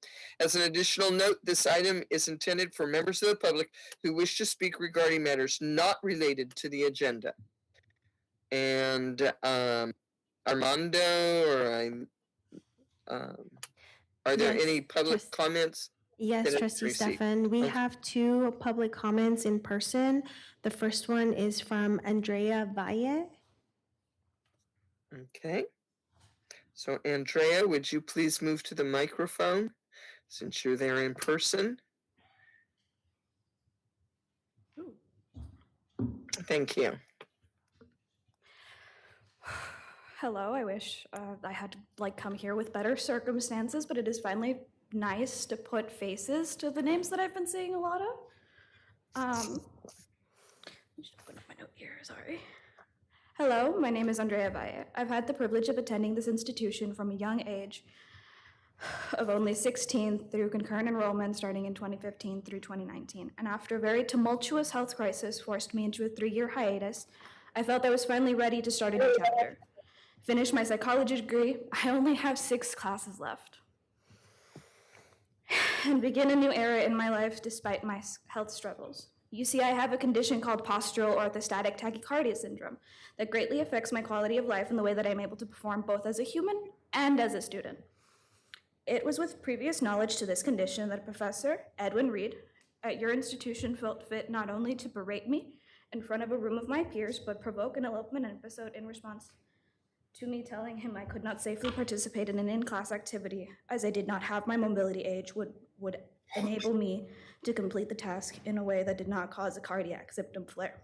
As an additional note, this item is intended for members of the public who wish to speak regarding matters not related to the agenda. And Armando, or are there any public comments? Yes, Trustee Stefan, we have 2 public comments in person. The first one is from Andrea Valle. Okay. So Andrea, would you please move to the microphone since you're there in person? Thank you. Hello, I wish I had come here with better circumstances, but it is finally nice to put faces to the names that I've been seeing a lot of. Just open up my note here, sorry. Hello, my name is Andrea Valle. I've had the privilege of attending this institution from a young age of only 16 through concurrent enrollment starting in 2015 through 2019. And after a very tumultuous health crisis forced me into a 3-year hiatus, I felt I was finally ready to start a new chapter. Finish my psychology degree, I only have 6 classes left. And begin a new era in my life despite my health struggles. You see, I have a condition called postural orthostatic tachycardia syndrome that greatly affects my quality of life and the way that I'm able to perform both as a human and as a student. It was with previous knowledge to this condition that Professor Edwin Reed at your institution felt fit not only to berate me in front of a room of my peers, but provoke an elopement episode in response to me telling him I could not safely participate in an in-class activity as I did not have my mobility age would enable me to complete the task in a way that did not cause a cardiac symptom flare.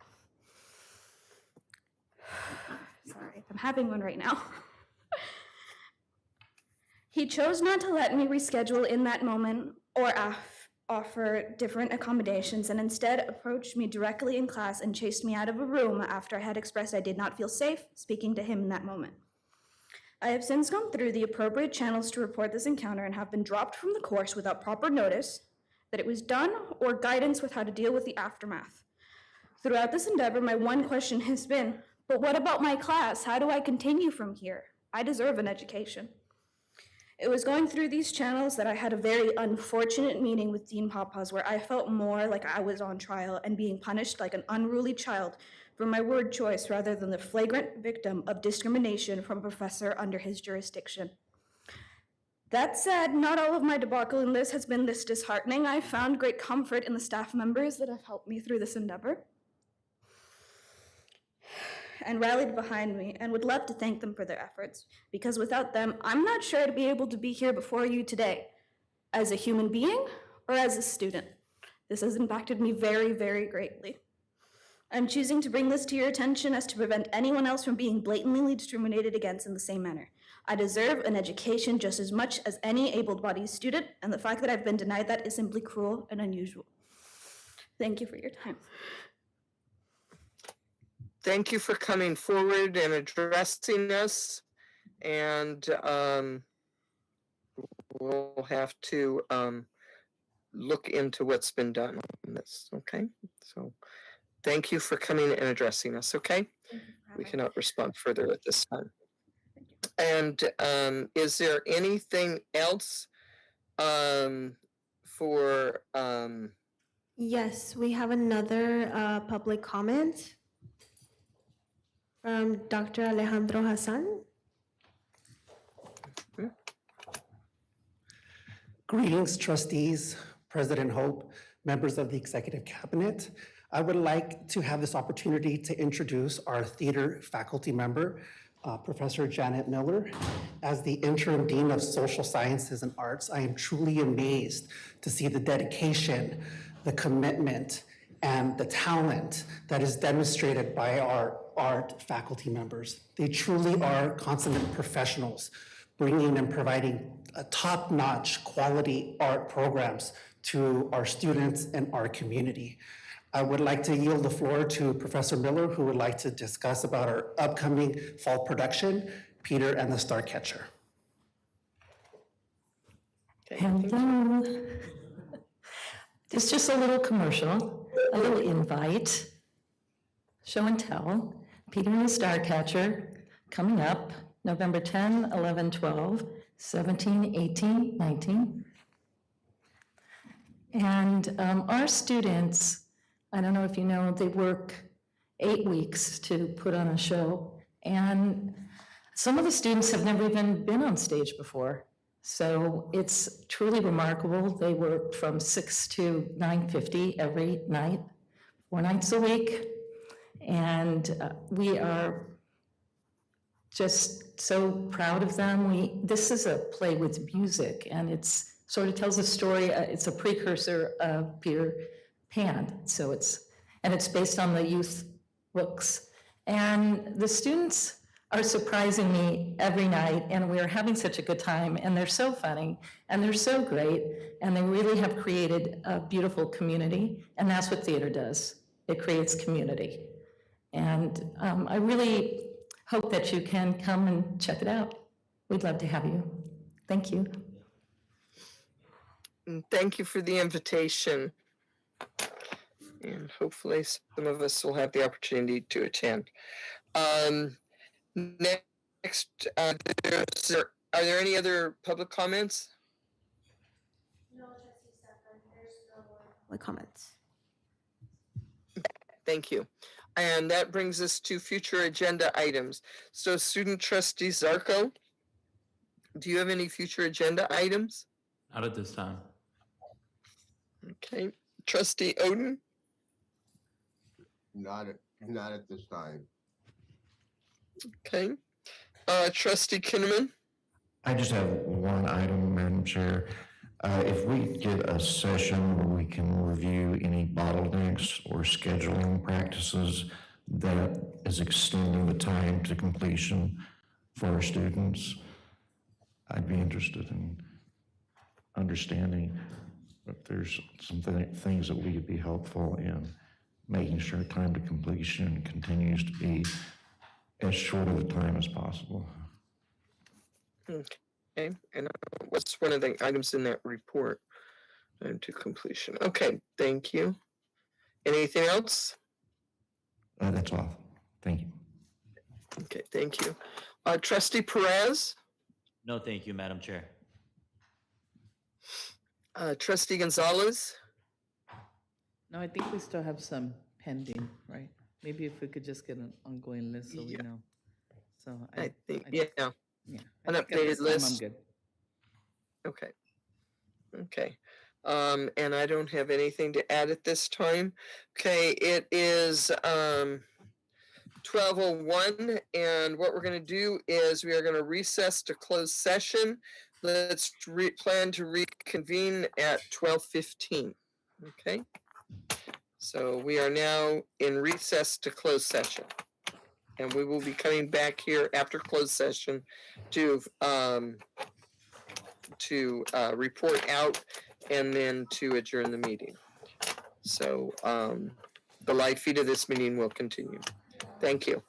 Sorry, I'm having one right now. He chose not to let me reschedule in that moment or offer different accommodations, and instead approached me directly in class and chased me out of a room after I had expressed I did not feel safe speaking to him in that moment. I have since gone through the appropriate channels to report this encounter and have been dropped from the course without proper notice that it was done or guidance with how to deal with the aftermath. Throughout this endeavor, my one question has been, but what about my class? How do I continue from here? I deserve an education. It was going through these channels that I had a very unfortunate meeting with Dean Papas where I felt more like I was on trial and being punished like an unruly child for my word choice rather than the flagrant victim of discrimination from a professor under his jurisdiction. That said, not all of my debacle in this has been this disheartening. I found great comfort in the staff members that have helped me through this endeavor and rallied behind me, and would love to thank them for their efforts, because without them, I'm not sure I'd be able to be here before you today, as a human being or as a student. This has impacted me very, very greatly. I'm choosing to bring this to your attention as to prevent anyone else from being blatantly discriminated against in the same manner. I deserve an education just as much as any able-bodied student, and the fact that I've been denied that is simply cruel and unusual. Thank you for your time. Thank you for coming forward and addressing us. And we'll have to look into what's been done on this, okay? So thank you for coming and addressing us, okay? We cannot respond further at this time. And is there anything else for Yes, we have another public comment from Dr. Alejandro Hassan. Greetings, trustees, President Hope, members of the Executive Cabinet. I would like to have this opportunity to introduce our theater faculty member, Professor Janet Miller. As the interim dean of social sciences and arts, I am truly amazed to see the dedication, the commitment, and the talent that is demonstrated by our art faculty members. They truly are consummate professionals, bringing and providing top-notch quality art programs to our students and our community. I would like to yield the floor to Professor Miller, who would like to discuss about our upcoming fall production, Peter and the Starcatcher. Hello. This is just a little commercial, a little invite, show and tell. Peter and the Starcatcher coming up November 10, 11, 12, 17, 18, 19. And our students, I don't know if you know, they work 8 weeks to put on a show. And some of the students have never even been on stage before. So it's truly remarkable. They work from 6 to 9:50 every night, 4 nights a week. And we are just so proud of them. This is a play with music, and it's sort of tells a story. It's a precursor of Peter Pan. So it's based on the youth books. And the students are surprising me every night, and we're having such a good time, and they're so funny, and they're so great, and they really have created a beautiful community, and that's what theater does. It creates community. And I really hope that you can come and check it out. We'd love to have you. Thank you. And thank you for the invitation. And hopefully some of us will have the opportunity to attend. Next, are there any other public comments? No, Trustee Stefan, there's no more public comments. Thank you. And that brings us to future agenda items. So student trustee Zarko, do you have any future agenda items? Not at this time. Okay. Trustee Oden? Not at this time. Okay. Trustee Kinnaman? I just have one item, Madam Chair. If we get a session where we can review any bottlenecks or scheduling practices that is extending the time to completion for our students, I'd be interested in understanding if there's some things that we could be helpful in making sure time to completion continues to be as short of a time as possible. Okay. And what's one of the items in that report? To completion. Okay, thank you. Anything else? That's all. Thank you. Okay, thank you. Trustee Perez? No, thank you, Madam Chair. Trustee Gonzalez? No, I think we still have some pending, right? Maybe if we could just get an ongoing list so we know. So I think, yeah. An I think at this updated time list. I'm good. Okay. Okay. And I don't have anything to add at this time. Okay, it is 12:01, and what we're going to do is we are going to recess to close session. Let's plan to reconvene at 12:15. Okay. So we are now in recess to close session. And we will be coming back here after closed session to report out and then to adjourn the meeting. So the live feed of this meeting will continue. Thank you.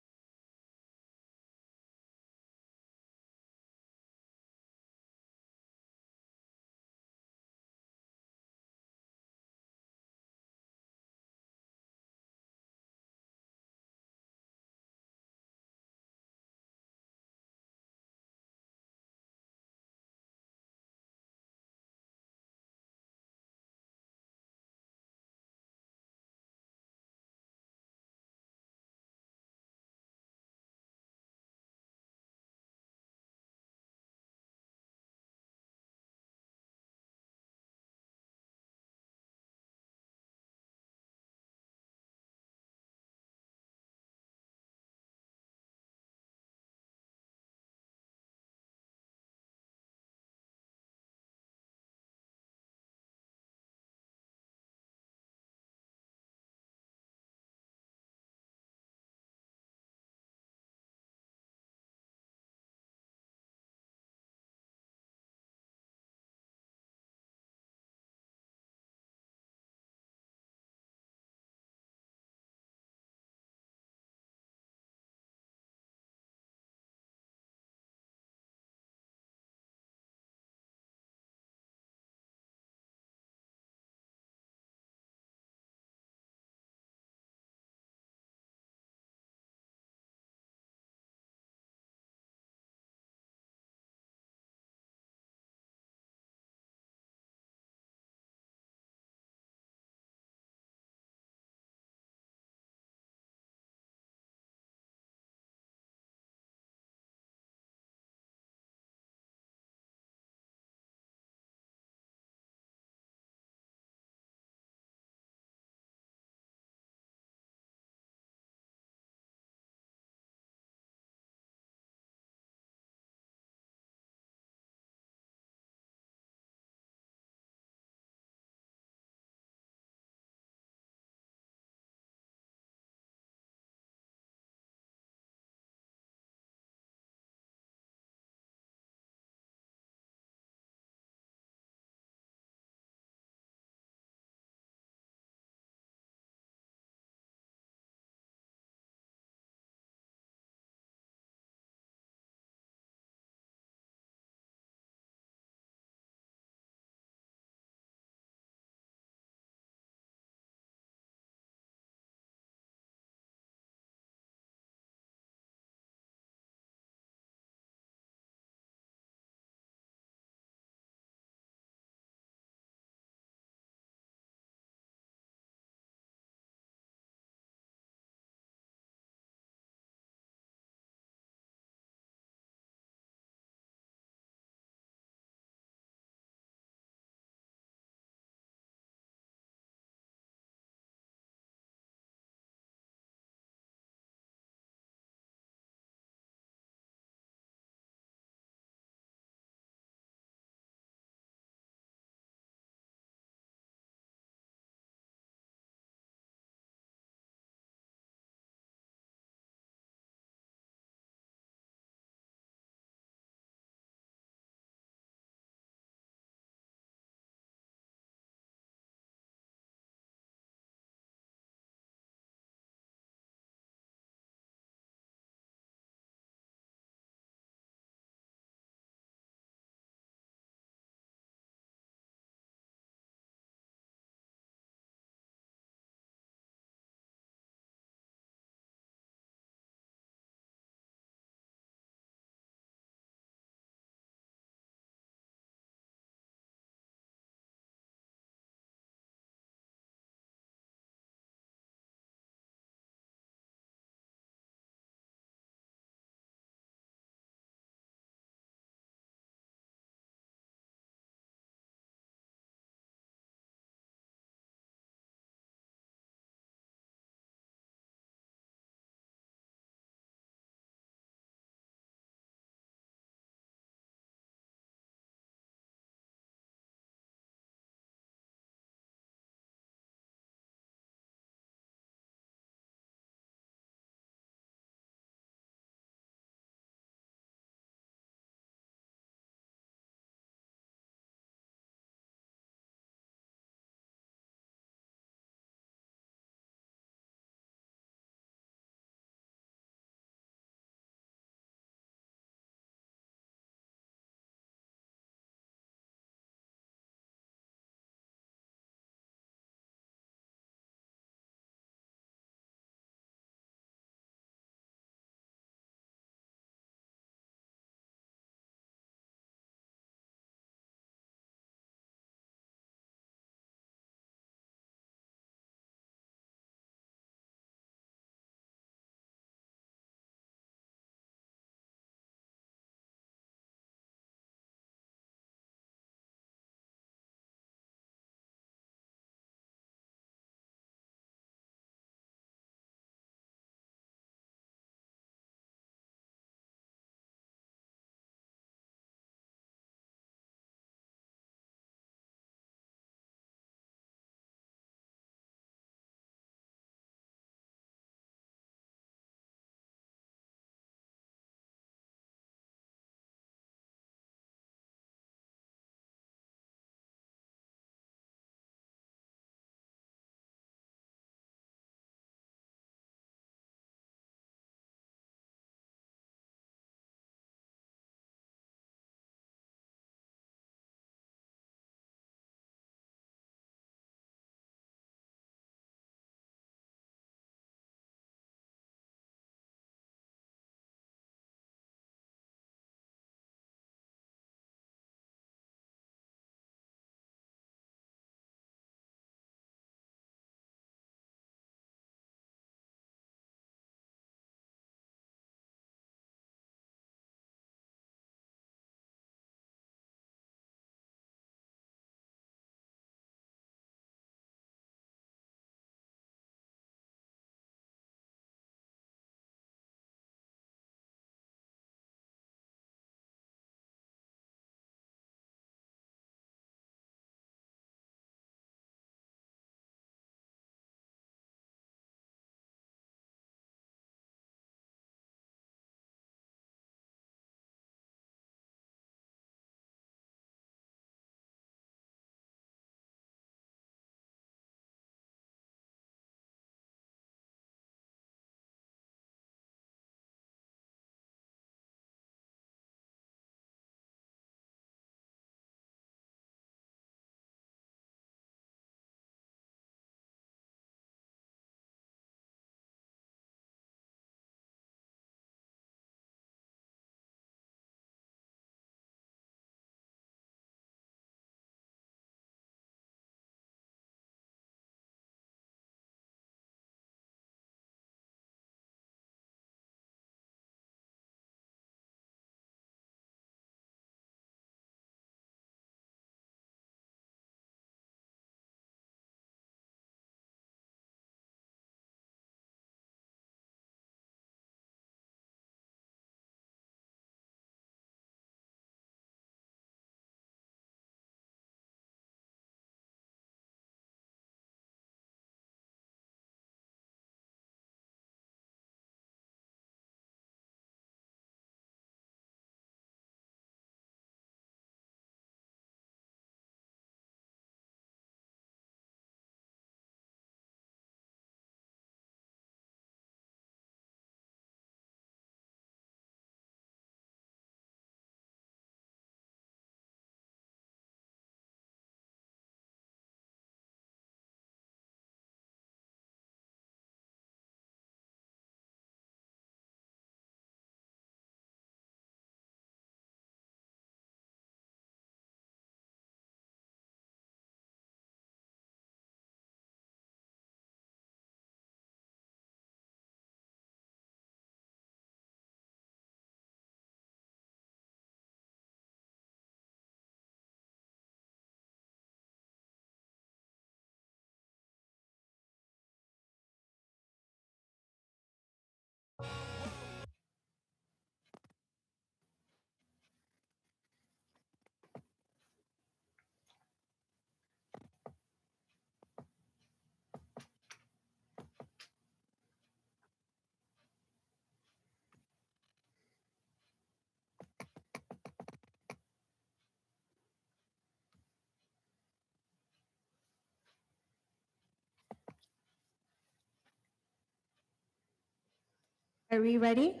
Are we ready?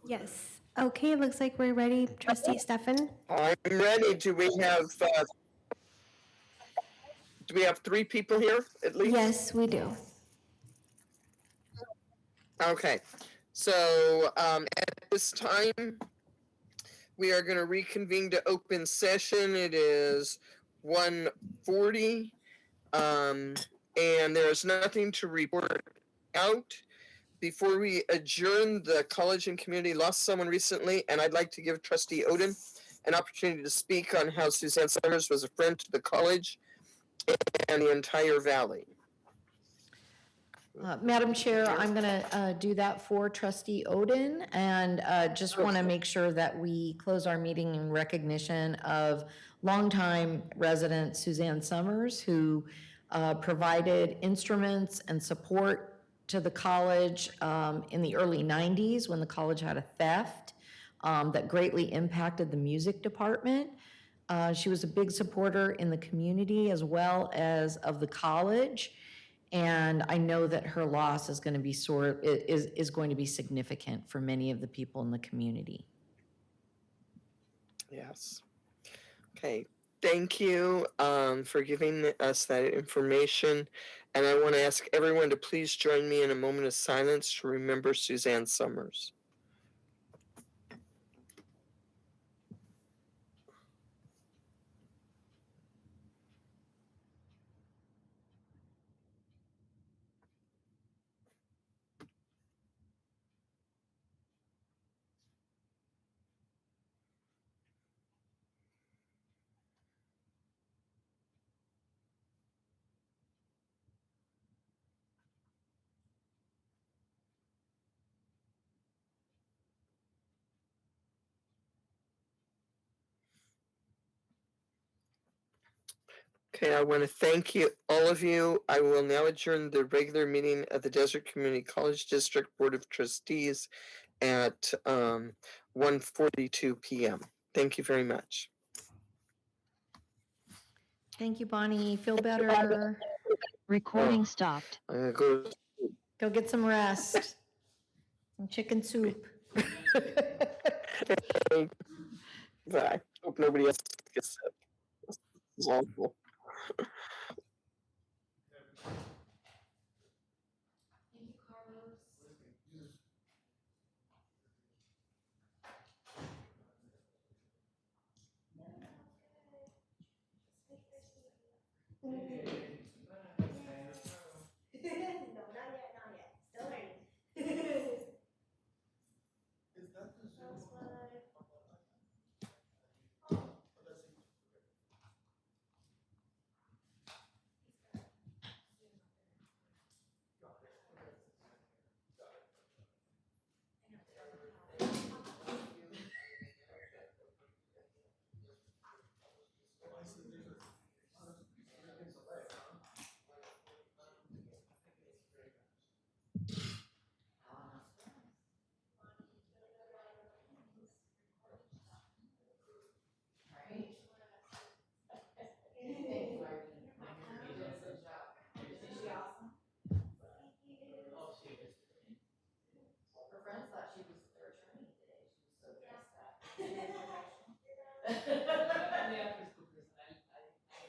Yes. Okay, looks like we're ready. Trustee Stefan? I'm ready. Do we have 3 people here at least? Yes, we do. Okay, so at this time, we are going to reconvene to open session. It is 1:40, and there is nothing to report out. Before we adjourn, the college and community lost someone recently, and I'd like to give Trustee Oden an opportunity to speak on how Suzanne Summers was a friend to the college and the entire valley. Madam Chair, I'm going to do that for Trustee Oden, and just want to make sure that we close our meeting in recognition of longtime resident Suzanne Summers, who provided instruments and support to the college in the early 90s when the college had a theft that greatly impacted the music department. She was a big supporter in the community as well as of the college. And I know that her loss is going to be is going to be significant for many of the people in the community. Yes. Okay. Thank you for giving us that information. And I want to ask everyone to please join me in a moment of silence to remember Suzanne Summers. Okay, I want to thank you, all of you. I will now adjourn the regular meeting of the Desert Community College District Board of Trustees at 1:42 p.m. Thank you very much. Thank you, Bonnie. Feel better. Recording stopped. I'm gonna Go get some rest. Some chicken soup. go. Bye. Hope nobody else gets sick. It's awful.